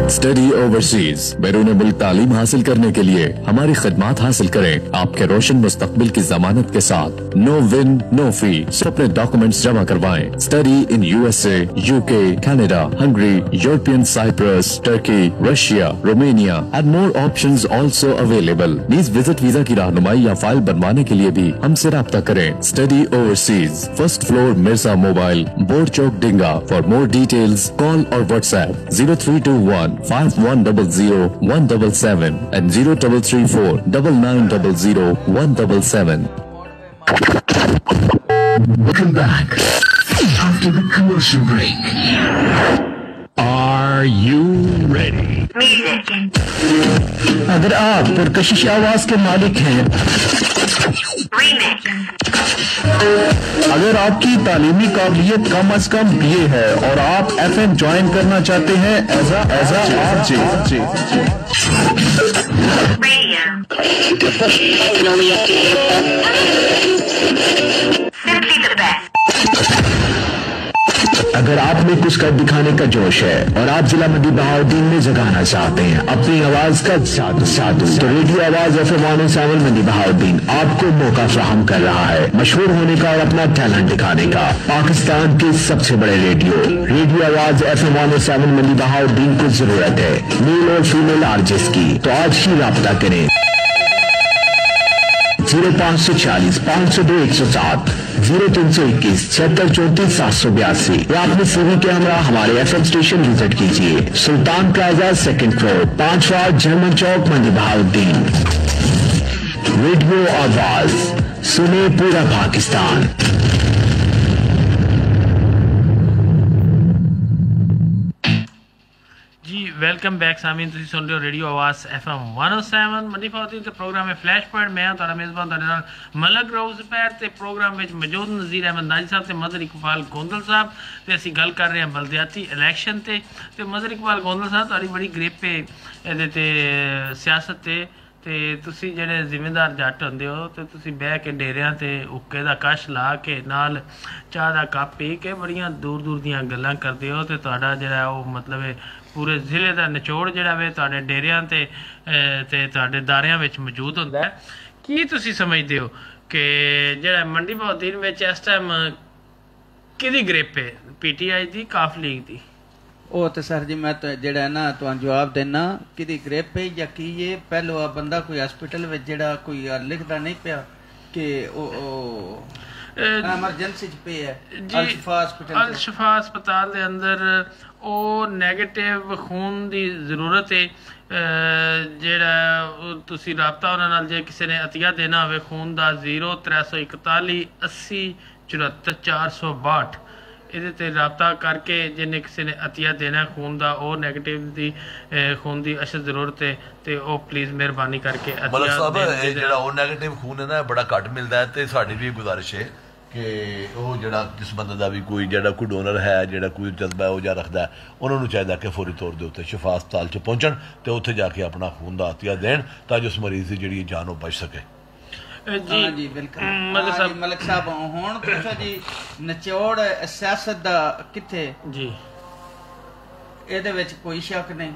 स्टडी ओवरसीज बैरून मुल्क तालीम हासिल करने के लिए हमारी खिदमात हासिल करें आपके रोशन मुस्तकबिल की जमानत के साथ। No win no fee. अपने डॉक्यूमेंट्स जमा करवाएं। Study in USA, UK, Canada, Hungary, European Cyprus, Turkey, Russia, Romania and more options also available. Please visit visa की रहनुमाई या फाइल बनवाने के लिए भी हमसे राब्ता करें। Study overseas, first floor Mirza mobile, board Chowk, डिंगा। For more details call और WhatsApp 0321 5100 and 0334 9900 177. Welcome back after the commercial break. Are you ready? अगर आप पुरकशिश आवाज के मालिक हैं, अगर आपकी तालीमी काबिलियत कम अज कम BA है और आप FM ज्वाइन करना चाहते हैं एज RJ, अगर आप में कुछ कर दिखाने का जोश है और आप जिला मंडी बहाउद्दीन में जगाना चाहते हैं अपनी आवाज का जादू, तो रेडियो आवाज FM 107 मंडी बहाउद्दीन आपको मौका फराहम कर रहा है मशहूर होने का और अपना टैलेंट दिखाने का। पाकिस्तान के सबसे बड़े रेडियो आवाज FM 107 मंडी बहाउद्दीन को जरूरत है मेल और फीमेल आरजेस की। तो आज ही राब्ता करें 0540 502 107 0321 7634 782 या अपने CV के हमरा हमारे FM स्टेशन विजिट कीजिए। Sultan plaza, second floor, 5 ward, German Chowk, Mandi Bahauddin. Radio Awaz, सुने पूरा पाकिस्तान। वेलकम बैक सामीन, तुसीं सुन रहे हो रेडियो आवाज़ FM 107 मंडी बहाउद्दीन के प्रोग्राम में फ्लैश पॉइंट। मैं तुहाडा मेज़बान तुहाडे नाल मलक रोज़ पैर ते प्रोग्राम में मौजूद नज़ीर अहमद नाजी साहब ते मदर इकबाल गोंदल साहब ते असीं गल कर रहे हैं बलदियाती इलैक्शन ते मदर इकबाल गोंदल साहब तुहाडी बड़ी ग्रिप है इहदे ते सियासत ते तुसीं जेहड़े जिम्मेदार जट हुंदे हो ते तुसीं बह के डेरियां ते हुक्के दा कश ला के नाल चाह दा कप पी के बड़ियां दूर दूर दियां गल्लां करदे हो ते तुहाडा जेहड़ा ओह मतलब है पूरे जिले का निचोड़ जिहड़ा वे तुहाडे डेरियां ते तुहाडे दारियां विच मौजूद हुंदा है। की तुसीं समझदे हो कि जेहड़ा मंडी बहाउद्दीन विच इस टाइम किहदी ग्रिप है, PTI दी, काफ लीग दी? ਉਹ ਤੇ ਸਰ ਜੀ ਮੈਂ ਜਿਹੜਾ ਨਾ ਤੁਹਾਨੂੰ ਜਵਾਬ ਦੇਣਾ ਕਿਹਦੀ ਗ੍ਰਿਪ ਹੈ ਜਾਂ ਕੀ ਇਹ ਪਹਿਲੋ ਆ ਬੰਦਾ ਕੋਈ ਹਸਪੀਟਲ ਵਿੱਚ ਜਿਹੜਾ ਕੋਈ ਲਿਖਦਾ ਨਹੀਂ ਪਿਆ ਕਿ ਉਹ ਐਮਰਜੈਂਸੀ ਚ ਪਿਆ ਹੈ ਅਲ ਸ਼ਿਫਾ ਹਸਪਤਾਲ ਦੇ ਅੰਦਰ ਉਹ ਨੈਗੇਟਿਵ ਖੂਨ ਦੀ ਜ਼ਰੂਰਤ ਹੈ। ਜਿਹੜਾ ਤੁਸੀਂ ਰਾਬਤਾ ਉਹਨਾਂ ਨਾਲ ਜੇ ਕਿਸੇ ਨੇ ਅਤੀਆ ਦੇਣਾ ਹੋਵੇ ਖੂਨ ਦਾ 0341 80 74 462 ਇਹਦੇ ਤੇ ਰਾਬਤਾ ਕਰਕੇ ਜਿਹਨੇ ਕਿਸੇ ਨੇ ਅਤੀਆ ਦੇਣਾ ਖੂਨ ਦਾ ਉਹ ਨੈਗੇਟਿਵ ਦੀ ਖੂਨ ਦੀ ਅਸ਼ਦ ਜ਼ਰੂਰਤ ਹੈ ਤੇ ਉਹ ਪਲੀਜ਼ ਮਿਹਰਬਾਨੀ ਕਰਕੇ ਮਤਲਬ ਸਾਹਿਬ ਇਹ ਜਿਹੜਾ ਉਹ ਨੈਗੇਟਿਵ ਖੂਨ ਹੈ ਨਾ ਬੜਾ ਘੱਟ ਮਿਲਦਾ ਹੈ ਤੇ ਸਾਡੀ ਵੀ ਗੁਜ਼ਾਰਿਸ਼ ਹੈ کہ وہ جڑا جس بندے دا بھی کوئی جڑا کوئی ڈونر ہے جڑا کوئی جذبہ ہے وہ جا رکھدا ہے انہوں نے چاہیے کہ فوری طور دے اوتے شفا ہسپتال چ پہنچن تے اوتھے جا کے اپنا خون دا عطیہ دین تاکہ اس مریض دی جڑی جان وہ بچ سکے. جی بالکل ملک صاحب ہن پوچھو جی نچوڑ سیاست دا کتھے جی اے دے وچ کوئی شک نہیں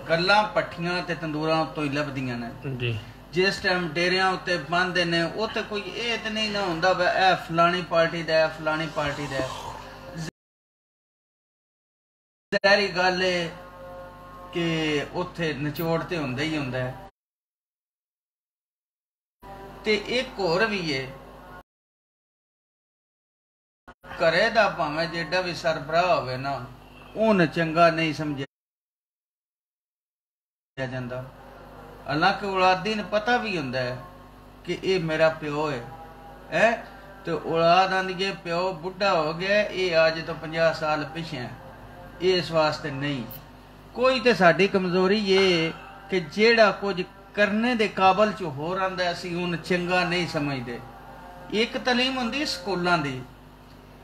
گلاں پٹھیاں تے تندوراں تو ہی لبدیاں نے جی جس ٹائم ڈیریاں تے بندے نے او تے کوئی اے تے نہیں نہ ہوندا اے فلانی پارٹی دا اے فلانی پارٹی دا ظاہری گل ہے کہ اوتھے نچوڑ تے ہوندا ہی ہوندا ہے. تے ایک اور بھی ہے کرے دا پاویں جیڈا بھی سربراہ ہوئے نا اون چنگا نہیں سمجھا جاندا حالانکہ اولادی نے پتہ بھی ہوندا ہے کہ اے میرا پیو ہے تو اولاد آندی ہے پیو بڈھا ہو گیا اے آج تو 50 سال پیچھے ہے اس واسطے نہیں. کوئی تے ساڈی کمزوری یہ کہ جیڑا کچھ کرنے دے قابل چ ہو رہندا ہے اسی اون چنگا نہیں سمجھدے. ایک تعلیم ہوندی سکولاں دی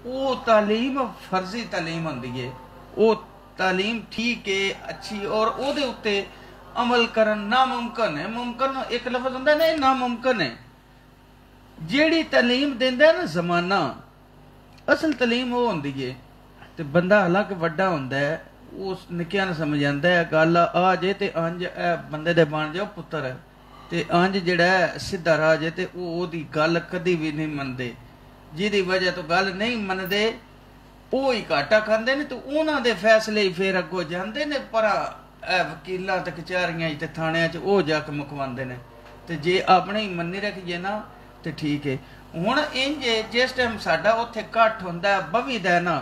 او تعلیم فرضی تعلیم ہوندی ہے او تعلیم ٹھیک ہے اچھی اور او دے اوتے عمل کرن ناممکن ہے. ممکن ایک لفظ ہوندا ہے ناممکن ہے. جیڑی تعلیم دیندا ہے نا زمانہ اصل تعلیم وہ ہوندی ہے تے بندہ حالانکہ وڈا ہوندا ہے اس نکیاں نہ سمجھ آندا ہے گل آ جے تے انج اے بندے دے بن جاؤ پتر ہے تے انج جڑا ہے سیدھا راہ جے تے او دی گل کدی بھی نہیں مندے جی دی وجہ تو گل نہیں مندے او ہی گھاٹا کھاندے نے تے انہاں دے فیصلے ہی پھر اگوں جاندے نے پر اے وکیلاں تے کچہریاں تے تھانیاں چ او جا کے مکواندے نے تے جے اپنے ہی منی رکھیے نا تے ٹھیک ہے. ہن انج جس ٹائم ساڈا اوتھے کٹ ہوندا ہے بوی دا نا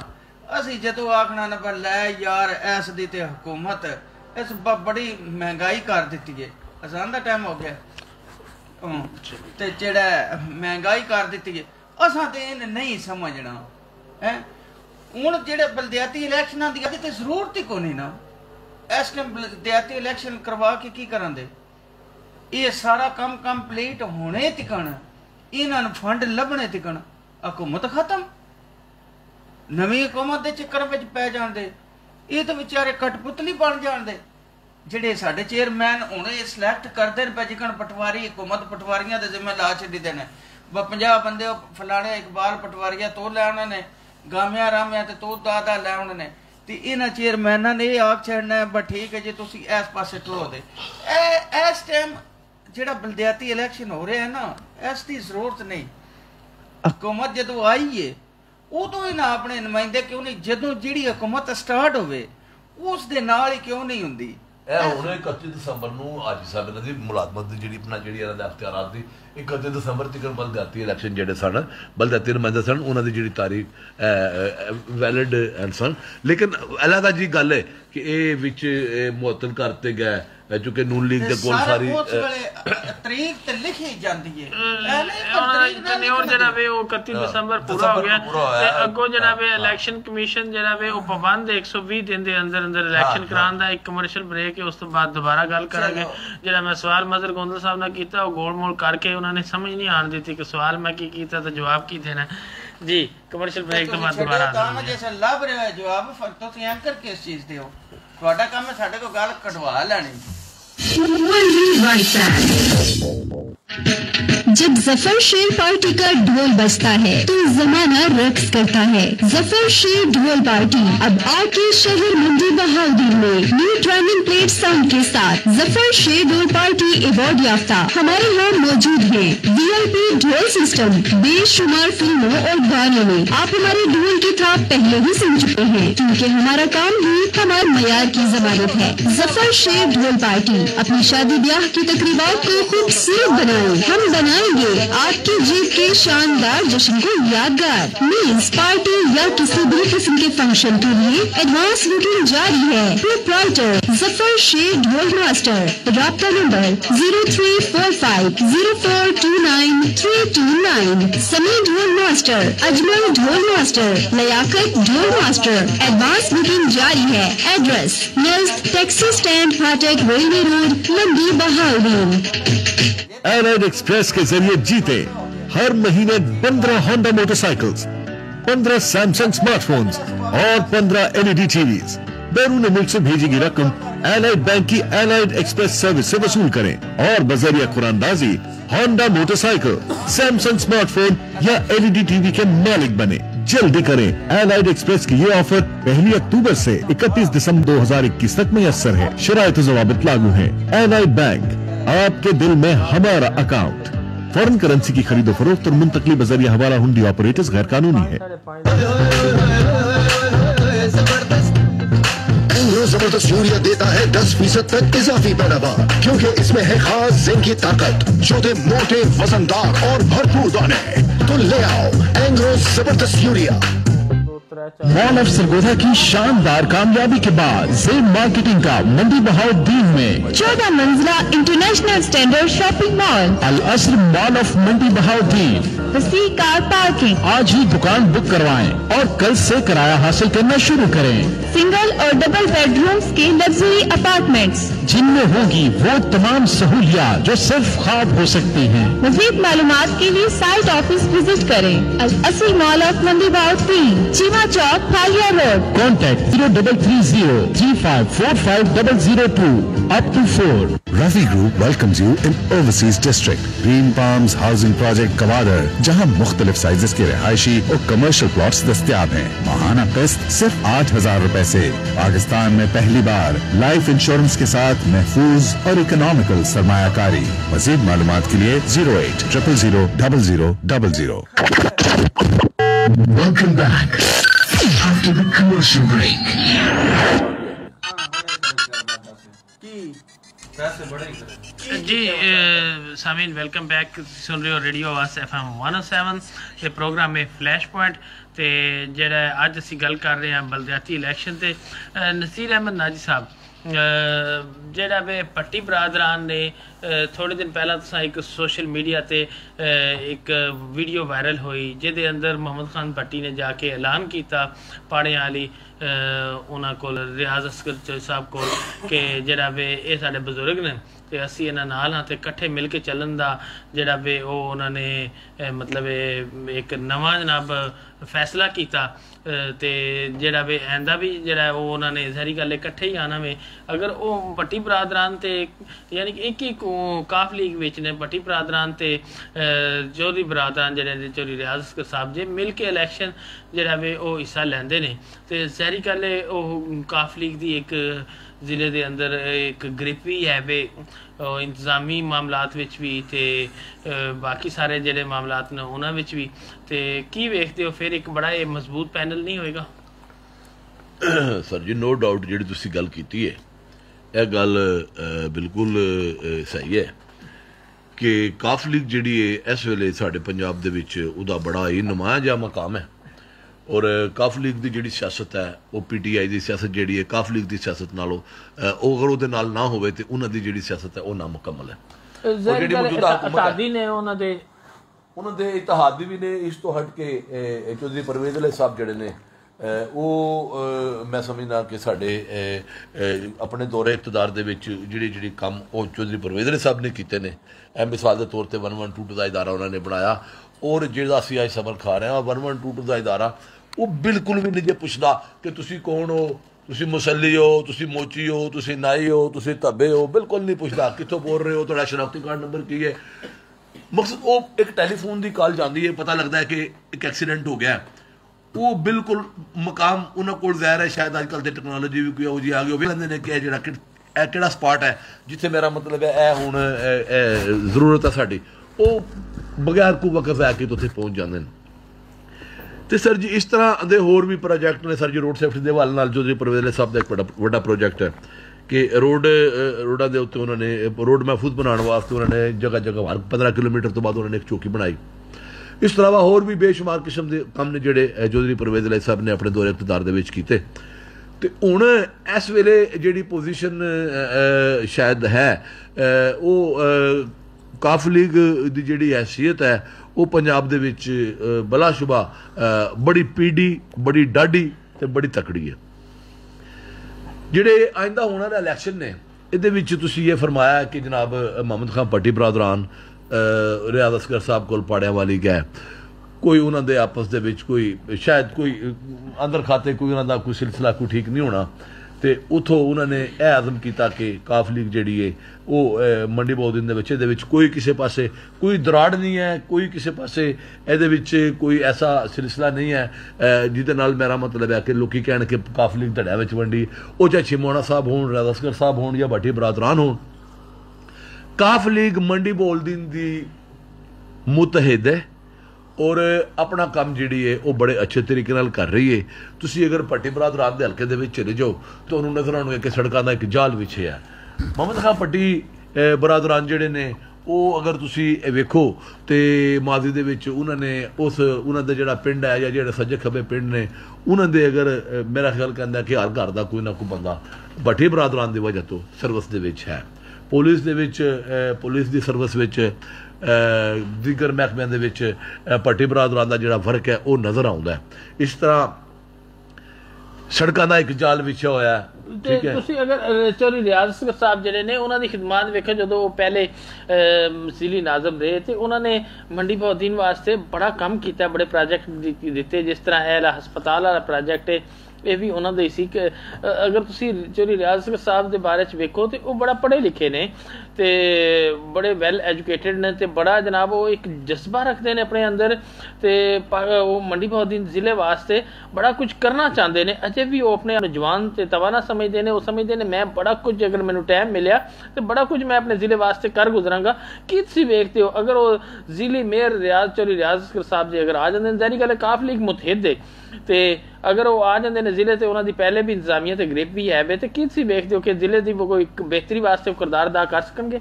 اسی جدو آکھنا نہ پر لے یار ایس دی تے حکومت اس بڑی مہنگائی کر دیتی ہے آسان دا ٹائم ہو گیا تے جڑا مہنگائی کر دیتی ہے اساں تے نہیں سمجھنا ہے. ہن جڑے بلدیاتی الیکشناں دی تے ضرورت ہی کوئی نہیں نا اس ٹائم بلدیاتی الیکشن کروا کے کی کرن دے یہ سارا کم کمپلیٹ ہونے تکن انہاں نوں فنڈ لبنے تکن حکومت ختم نویں حکومت دے چکر وچ پے جان دے یہ تو بیچارے کٹ پتلی بن جان دے جڑے ساڈے چیئرمین ہونے سلیکٹ کردے پے جکن پٹواری حکومت پٹواریاں دے ذمہ لا چھڈی دے نے 50 بندے فلانے اقبال پٹواریاں تو لے آنے نے گامیاں رامیاں تے تو دادا لے آنے نے تے انہاں چیئرمیناں نے یہ آکھ چھڑنا ہے بس ٹھیک ہے جی تسی اس پاسے ٹرو دے اس ٹائم جڑا بلدیاتی الیکشن ہو رہا ہے نا اس دی ضرورت نہیں. حکومت جدو آئی ہے ادو ہی نہ اپنے نمائندے کیوں نہیں جدو جیڑی حکومت سٹارٹ ہوئے اس دے نال ہی کیوں نہیں ہوندی. اے ہن 31 دسمبر نو حاجی صاحب دی ملازمت دی جڑی اپنا جڑی انہاں دے اختیارات دی 31 دسمبر تک بلدیاتی الیکشن جڑے سن بلدیاتی نمائندے سن انہاں دی جڑی تاریخ ویلڈ سن لیکن علیحدہ جی گل ہے کہ اے وچ معطل کرتے گئے چونکہ نون لیگ دے کول ساری تاریخ تے لکھی جاندی ہے ٹینیور جناب وہ 31 دسمبر پورا ہو گیا تے اگوں جناب الیکشن کمیشن جناب وہ پابند 120 دن دے اندر اندر الیکشن کران دا ایک کمرشل بریک ہے اس تو بعد دوبارہ گل کریں گے. جڑا میں سوال مظہر گوندل صاحب نے کیتا وہ گول مول کر کے انہوں نے سمجھ نہیں آن دیتی کہ سوال میں کی کیتا تو جواب کی دینا جی. کمرشل بریک تو بعد دوبارہ کام جیسے لب رہے ہو جواب تسی اینکر کس چیز دے ہو تہاڈا کام ہے ساڈے کو گل کٹوا لینی. جب ظفر شیر پارٹی کا ڈھول بجتا ہے تو زمانہ رقص کرتا ہے. ظفر شیر ڈھول پارٹی اب آپ کے شہر منڈی بہاؤدین میں نیو ٹریننگ پلیٹ ساؤنڈ کے ساتھ ظفر شیر ڈھول پارٹی ایوارڈ یافتہ ہمارے یہاں موجود ہیں. VIP ڈھول سسٹم بے شمار فلموں اور گانوں میں آپ ہمارے ڈھول کی تھاپ پہلے ہی سن چکے ہیں کیونکہ ہمارا کام ہی ہمارے معیار کی ضمانت ہے. ظفر شیر ڈھول پارٹی اپنی شادی بیاہ کی تقریبات کو خوبصورت بنائیں. ہم بنائیں گے آپ کی جیت کے شاندار جشن کو یادگار. میز پارٹی یا کسی بھی قسم کے فنکشن کے لیے ایڈوانس بکنگ جاری ہے. پروپرائٹر ظفر شیر ڈھول ماسٹر. رابطہ نمبر 0345 0429 329. سمی ڈھول ماسٹر, اجمل ڈھول ماسٹر, لیاقت ڈھول ماسٹر. ایڈوانس بکنگ جاری ہے. ایڈریس نزد ٹیکسی اسٹینڈ فاٹک railway road Mandi Bahauddin. ایرائڈ express کے ذریعے جیتے हर महीने 15 होंडा मोटरसाइकिल्स, 15 सैमसंग स्मार्टफोन्स और 15 LED टीवीज। बैरून मुल्क से भेजी गई रकम एलाइड बैंक की एलाइड एक्सप्रेस सर्विस से वसूल करें और बजरिया कुरानदाजी होंडा मोटरसाइकिल, सैमसंग स्मार्टफोन या LED टीवी के मालिक बने। जल्दी करें, एलाइड एक्सप्रेस की ये ऑफर 1 अक्टूबर से 31 दिसंबर 2021 तक मुयस्सर है। शराइत और ज़वाबित लागू है। एलाइड बैंक, आपके दिल में हमारा अकाउंट। फॉरेन करेंसी की खरीदो फरोख्त और मुंतकली बजरिया हवाला हुंडी ऑपरेटर्स गैर कानूनी है। एंग्रो जबरदस्त यूरिया देता है 10% तक इजाफी पैदावार, क्योंकि इसमें है खास जिंक की ताकत जो दे मोटे, वजनदार और भरपूर दाने। तो ले आओ एंग्रो जबरदस्त यूरिया। मॉल ऑफ सरगोधा की शानदार कामयाबी के बाद जेब मार्केटिंग का मंडी बहाउद्दीन में 14 मंजिला international standard shopping mall, Al Asar mall of Mandi Bahauddin. वसी कार पार्किंग। आज ही दुकान बुक करवाएं और कल से किराया हासिल करना शुरू करें। सिंगल और डबल बेडरूम्स के लग्जरी अपार्टमेंट्स, जिनमें होगी वो तमाम सहूलियात जो सिर्फ ख्वाब हो सकती हैं। मज़ीद मालूमात के लिए साइट ऑफिस विजिट करें। Al Asar mall of Mandi Bahauddin, Cheema Chowk, Phalia road. Contact 033035450002 up to 4. Rafi Group welcomes you in Overseas District, Green Palms Housing Project Gwadar, जहां मुख्तलिफ साइजेस के रिहायशी और कमर्शियल प्लॉट्स दस्तयाब हैं। माहाना किस्त सिर्फ 8,000 रुपए से। पाकिस्तान में पहली बार लाइफ इंश्योरेंस के साथ महफूज और इकोनॉमिकल सरमायाकारी। मजीद मालूमात के लिए 0800000000। Welcome back after the commercial break. जी सामीन वेलकम बैक। सुन रहे हो रेडियो आवाज़ FM 107 के प्रोग्राम में फ्लैश पॉइंट। तो जेड़ा अज असी गल कर रहे हैं बलदियाती इलैक्शन ते नसीर अहमद नाजी साहब जेड़ा वे पट्टी बरादरान ने थोड़े दिन पहला तो एक सोशल मीडिया ते एक वीडियो वायरल हुई जिहदे अंदर मोहम्मद खान भट्टी ने जाके ऐलान किया पाड़े वाली उन्होंने को रियाज असगर साहब को कि जेड़ा वे ये साडे बजुर्ग ने ते असी इन्हां नाल हां ते इकट्ठे मिल के चलन दा जेड़ा वे उन्होंने मतलब एक नवा जनाब फैसला किया ते जेड़ा वे आंदा भी जेड़ा वो उन्होंने सारी गल इकट्ठे ही आना वे। अगर वो पट्टी बरादरान ते यानी कि एक काफ लीग विच ने पट्टी बरादरान ते चौधरी बरादरान जेड़े चौधरी रियाज असगर साहब जे मिल के इलैक्शन जेड़ा वे वो हिस्सा लैंदे ने ते सारी गल काफ लीग दी एक जिले दे अंदर एक ग्रिप भी है वे इंतजामी मामलात विच भी ते बाकी सारे जेडे मामलात ने उन्हां विच भी ते की वेखदे हो फिर एक बड़ा मजबूत पैनल नहीं होएगा? सर जी नो डाउट जिहड़ी तुसीं गल कीती है यह गल बिल्कुल सही है कि काफ लीग जिहड़ी है इस वेले साडे पंजाब दे विच उहदा बड़ा ही नुमाया जिहा मकाम है और काफ लीग की जिहड़ी सियासत है वो PTI की सियासत जिहड़ी है काफ लीग की सियासत नालों अगर उहदे नाल ना होवे ते उन्हां दी जिहड़ी सियासत है वो नामुकम्मल है। इत्तेहादी ने उन्हां दे इत्तेहादी भी ने इस तो हट के चौधरी परवेज़ अली साहब जिहड़े ने वो मैं समझना कि साडे अपने दौरे इक़्तिदार दे विच जिहड़ी काम वो चौधरी परवेज़ अली साहब ने कीते ने मिसाल के तौर पर 1122 का इदारा उन्होंने बनाया और जिहड़ा असीं अज सबक खा रहे हैं 1122 का इदारा वो बिल्कुल भी नहीं जे पुछदा कि तुसीं कौन हो, तुसीं मुसल्ली हो, तुसीं मोची हो, तुसीं नाई हो, तुसीं धब्बे हो, बिल्कुल नहीं पुछदा कित्थों बोल रहे हो, तुहाडा शनाख्ती कार्ड नंबर की है। मकसद वो एक टैलीफोन की कॉल जाती है पता लगता है कि एक एक्सीडेंट हो गया वो बिल्कुल मकाम उन्होंने कोल ज़ाहिर है शायद अजकल तो टैक्नोलॉजी भी कोई हो जी आ गई कहते हैं कि जिहड़ा किहड़ा स्पॉट है जिथे मेरा मतलब है ए हुण जरूरत है साडी वो बगैर कोई वकफ है कि उत्थे पहुँच जाते हैं। तो सर जी इस तरह के होर भी प्रोजैक्ट ने सर जी रोड सेफ्टी के हवाले नाल जो परवेज़ अली साहब का एक बड़ा प्रोजैक्ट है कि रोडा के उत्ते उन्होंने रोड महफूज बनाने वास्ते उन्होंने जगह जगह हर 15 किलोमीटर तो बाद उन्होंने एक चौकी बनाई। इस तरह होर भी बेशुमार किस्म के काम ने जोड़े चौधरी परवेज़ अली साहब ने अपने दौरे इक़्तिदार दे विच कीते। तो हुण इस वेले जिहड़ी पोजीशन शायद है वो काफ लीग की जिहड़ी हैसियत है वो पंजाब दे विच बलाशुबा बड़ी पीढ़ी बड़ी डाढ़ी ते बड़ी तकड़ी है। जिहड़े आइंदा होने वाले इलैक्शन ने इहदे विच तुसीं ये फरमाया कि जनाब मोहम्मद खान भट्टी बरादरान ਰਿਆਜ਼ ਅਸਗਰ ਸਾਹਿਬ ਕੋਲ ਪਾੜਿਆਂ ਵਾਲੀ ਗਏ, ਕੋਈ ਉਹਨਾਂ ਦੇ ਆਪਸ ਦੇ ਵਿੱਚ ਕੋਈ ਸ਼ਾਇਦ ਕੋਈ ਅੰਦਰ ਖਾਤੇ ਕੋਈ ਉਹਨਾਂ ਦਾ ਕੋਈ ਸਿਲਸਿਲਾ ਕੋਈ ਠੀਕ ਨਹੀਂ ਹੋਣਾ, ਤੇ ਉਥੋਂ ਉਹਨਾਂ ਨੇ ਇਹ ਆਜ਼ਮ ਕੀਤਾ ਕਿ ਕਾਫ ਲੀਗ ਜਿਹੜੀ ਹੈ ਉਹ ਮੰਡੀ ਬਹੁਦੀਨ ਦੇ ਵਿੱਚ ਇਹਦੇ ਵਿੱਚ ਕੋਈ ਕਿਸੇ ਪਾਸੇ ਕੋਈ ਦਰਾੜ ਨਹੀਂ ਹੈ, ਕੋਈ ਕਿਸੇ ਪਾਸੇ ਇਹਦੇ ਵਿੱਚ ਕੋਈ ਐਸਾ ਸਿਲਸਿਲਾ ਨਹੀਂ ਹੈ ਜਿਹਦੇ ਨਾਲ ਮੇਰਾ ਮਤਲਬ ਹੈ ਕਿ ਲੋਕੀ ਕਹਿਣ ਕਿ ਕਾਫ ਲੀਗ ਧੜਿਆਂ ਵਿੱਚ ਵੰਡੀ, ਉਹ ਚਾਹੇ ਛਿਮੋਣਾ ਸਾਹਿਬ ਹੋਣ, ਰਿਆਜ਼ ਅਸਗਰ ਸਾਹਿਬ ਹੋਣ ਜਾਂ ਭੱਟੀ ਬਰਾਦਰਾਨ ਹੋਣ। ਕਾਫ ਲੀਗ ਮੰਡੀ ਬਹੁਦੀਨ ਦੀ ਮੁਤਹਿਦ ਹੈ ਔਰ ਆਪਣਾ ਕੰਮ ਜਿਹੜੀ ਹੈ ਉਹ ਬੜੇ ਅੱਛੇ ਤਰੀਕੇ ਨਾਲ ਕਰ ਰਹੀ ਹੈ। ਤੁਸੀਂ ਅਗਰ ਭੱਟੀ ਬਰਾਦਰਾਨ ਦੇ ਹਲਕੇ ਦੇ ਵਿੱਚ ਚਲੇ ਜਾਓ ਤੁਹਾਨੂੰ ਨਜ਼ਰ ਆਉਣਗੇ ਕਿ ਸੜਕਾਂ ਦਾ ਇੱਕ ਜਾਲ ਵਿਛਿਆ। ਮੁਹੰਮਦ ਖਾਂ ਭੱਟੀ ਬਰਾਦਰਾਨ ਜਿਹੜੇ ਨੇ ਉਹ ਅਗਰ ਤੁਸੀਂ ਵੇਖੋ ਤੇ ਮਾਜ਼ੀ ਦੇ ਵਿੱਚ ਉਹਨਾਂ ਨੇ ਉਹਨਾਂ ਦਾ ਜਿਹੜਾ ਪਿੰਡ ਹੈ ਜਾਂ ਜਿਹੜੇ ਸੱਜੇ ਖੱਬੇ ਪਿੰਡ ਨੇ ਉਹਨਾਂ ਦੇ ਅਗਰ ਮੇਰਾ ਖਿਆਲ ਕਹਿੰਦਾ ਕਿ ਹਰ ਘਰ ਦਾ ਕੋਈ ਨਾ ਕੋਈ ਬੰਦਾ ਭੱਟੀ ਬਰਾਦਰਾਨ ਦੀ ਵਜ੍ਹਾ ਤੋਂ ਸਰਵਿਸ ਦੇ ਵਿੱਚ ਹੈ। ਪੁਲਿਸ ਦੇ ਵਿੱਚ ਪੁਲਿਸ ਦੀ ਸਰਵਿਸ ਵਿੱਚ ਦੀਗਰ ਮਹਿਕਮਿਆਂ ਦੇ ਵਿੱਚ ਭੱਟੀ ਬਰਾਦਰਾਨ ਦਾ ਜਿਹੜਾ ਫਰਕ ਹੈ ਉਹ ਨਜ਼ਰ ਆਉਂਦਾ ਹੈ। ਇਸ ਤਰ੍ਹਾਂ ਸੜਕਾਂ ਦਾ ਇੱਕ ਜਾਲ ਵਿਛਿਆ ਹੋਇਆ ਹੈ। ਤੁਸੀਂ ਅਗਰ ਚੌਧਰੀ ਰਿਆਜ਼ ਅਸਗਰ ਸਾਹਿਬ ਜਿਹੜੇ ਨੇ ਉਹਨਾਂ ਦੀ ਖਿਦਮਾਤ ਵੇਖੋ, ਜਦੋਂ ਉਹ ਪਹਿਲੇ ਜ਼ਿਲ੍ਹੀ ਨਾਜ਼ਮ ਰਹੇ ਤੇ ਉਹਨਾਂ ਨੇ ਮੰਡੀ ਬਹੁਦੀਨ ਵਾਸਤੇ ਬੜਾ ਕੰਮ ਕੀਤਾ, ਬੜੇ ਪ੍ਰੋਜੈਕਟ ਦਿੱਤੇ, ਜਿਸ ਤਰ੍ਹਾਂ ਇਹ ਹਸਪਤਾਲ ਵਾਲਾ ਪ੍ਰੋਜੈਕਟ ਹੈ ਇਹ ਵੀ ਉਹਨਾਂ ਦੇ ਸੀ। ਕਿ ਅਗਰ ਤੁਸੀਂ ਚੌਧਰੀ ਰਿਆਜ਼ ਅਸਗਰ ਸਾਹਿਬ ਦੇ ਬਾਰੇ 'ਚ ਵੇਖੋ ਤੇ ਉਹ ਬੜਾ ਪੜ੍ਹੇ ਲਿਖੇ ਨੇ ਤੇ ਬੜੇ ਵੈਲ ਐਜੂਕੇਟਡ ਨੇ ਤੇ ਬੜਾ ਜਨਾਬ ਉਹ ਇੱਕ ਜਜ਼ਬਾ ਰੱਖਦੇ ਨੇ ਆਪਣੇ ਅੰਦਰ ਤੇ ਉਹ ਮੰਡੀ ਬਹੁਦੀਨ ਜ਼ਿਲ੍ਹੇ ਵਾਸਤੇ ਬੜਾ ਕੁਝ ਕਰਨਾ ਚਾਹੁੰਦੇ ਨੇ। ਅਜੇ ਵੀ ਉਹ ਆਪਣੇ ਜਵਾਨ ਤੇ ਤਵਾਨਾ ਸਮਝਦੇ ਨੇ, ਉਹ ਸਮਝਦੇ ਨੇ ਮੈਂ ਬੜਾ ਕੁਝ ਅਗਰ ਮੈਨੂੰ ਟਾਈਮ ਮਿਲਿਆ ਤੇ ਬੜਾ ਕੁਝ ਮੈਂ ਆਪਣੇ ਜ਼ਿਲ੍ਹੇ ਵਾਸਤੇ ਕਰ ਗੁਜ਼ਰਾਂਗਾ। ਕੀ ਤੁਸੀਂ ਵੇਖਦੇ ਹੋ ਅਗਰ ਉਹ ਜ਼ਿਲ੍ਹੀ ਮੇਅਰ ਚੌਧਰੀ ਰਿਆਜ਼ ਅਸਗਰ ਸਾਹਿਬ ਜੀ ਅਗਰ ਆ ਜਾਂਦੇ ਨੇ, ਜ਼ਾਹਿਰ ਗੱਲ ਹੈ ਕਾਫ ਲੀਗ ਮੁਤਹਿਦ ਹੈ ਤੇ ਅਗਰ ਉਹ ਆ ਜਾਂਦੇ ਨੇ ਜ਼ਿਲ੍ਹੇ ਤੇ ਉਹਨਾਂ ਦੀ ਪਹਿਲੇ ਵੀ ਇੰਤਜ਼ਾਮੀਆ ਤੇ ਗ੍ਰਿਪ ਵੀ ਹੈ ਤੇ ਕੀ ਤੁਸੀਂ ਵੇਖਦੇ ਹੋ ਕਿ ਜ਼ਿਲ੍ਹੇ ਦੀ ਕੋਈ ਬਿਹਤਰੀ ਵਾਸਤੇ ਕਿਰਦਾਰ ਅਦਾ ਕਰ ਸਕਣਗੇ?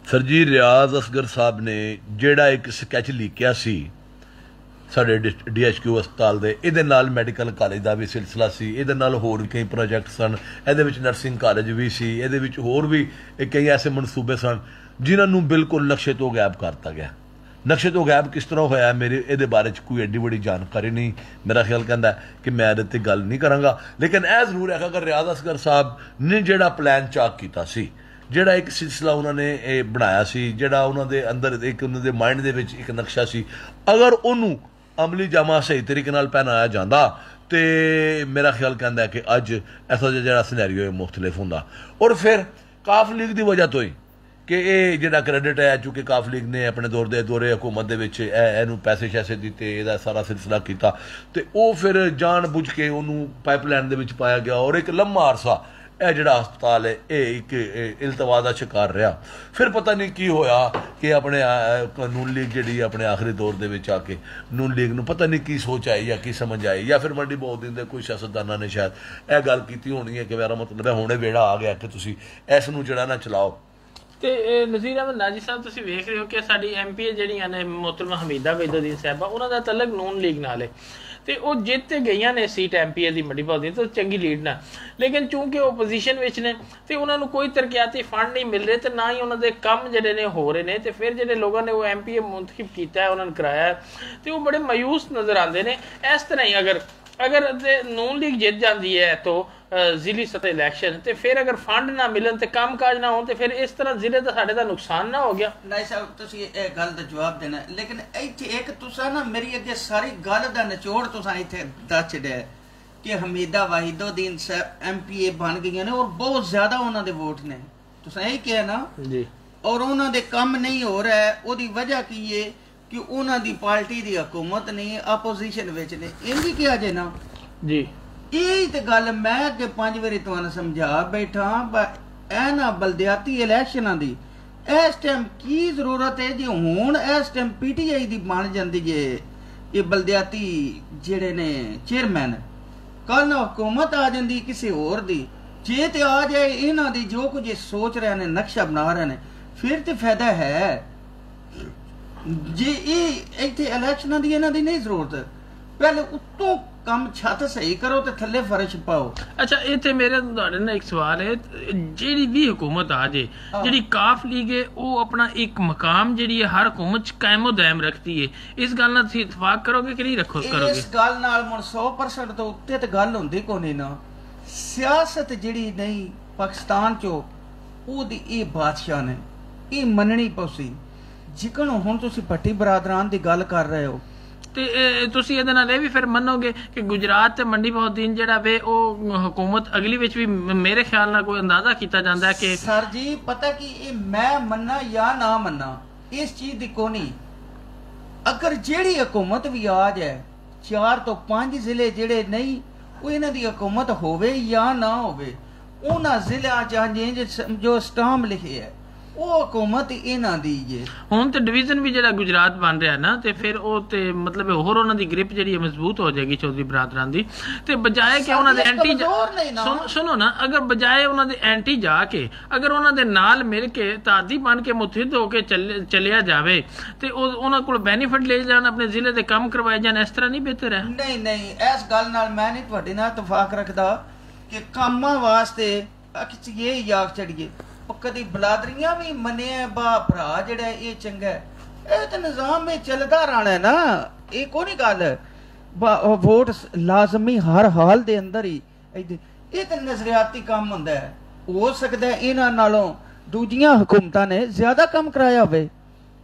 ਸਰ ਜੀ, ਰਿਆਜ਼ ਅਸਗਰ ਸਾਹਿਬ ਨੇ ਜਿਹੜਾ ਇੱਕ ਸਕੈਚ ਲਿਖਿਆ ਸੀ ਸਾਡੇ DHQ ਹਸਪਤਾਲ ਦੇ, ਇਹਦੇ ਨਾਲ ਮੈਡੀਕਲ ਕਾਲਜ ਦਾ ਵੀ ਸਿਲਸਿਲਾ ਸੀ, ਇਹਦੇ ਨਾਲ ਹੋਰ ਕਈ ਪ੍ਰੋਜੈਕਟ ਸਨ, ਇਹਦੇ ਵਿੱਚ ਨਰਸਿੰਗ ਕਾਲਜ ਵੀ ਸੀ, ਇਹਦੇ ਵਿੱਚ ਹੋਰ ਵੀ ਕਈ ਐਸੇ ਮਨਸੂਬੇ ਸਨ ਜਿਨ੍ਹਾਂ ਨੂੰ ਬਿਲਕੁਲ ਨਕਸ਼ੇ ਤੋਂ ਗਾਇਬ ਕਰਤਾ ਗਿਆ। ਨਕਸ਼ੇ ਤੋਂ ਗਾਇਬ ਕਿਸ ਤਰ੍ਹਾਂ ਹੋਇਆ ਮੇਰੇ ਇਹਦੇ ਬਾਰੇ 'ਚ ਕੋਈ ਐਡੀ ਵੱਡੀ ਜਾਣਕਾਰੀ ਨਹੀਂ। ਮੇਰਾ ਖਿਆਲ ਕਹਿੰਦਾ ਕਿ ਮੈਂ ਇਹਦੇ 'ਤੇ ਗੱਲ ਨਹੀਂ ਕਰਾਂਗਾ, ਲੇਕਿਨ ਇਹ ਜ਼ਰੂਰ ਹੈ ਕਿ ਅਗਰ ਰਿਆਜ਼ ਅਸਗਰ ਸਾਹਿਬ ਨੇ ਜਿਹੜਾ ਪਲਾਨ ਚਾਕ ਕੀਤਾ ਸੀ, ਜਿਹੜਾ ਇੱਕ ਸਿਲਸਿਲਾ ਉਹਨਾਂ ਨੇ ਇਹ ਬਣਾਇਆ ਸੀ, ਜਿਹੜਾ ਉਹਨਾਂ ਦੇ ਅੰਦਰ ਇੱਕ ਉਹਨਾਂ ਦੇ ਮਾਈਂਡ ਦੇ ਵਿੱਚ ਇੱਕ ਨਕਸ਼ਾ ਸੀ, ਅਗਰ ਉਹਨੂੰ ਅਮਲੀ ਜਾਮਾ ਸਹੀ ਤਰੀਕੇ ਨਾਲ ਪਹਿਨਾਇਆ ਜਾਂਦਾ ਤੇ ਮੇਰਾ ਖਿਆਲ ਕਹਿੰਦਾ ਕਿ ਅੱਜ ਐਸਾ ਜਿਹੜਾ ਸਿਨੈਰੀਓ ਹੈ ਮੁਖਤਲਿਫ ਹੁੰਦਾ। ਔਰ ਫਿਰ ਕਾਫ ਲੀਗ ਦੀ ਵਜ੍ਹਾ ਤੋਂ ਹੀ ਕਿ ਇਹ ਜਿਹੜਾ ਕ੍ਰੈਡਿਟ ਹੈ ਚੂँकि ਕਾਫ ਲੀਗ ਨੇ ਆਪਣੇ ਦੌਰੇ ਹਕੂਮਤ ਦੇ ਵਿੱਚ ਇਹਨੂੰ ਪੈਸੇ ਸ਼ੈਸੇ ਦਿੱਤੇ, ਇਹਦਾ ਸਾਰਾ ਸਿਲਸਿਲਾ ਕੀਤਾ ਤੇ ਉਹ ਫਿਰ ਜਾਣ ਬੁੱਝ ਕੇ ਉਹਨੂੰ ਪਾਈਪਲਾਈਨ ਦੇ ਵਿੱਚ ਪਾਇਆ ਗਿਆ ਔਰ ਇੱਕ ਲੰਮਾ ਅਰਸਾ ਇਹ ਜਿਹੜਾ ਹਸਪਤਾਲ ਹੈ ਇਹ ਇੱਕ ਇਲਤਵਾ ਦਾ ਸ਼ਿਕਾਰ ਰਿਹਾ। ਫਿਰ ਪਤਾ ਨਹੀਂ ਕੀ ਹੋਇਆ ਕਿ ਆਪਣੇ ਨੂਨ ਲੀਗ ਜਿਹੜੀ ਆਪਣੇ ਆਖਰੀ ਦੌਰ ਦੇ ਵਿੱਚ ਆ ਕੇ ਨੂਨ ਲੀਗ ਨੂੰ ਪਤਾ ਨਹੀਂ ਕੀ ਸੋਚ ਆਈ ਜਾਂ ਕੀ ਸਮਝ ਆਈ ਜਾਂ ਫਿਰ ਮੰਡੀ ਬਹੁਦੀਨ ਦੇ ਕੋਈ ਸਿਆਸਤਦਾਨਾਂ ਨੇ ਸ਼ਾਇਦ ਇਹ ਗੱਲ ਕੀਤੀ ਹੋਣੀ ਹੈ ਕਿ ਮੇਰਾ ਮਤਲਬ ਹੈ ਹੁਣੇ ਵੇੜਾ ਆ ਗਿਆ ਕਿ ਤੁਸੀਂ ਇਸ ਨੂੰ ਜਿਹੜਾ ਨਾ ਚਲਾਓ। ਤੇ ਨਜ਼ੀਰ ਅਹਿਮਦ ਨਾਜੀ ਸਾਹਿਬ ਤੁਸੀਂ ਵੇਖ ਰਹੇ ਹੋ ਕਿ ਸਾਡੀ MPA ਜਿਹੜੀਆਂ ਨੇ ਮੁਹਤਰਮਾ ਹਮੀਦਾ ਵਹੀਦੁਦੀਨ ਸਾਹਿਬਾ, ਉਹਨਾਂ ਦਾ ਤਲਕ ਨੂਨ ਲੀਗ ਨਾਲ ਹੈ ਤੇ ਉਹ ਜਿੱਤ ਤੇ ਗਈਆਂ ਨੇ ਸੀਟ MPA ਦੀ ਮੰਡੀ ਬਹੁਦੀਨ ਤੋਂ ਚੰਗੀ ਲੀਡ ਨਾਲ, ਲੇਕਿਨ ਚੂँकि ਉਹ ਪੋਜੀਸ਼ਨ ਵਿੱਚ ਨੇ ਤੇ ਉਹਨਾਂ ਨੂੰ ਕੋਈ ਤਰੱਕੀਆਤੀ ਫੰਡ ਨਹੀਂ ਮਿਲ ਰਹੇ ਤੇ ਨਾ ਹੀ ਉਹਨਾਂ ਦੇ ਕੰਮ ਜਿਹੜੇ ਨੇ ਹੋ ਰਹੇ ਨੇ ਤੇ ਫਿਰ ਜਿਹੜੇ ਲੋਕਾਂ ਨੇ ਉਹ MPA ਮੁੰਤਖਬ ਕੀਤਾ ਹੈ, ਉਹਨਾਂ ਨੂੰ ਕਰਾਇਆ ਤੇ ਉਹ ਬੜੇ ਮਾਯੂਸ ਨਜ਼ਰ ਆਉਂਦੇ ਨੇ। ਇਸ ਤਰ੍ਹਾਂ ਹੀ ਅਗਰ ਨੂਨ ਲੀਗ ਜਿੱਤ ਜਾਂਦੀ ਹੈ ਤਾਂ ਜ਼ਿਲ੍ਹੀ ਸਤਹ ਇਲੈਕਸ਼ਨ ਤੇ ਫਿਰ ਅਗਰ ਫੰਡ ਨਾ ਮਿਲਣ ਤੇ ਕੰਮ ਕਾਜ ਨਾ ਹੋਣ ਤੇ ਫਿਰ ਇਸ ਤਰ੍ਹਾਂ ਜ਼ਿਲ੍ਹੇ ਦਾ ਸਾਡੇ ਦਾ ਨੁਕਸਾਨ ਨਾ ਹੋ ਗਿਆ। ਨਹੀਂ ਸਾਹਿਬ, ਤੁਸੀਂ ਇਹ ਗੱਲ ਦਾ ਜਵਾਬ ਦੇਣਾ, ਲੇਕਿਨ ਇੱਥੇ ਇੱਕ ਤੁਸੀਂ ਨਾ ਮੇਰੀ ਅੱਗੇ ਸਾਰੀ ਗੱਲ ਦਾ ਨਿਚੋੜ ਤੁਸੀਂ ਇੱਥੇ ਦੱਸ ਛੱਡਿਆ ਕਿ ਹਮੀਦਾ ਵਹੀਦੁਦੀਨ ਸਾਹਿਬ MPA ਬਣ ਗਈਆਂ ਨੇ ਔਰ ਬਹੁਤ ਜ਼ਿਆਦਾ ਉਹਨਾਂ ਦੇ ਵੋਟ ਨੇ, ਤੁਸੀਂ ਇਹ ਕਿਹਾ ਨਾ ਜੀ, ਔਰ ਉਹਨਾਂ ਦੇ ਕੰਮ ਨਹੀਂ ਹੋ ਰਿਹਾ। ਉਹਦੀ ਵਜ੍ਹਾ ਕੀ ਹੈ ਕਿ ਉਹਨਾਂ ਦੀ ਪਾਰਟੀ ਦੀ ਹਕੂਮਤ ਨਹੀਂ, ਆਪੋਜੀਸ਼ਨ ਵਿੱਚ ਨੇ, ਇਹ ਵੀ ਕਿਹਾ ਜੇ ਨਾ ਜੀ। ਇਹ ਤੇ ਗੱਲ ਮੈਂ ਅੱਗੇ 5 ਵਾਰੀ ਤੁਹਾਨੂੰ ਸਮਝਾ ਬੈਠਾ, ਇਹ ਨਾ ਬਲਦਿਆਤੀ ਇਲੈਕਸ਼ਨਾਂ ਦੀ ਇਸ ਟਾਈਮ ਕੀ ਜ਼ਰੂਰਤ ਹੈ ਜੇ ਹੁਣ ਇਸ ਟਾਈਮ PTI ਦੀ ਬਣ ਜਾਂਦੀ ਜੇ ਇਹ ਬਲਦਿਆਤੀ ਜਿਹੜੇ ਨੇ ਚੇਅਰਮੈਨ, ਕੱਲ ਨਾ ਹਕੂਮਤ ਆ ਜਾਂਦੀ ਕਿਸੇ ਹੋਰ ਦੀ, ਜੇ ਤੇ ਆ ਜਾਏ ਇਹਨਾਂ ਦੀ ਜੋ ਕੁਝ ਸੋਚ ਰਹੇ ਨੇ ਨਕਸ਼ਾ ਬਣਾ ਰਹੇ ਨੇ ਫਿਰ ਤੇ ਫਾਇਦਾ ਹੈ। ਜੇ ਇਹ ਇੱਥੇ ਇਲੈਕਸ਼ਨਾਂ ਦੀ ਇਹਨਾਂ ਦੀ ਨਹੀਂ ਜ਼ਰੂਰਤ, ਪਹਿਲੇ ਉੱਤੋਂ ਕੰਮ ਛੱਤ ਸਹੀ ਕਰੋ ਤੇ ਥੱਲੇ ਫਰਸ਼ ਪਾਓ। ਅੱਛਾ, ਇਹ ਤੇ ਮੇਰੇ ਤੁਹਾਡੇ ਨਾਲ ਇੱਕ ਸਵਾਲ ਹੈ, ਜਿਹੜੀ ਵੀ ਹਕੂਮਤ ਆ ਜੇ ਜਿਹੜੀ ਕਾਫ ਲੀਗ ਹੈ ਉਹ ਆਪਣਾ ਇੱਕ ਮਕਾਮ ਜਿਹੜੀ ਹੈ ਹਰ ਹਕੂਮਤ ਚ ਕਾਇਮੋ ਦਾਇਮ ਰੱਖਦੀ ਹੈ, ਇਸ ਗੱਲ ਨਾਲ ਤੁਸੀਂ ਇਤਫਾਕ ਕਰੋਗੇ ਕਿ ਨਹੀਂ ਕਰੋਗੇ? ਇਸ ਗੱਲ ਨਾਲ ਹੁਣ 100% ਤੋਂ ਉੱਤੇ ਤੇ ਗੱਲ ਹੁੰਦੀ ਕੋਈ ਨਾ। ਸਿਆਸਤ ਜਿਹੜੀ ਨਹੀਂ ਪਾਕਿਸਤਾਨ ਚੋਂ ਉਹਦੀ ਇਹ ਬਾਦਸ਼ਾਹ ਨੇ ਇਹ ਮੰਨਣੀ ਪਊਸੀ। ਜਿਕਣ ਹੁਣ ਤੁਸੀਂ ਭੱਟੀ ਬਰਾਦਰਾਨ ਦੀ ਗੱਲ ਕਰ ਰਹੇ ਹੋ ਤੇ ਤੁਸੀਂ ਇਹਦੇ ਨਾਲ ਇਹ ਵੀ ਫਿਰ ਮੰਨੋਗੇ ਕਿ ਗੁਜਰਾਤ ਤੇ ਮੰਡੀ ਬਹੁਦੀਨ ਜਿਹੜਾ ਵੇ ਉਹ ਹਕੂਮਤ ਅਗਲੀ ਵਿੱਚ ਵੀ ਮੇਰੇ ਖਿਆਲ ਨਾਲ ਕੋਈ ਅੰਦਾਜ਼ਾ ਕੀਤਾ ਜਾਂਦਾ ਹੈ ਕਿ ਸਰ ਜੀ ਪਤਾ ਕਿ ਇਹ ਮੈਂ ਮੰਨਾ ਜਾਂ ਨਾ ਮੰਨਾ ਇਸ ਚੀਜ਼ ਦੀ ਕੋਈ ਨਹੀਂ ਅਗਰ ਜਿਹੜੀ ਹਕੂਮਤ ਵੀ ਆ ਜਾਏ 4 ਤੋਂ 5 ਜ਼ਿਲ੍ਹੇ ਜਿਹੜੇ ਨਹੀਂ ਉਹ ਇਹਨਾਂ ਦੀ ਹਕੂਮਤ ਹੋਵੇ ਜਾਂ ਨਾ ਹੋਵੇ ਉਹਨਾਂ ਜ਼ਿਲ੍ਹਿਆਂ ਚ ਜੋ ਸਟਾਮ ਲਿਖੇ ਹੈ ਉਹ ਹਕੂਮਤ ਇਹਨਾਂ ਦੀ ਜੇ ਹੁਣ ਤੇ ਡਿਵੀਜ਼ਨ ਵੀ ਜਿਹੜਾ ਗੁਜਰਾਤ ਬਣ ਰਿਹਾ ਨਾ ਤੇ ਫਿਰ ਉਹ ਤੇ ਮਤਲਬ ਹੋਰ ਉਹਨਾਂ ਦੀ ਗ੍ਰਿਪ ਜਿਹੜੀ ਹੈ ਮਜ਼ਬੂਤ ਹੋ ਜਾਏਗੀ ਚੌਧਰੀ ਬਰਾਦਰਾਨ ਦੀ ਤੇ ਬਜਾਏ ਕਿ ਉਹਨਾਂ ਦੇ ਐਂਟੀ ਸੁਣੋ ਨਾ ਅਗਰ ਬਜਾਏ ਉਹਨਾਂ ਦੇ ਐਂਟੀ ਜਾ ਕੇ ਅਗਰ ਉਹਨਾਂ ਦੇ ਨਾਲ ਮਿਲ ਕੇ ਤਾਦੀ ਬਣ ਕੇ ਮੁਤਹਿਦ ਹੋ ਕੇ ਚੱਲਿਆ ਜਾਵੇ ਤੇ ਉਹਨਾਂ ਕੋਲ ਬੈਨੀਫਿਟ ਲੈ ਜਾਣ ਆਪਣੇ ਜ਼ਿਲ੍ਹੇ ਦੇ ਕੰਮ ਕਰਵਾਏ ਜਾਣ ਇਸ ਤਰ੍ਹਾਂ ਨਹੀਂ ਬਿਹਤਰ ਹੈ ਨਹੀਂ ਇਸ ਗੱਲ ਨਾਲ ਮੈਂ ਨਹੀਂ ਤੁਹਾਡੇ ਨਾਲ ਇਤਫਾਕ ਰੱਖਦਾ ਕਿ ਕੰਮਾਂ ਵਾਸਤੇ ਇਹ ਯਾਕ ਚੜੀਏ ਕਦੀ ਬਲਾਦਰੀਆਂ ਵੀ ਮੰਨਿਆ ਬਾ ਭਰਾ ਜਿਹੜਾ ਇਹ ਚੰਗਾ ਇਹ ਤਾਂ ਨਿਜ਼ਾਮ ਇਹ ਚੱਲਦਾ ਰਹਿਣਾ ਨਾ ਇਹ ਕੋਈ ਨਹੀਂ ਗੱਲ ਵੋਟ ਲਾਜ਼ਮੀ ਹਰ ਹਾਲ ਦੇ ਅੰਦਰ ਹੀ ਇਹ ਤਾਂ ਨਜ਼ਰਿਆਤੀ ਕੰਮ ਹੁੰਦਾ ਹੈ ਹੋ ਸਕਦਾ ਇਹਨਾਂ ਨਾਲੋਂ ਦੂਜੀਆਂ ਹਕੂਮਤਾਂ ਨੇ ਜ਼ਿਆਦਾ ਕੰਮ ਕਰਾਇਆ ਹੋਵੇ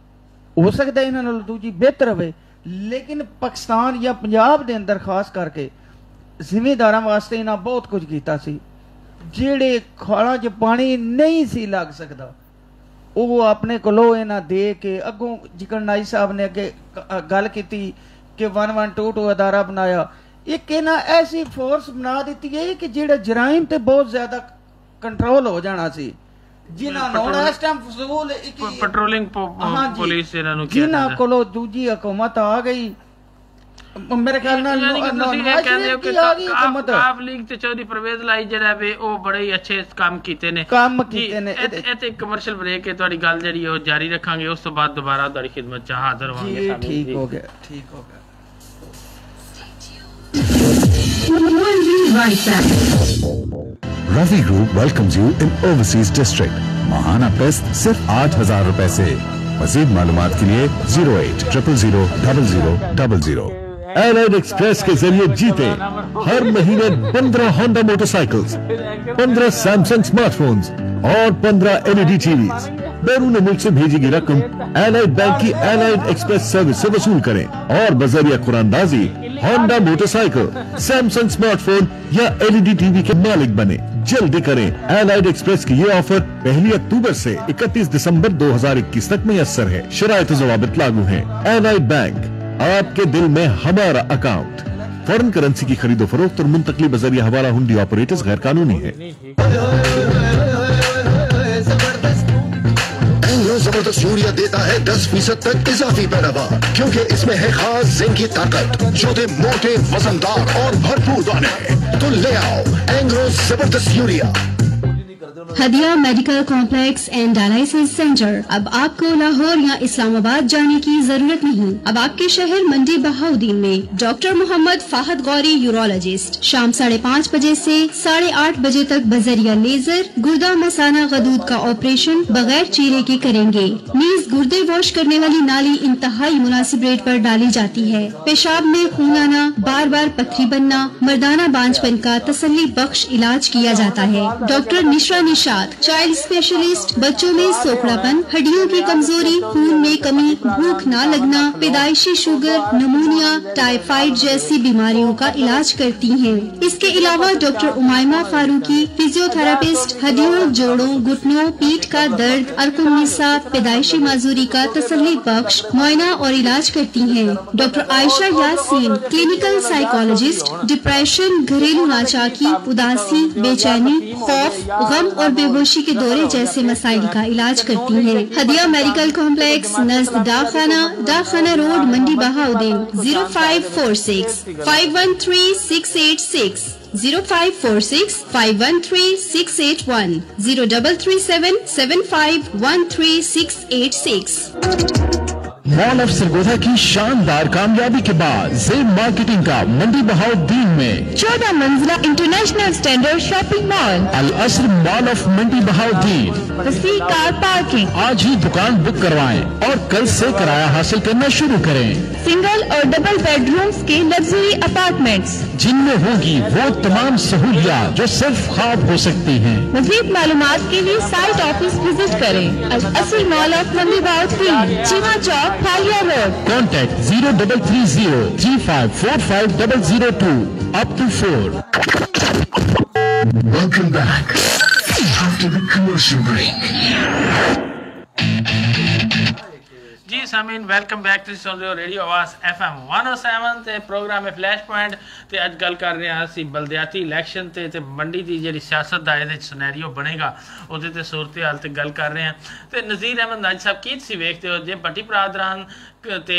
ਹੋ ਸਕਦਾ ਇਹਨਾਂ ਨਾਲੋਂ ਦੂਜੀ ਬਿਹਤਰ ਹੋਵੇ ਲੇਕਿਨ ਪਾਕਿਸਤਾਨ ਜਾਂ ਪੰਜਾਬ ਦੇ ਅੰਦਰ ਖਾਸ ਕਰਕੇ ਜ਼ਿਮੀਂਦਾਰਾਂ ਵਾਸਤੇ ਇਹਨਾਂ ਬਹੁਤ ਕੁਝ ਕੀਤਾ ਸੀ ਜਿਹੜੇ ਖਾਲਾਂ 'ਚ ਪਾਣੀ ਨਹੀਂ ਸੀ ਲੱਗ ਸਕਦਾ ਉਹ ਆਪਣੇ ਕੋਲੋਂ ਇਹਨਾਂ ਦੇ ਕੇ ਅੱਗੋਂ ਜਿਕਣ ਨਾਈ ਸਾਹਿਬ ਨੇ ਅੱਗੇ ਗੱਲ ਕੀਤੀ ਕਿ 112 ਅਦਾਰਾ ਬਣਾਇਆ ਇੱਕ ਇਹਨਾਂ ਐਸੀ ਫੋਰਸ ਬਣਾ ਦਿੱਤੀ ਹੈ ਕਿ ਜਿਹੜਾ ਜਰਾਇਮ ਤੇ ਬਹੁਤ ਜ਼ਿਆਦਾ ਕੰਟਰੋਲ ਹੋ ਜਾਣਾ ਸੀ ਜਿਨ੍ਹਾਂ ਨੂੰ ਇਸ ਟਾਈਮ ਫਜ਼ੂਲ ਪੈਟਰੋਲਿੰਗ ਪੁਲਿਸ ਇਹਨਾਂ ਨੂੰ ਜਿਨ੍ਹਾਂ ਕੋਲੋਂ ਦੂਜੀ ਹਕੂਮਤ ਆ ਗਈ ਮੇਰੇ ਖਿਆਲ ਨਾਲ ਕਾਫ ਲੀਗ ਤੇ ਚੌਧਰੀ ਪਰਵੇਜ਼ ਲਾਈ ਜਿਹੜਾ ਵੇ ਉਹ ਬੜੇ ਹੀ ਅੱਛੇ ਕੰਮ ਕੀਤੇ ਨੇ ਇਹ ਤੇ ਕਮਰਸ਼ੀਅਲ ਬ੍ਰੇਕ ਹੈ ਤੁਹਾਡੀ ਗੱਲ ਜਿਹੜੀ ਉਹ ਜਾਰੀ ਰੱਖਾਂਗੇ ਉਸ ਤੋਂ ਬਾਅਦ ਦੁਬਾਰਾ ਤੁਹਾਡੀ ਖਿਦਮਤ ਚ ਹਾਜ਼ਰ ਹੋਵਾਂਗੇ ਠੀਕ ਹੋ ਗਿਆ Ravi Group welcomes you in Overseas District. Mahana Pest सिर्फ 8,000 रुपए से. मजीद मालूमात के लिए 0800000000. एलाइड एक्सप्रेस के जरिए जीते हर महीने 15 होंडा मोटरसाइकिल्स, 15 सैमसंग स्मार्टफोन्स और 15 LED टीवीज. बैरून मुल्क से भेजी गई रकम एलाइड बैंक की एलाइड एक्सप्रेस सर्विस से वसूल करें और बजरिया कुरानदाजी होंडा मोटरसाइकिल, सैमसंग स्मार्टफोन या LED टीवी के मालिक बने. जल्दी करें. एलाइड एक्सप्रेस की ये ऑफर 1 अक्टूबर से 31 दिसंबर 2021 तक मुयस्सर है. शराइत और ज़वाबित लागू हैं. एलाइड बैंक, आपके दिल में हमारा अकाउंट. फॉरेन करेंसी की खरीदो फरोख्त और मुंतकली बजरिया हवाला हुंडी ऑपरेटर्स गैर कानूनी है. जबरदस्त यूरिया देता है 10% तक इजाफी पैदावार क्योंकि इसमें है खास जिंक की ताकत जो दे मोटे वजनदार और भरपूर दाने. तो ले आओ एंग्रो जबरदस्त urea. Hadia medical complex and dialysis centre. अब आपको लाहौर या इस्लामाबाद जाने की जरूरत नहीं. अब आपके शहर मंडी बहाउद्दीन में डॉक्टर मोहम्मद फाहद गौरी यूरोलॉजिस्ट शाम 5:30 बजे से 8:30 बजे तक बजरिया लेजर गुर्दा मसाना गदूद का ऑपरेशन बगैर चीरे के करेंगे. नीज गुर्दे वॉश करने वाली नाली इंतहाई मुनासिब रेट पर डाली जाती है. पेशाब में खून आना, बार बार पथरी बनना, मर्दाना बांझपन का तसल्ली बख्श इलाज किया जाता है. डॉक्टर निशा निशात, चाइल्ड स्पेशलिस्ट, बच्चों में सोखड़ापन, हड्डियों की कमजोरी, खून में कमी, भूख न लगना, पैदाइशी शुगर, नमूनिया, टाइफाइड जैसी बीमारियों का इलाज करती हैं. इसके अलावा डॉक्टर उमाइमा फारूकी, फिजियोथेरापिस्ट, हड्डियों, जोड़ों, घुटनों, पीठ का दर्द, अर्कुनिसा, पैदाइशी माजूरी का तसल्ली बख्श मुआयना और इलाज करती हैं. Doctor Ayesha Yasin, clinical psychologist, depression, घरेलू नाचाकी, उदासी, बेचैनी, खौफ, गम और बेहोशी के दौरे जैसे मसाइल का इलाज करती हैं. हदिया मेडिकल कॉम्प्लेक्स नज़द डाखाना road Mandi Bahauddin. 0546 513 686 0546 513 681 0337 7513 686. Mall of Sargodha की शानदार कामयाबी के बाद ज़ेब मार्केटिंग का मंडी बहाउद्दीन में 14 मंजिला international standard shopping mall, Al Asar mall of Mandi Bahauddin, वसी कार पार्किंग। आज ही दुकान बुक करवाएं और कल से किराया हासिल करना शुरू करें। सिंगल और डबल बेडरूम्स के लग्जरी अपार्टमेंट्स, जिनमें होगी वो तमाम सहूलियात जो सिर्फ ख्वाब हो सकती हैं। मज़ीद मालूमात के लिए साइट ऑफिस विजिट करें। अल असर मॉल ऑफ मंडी बहाउद्दीन, चीमा चौक, हालिया road. Contact 0330 3545 002 up to 4. Welcome back after the commercial break. जी सामीन वेलकम बैक टू सुन रहे हो रेडियो आवाज़ FM 107 ਤੇ ਪ੍ਰੋਗਰਾਮ ਹੈ ਫਲੈਸ਼ ਪੁਆਇੰਟ ਤੇ ਅੱਜ ਗੱਲ ਕਰ ਰਹੇ ਹਾਂ ਅਸੀਂ ਬਲਦਿਆਤੀ ਇਲੈਕਸ਼ਨ ਤੇ ਮੰਡੀ ਦੀ ਜਿਹੜੀ ਸਿਆਸਤ ਦਾ ਇਹਦੇ ਸਿਨੈਰੀਓ ਬਣੇਗਾ ਉਹਦੇ ਤੇ ਸੂਰਤ ਹਾਲ ਤੇ ਗੱਲ ਕਰ ਰਹੇ ਹਾਂ ਤੇ ਨਜ਼ੀਰ ਅਹਿਮਦ ਨਾਜੀ ਸਾਹਿਬ ਕੀ ਤੁਸੀਂ ਵੇਖਦੇ ਹੋ ਜੇ ਭੱਟੀ ਬਰਾਦਰਾਨ ਤੇ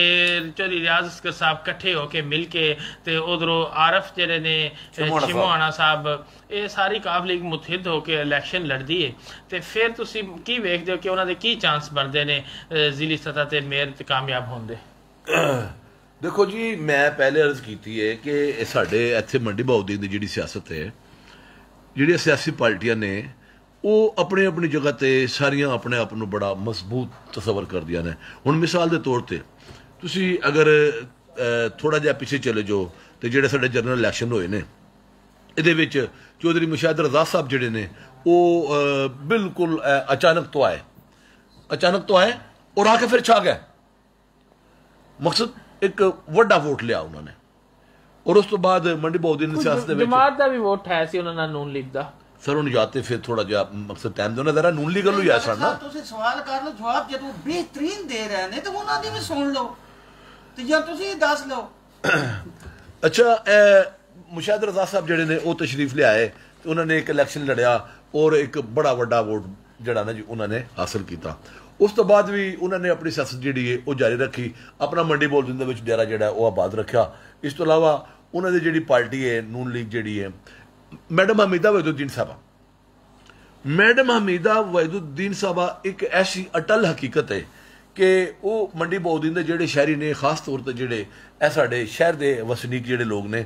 ਚੌਧਰੀ ਰਿਆਜ਼ ਅਸਗਰ ਸਾਹਿਬ ਇਕੱਠੇ ਹੋ ਕੇ ਮਿਲ ਕੇ ਤੇ ਉਧਰੋਂ ਆਰਫ ਜਿਹੜੇ ਨੇ ਸ਼ਿਮੋਆਣਾ ਸਾਹਿਬ ਇਹ ਸਾਰੀ ਕਾਫ ਲੀਗ ਮੁਤਹਿਦ ਹੋ ਕੇ ਇਲੈਕਸ਼ਨ ਲੜਦੀ ਹੈ ਤੇ ਫਿਰ ਤੁਸੀਂ ਕੀ ਵੇਖਦੇ ਹੋ ਕਿ ਉਹਨਾਂ ਦੇ ਕੀ ਚਾਂਸ ਬਣਦੇ ਨੇ ਜ਼ਿਲ੍ਹੀ ਸਤਹ ਤੇ ਮੇਅਰ ਤੇ ਕਾਮਯਾਬ ਹੋਣ ਦੇ? ਦੇਖੋ ਜੀ ਮੈਂ ਪਹਿਲੇ ਅਰਜ਼ ਕੀਤੀ ਹੈ ਕਿ ਸਾਡੇ ਇੱਥੇ ਮੰਡੀ ਬਹਾਉਦੀਨ ਦੀ ਜਿਹੜੀ ਸਿਆਸਤ ਹੈ ਜਿਹੜੀਆਂ ਸਿਆਸੀ ਪਾਰਟੀਆਂ ਨੇ ਉਹ ਆਪਣੀ ਆਪਣੀ ਜਗ੍ਹਾ ਤੇ ਸਾਰੀਆਂ ਆਪਣੇ ਆਪ ਨੂੰ ਬੜਾ ਮਜ਼ਬੂਤ ਤਸੱਵਰ ਕਰਦੀਆਂ ਨੇ। ਹੁਣ ਮਿਸਾਲ ਦੇ ਤੌਰ ਤੇ ਤੁਸੀਂ ਅਗਰ ਥੋੜਾ ਜਿਹਾ ਪਿੱਛੇ ਚਲੇ ਜਾਓ ਤੇ ਜਿਹੜੇ ਸਾਡੇ ਜਨਰਲ ਇਲੈਕਸ਼ਨ ਹੋਏ ਨੇ ਇਹਦੇ ਵਿੱਚ ਚੌਧਰੀ ਮੁਸ਼ਾਹਿਦ ਰਜ਼ਾ ਸਾਹਿਬ ਜਿਹੜੇ ਨੇ ਉਹ ਬਿਲਕੁਲ ਅਚਾਨਕ ਤੋਂ ਆਏ और आके फिर छा गए। मकसद एक वड्डा वोट लिया उन्होंने और उस तो बाद मंडी बहाउद्दीन ਦੀ ਸਿਆਸਤ ਦੇ ਵਿੱਚ ਜਮਾਤ ਦਾ ਵੀ ਵੋਟ ਹੈ ਸੀ ਉਹਨਾਂ ਨਾਲ ਨੂਨ ਲੀਗ ਦਾ ਸਰ ਉਹਨੂੰ ਜਾਤੇ ਫਿਰ ਥੋੜਾ ਜਿਹਾ ਮਕਸਦ ਟਾਈਮ ਦੇਣਾ ਜ਼ਰਾ ਨੂਨ ਲੀਗ ਵੱਲੋਂ ਹੀ ਆ ਸਰ ਨਾ ਤੁਸੀਂ ਸਵਾਲ ਕਰ ਲਓ ਜਵਾਬ ਜਦੋਂ ਬਿਹਤਰੀਨ ਦੇ ਰਹੇ ਨੇ ਤਾਂ ਉਹਨਾਂ ਦੀ ਵੀ ਸੁਣ ਲਓ ਤੇ ਜਾਂ ਤੁਸੀਂ ਦੱਸ ਲਓ। ਅੱਛਾ ਮੁਸ਼ਾਹਿਦ ਰਜ਼ਾ ਸਾਹਿਬ ਜਿਹੜੇ ਨੇ ਉਹ ਤਸ਼ਰੀਫ ਲਿਆਏ ਤੇ ਉਹਨਾਂ ਨੇ ਇੱਕ ਇਲੈਕਸ਼ਨ ਲੜਿਆ ਔਰ ਇੱਕ ਬੜਾ ਵੱਡਾ ਵੋਟ ਜਿਹੜਾ ਨਾ ਜੀ ਉਹਨਾਂ ਨੇ ਹਾਸਲ ਕੀਤਾ। ਉਸ ਤੋਂ ਬਾਅਦ ਵੀ ਉਹਨਾਂ ਨੇ ਆਪਣੀ ਸਿਆਸਤ ਜਿਹੜੀ ਹੈ ਉਹ ਜਾਰੀ ਰੱਖੀ, ਆਪਣਾ ਮੰਡੀ ਬਹਾਉਦੀਨ ਦੇ ਵਿੱਚ ਡੇਰਾ ਜਿਹੜਾ ਉਹ ਆਬਾਦ ਰੱਖਿਆ। ਇਸ ਤੋਂ ਇਲਾਵਾ ਉਹਨਾਂ ਦੀ ਜਿਹੜੀ ਪਾਰਟੀ ਹੈ ਨੂਨ ਲੀਗ ਜਿਹੜੀ ਹੈ ਮੈਡਮ ਹਮੀਦਾ ਵਹੀਦੁੱਦੀਨ ਸਾਹਿਬਾ ਇੱਕ ਐਸੀ ਅਟਲ ਹਕੀਕਤ ਹੈ ਕਿ ਉਹ ਮੰਡੀ ਬਹਾਉਦੀਨ ਦੇ ਜਿਹੜੇ ਸ਼ਹਿਰੀ ਨੇ ਖਾਸ ਤੌਰ ਤੇ ਜਿਹੜੇ ਇਹ ਸਾਡੇ ਸ਼ਹਿਰ ਦੇ ਵਸਨੀਕ ਜਿਹੜੇ ਲੋਕ ਨੇ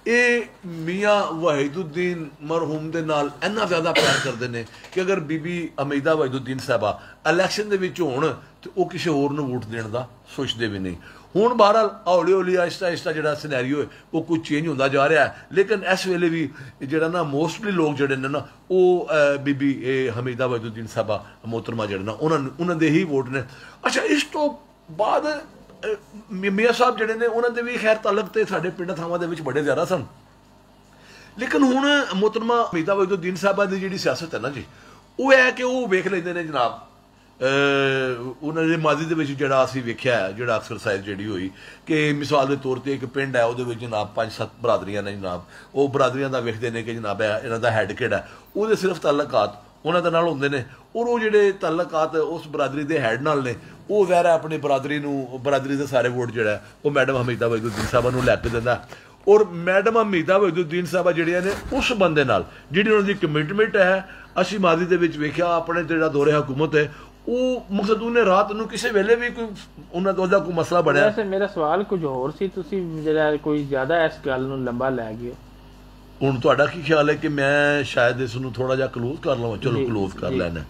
ਇਹ ਮੀਆਂ ਵਹੀਦੁੱਦੀਨ ਮਰਹੂਮ ਦੇ ਨਾਲ ਇੰਨਾ ਜ਼ਿਆਦਾ ਪਿਆਰ ਕਰਦੇ ਨੇ ਕਿ ਅਗਰ ਬੀਬੀ ਹਮੀਦਾ ਵਹੀਦੁੱਦੀਨ ਸਾਹਿਬਾ ਇਲੈਕਸ਼ਨ ਦੇ ਵਿੱਚ ਹੋਣ ਤੇ ਉਹ ਕਿਸੇ ਹੋਰ ਨੂੰ ਵੋਟ ਦੇਣ ਦਾ ਸੋਚਦੇ ਵੀ ਨਹੀਂ। ਹੁਣ ਬਹਰਹਾਲ ਹੌਲੀ ਹੌਲੀ ਆਹਿਸਤਾ ਜਿਹੜਾ ਸਿਨੈਰੀਓ ਹੈ ਉਹ ਕੁਝ ਚੇਂਜ ਹੁੰਦਾ ਜਾ ਰਿਹਾ ਹੈ ਲੇਕਿਨ ਇਸ ਵੇਲੇ ਵੀ ਜਿਹੜਾ ਨਾ ਮੋਸਟਲੀ ਲੋਕ ਜਿਹੜੇ ਨੇ ਨਾ ਉਹ ਬੀਬੀ ਹਮੀਦਾ ਵਹੀਦੁੱਦੀਨ ਸਾਹਿਬਾ ਮੋਹਤਰਮਾ ਜਿਹੜੇ ਨਾ ਉਹਨਾਂ ਦੇ ਹੀ ਵੋਟ ਨੇ। ਅੱਛਾ ਇਸ ਤੋਂ ਬਾਅਦ ਮੀਆਂ ਸਾਹਿਬ ਜਿਹੜੇ ਨੇ ਉਹਨਾਂ ਦੇ ਵੀ ਖੈਰ ਤਾਲੁਕ ਤੇ ਸਾਡੇ ਪਿੰਡਾਂ ਥਾਵਾਂ ਦੇ ਵਿੱਚ ਬੜੇ ਜ਼ਿਆਦਾ ਸਨ ਲੇਕਿਨ ਹੁਣ ਮੋਹਤਰਮਾ ਹਮੀਦਾ ਵਹੀਦੁੱਦੀਨ ਸਾਹਿਬਾ ਦੀ ਜਿਹੜੀ ਸਿਆਸਤ ਹੈ ਨਾ ਜੀ ਉਹ ਹੈ ਕਿ ਉਹ ਵੇਖ ਲੈਂਦੇ ਨੇ ਜਨਾਬ ਉਹਨਾਂ ਦੇ ਮਾਜ਼ੀ ਦੇ ਵਿੱਚ ਜਿਹੜਾ ਅਸੀਂ ਵੇਖਿਆ ਜਿਹੜਾ ਐਕਸਰਸਾਈਜ਼ ਜਿਹੜੀ ਹੋਈ ਕਿ ਮਿਸਾਲ ਦੇ ਤੌਰ ਤੇ ਇੱਕ ਪਿੰਡ ਹੈ ਉਹਦੇ ਵਿੱਚ ਜਨਾਬ 5-7 ਬਰਾਦਰੀਆਂ ਨੇ ਜਨਾਬ ਉਹ ਬਰਾਦਰੀਆਂ ਦਾ ਵੇਖਦੇ ਨੇ ਕਿ ਜਨਾਬ ਇਹਨਾਂ ਦਾ ਹੈੱਡ ਕਿਹੜਾ ਉਹਦੇ ਸਿਰਫ ਤਾਲੁਕਾਤ ਉਹਨਾਂ ਦੇ ਨਾਲ ਹੁੰਦੇ ਨੇ ਔਰ ਉਹ ਜਿਹੜੇ ਤਾਲੁਕਾਤ ਉਸ ਬਰਾਦਰੀ ਦੇ ਹੈੱਡ ਨਾਲ ਨੇ ਉਹ ਜ਼ਾਹਿਰ ਆਪਣੀ ਬਰਾਦਰੀ ਦੇ ਸਾਰੇ ਵੋਟ ਜਿਹੜਾ ਉਹ ਮੈਡਮ ਹਮੀਦਾ ਵਹੀਦੁੱਦੀਨ ਸਾਹਿਬਾ ਨੂੰ ਲੈ ਕੇ ਦਿੰਦਾ ਔਰ ਮੈਡਮ ਹਮੀਦਾ ਵਹੀਦੁੱਦੀਨ ਸਾਹਿਬਾ ਜਿਹੜੀਆਂ ਨੇ ਉਸ ਬੰਦੇ ਨਾਲ ਜਿਹੜੀ ਉਹਨਾਂ ਦੀ ਕਮਿਟਮੈਂਟ ਹੈ ਅਸੀਂ ਮਾਜ਼ੀ ਦੇ ਵਿੱਚ ਵੇਖਿਆ ਆਪਣੇ ਜਿਹੜਾ ਦੌਰੇ ਹਕੂਮਤ ਹੈ ਉਹ ਮਕਸਦ ਉਹਨੇ ਰਾਤ ਨੂੰ ਕਿਸੇ ਵੇਲੇ ਵੀ ਕੋਈ ਉਹਨਾਂ ਦਾ ਕੋਈ ਮਸਲਾ ਬਣਿਆ। ਵੈਸੇ ਮੇਰਾ ਸਵਾਲ ਕੁਝ ਹੋਰ ਸੀ ਤੁਸੀਂ ਜਿਹੜਾ ਕੋਈ ਜ਼ਿਆਦਾ ਇਸ ਗੱਲ ਨੂੰ ਲੰਬਾ ਲੈ ਗਏ ਹੁਣ ਤੁਹਾਡਾ ਕੀ ਖਿਆਲ ਹੈ ਕਿ ਮੈਂ ਸ਼ਾਇਦ ਇਸ ਨੂੰ ਥੋੜਾ ਜਿਹਾ ਕਲੋਜ਼ ਕਰ ਲਵਾਂ? ਚਲੋ ਕਲੋਜ਼ ਕਰ ਲੈਣਾ।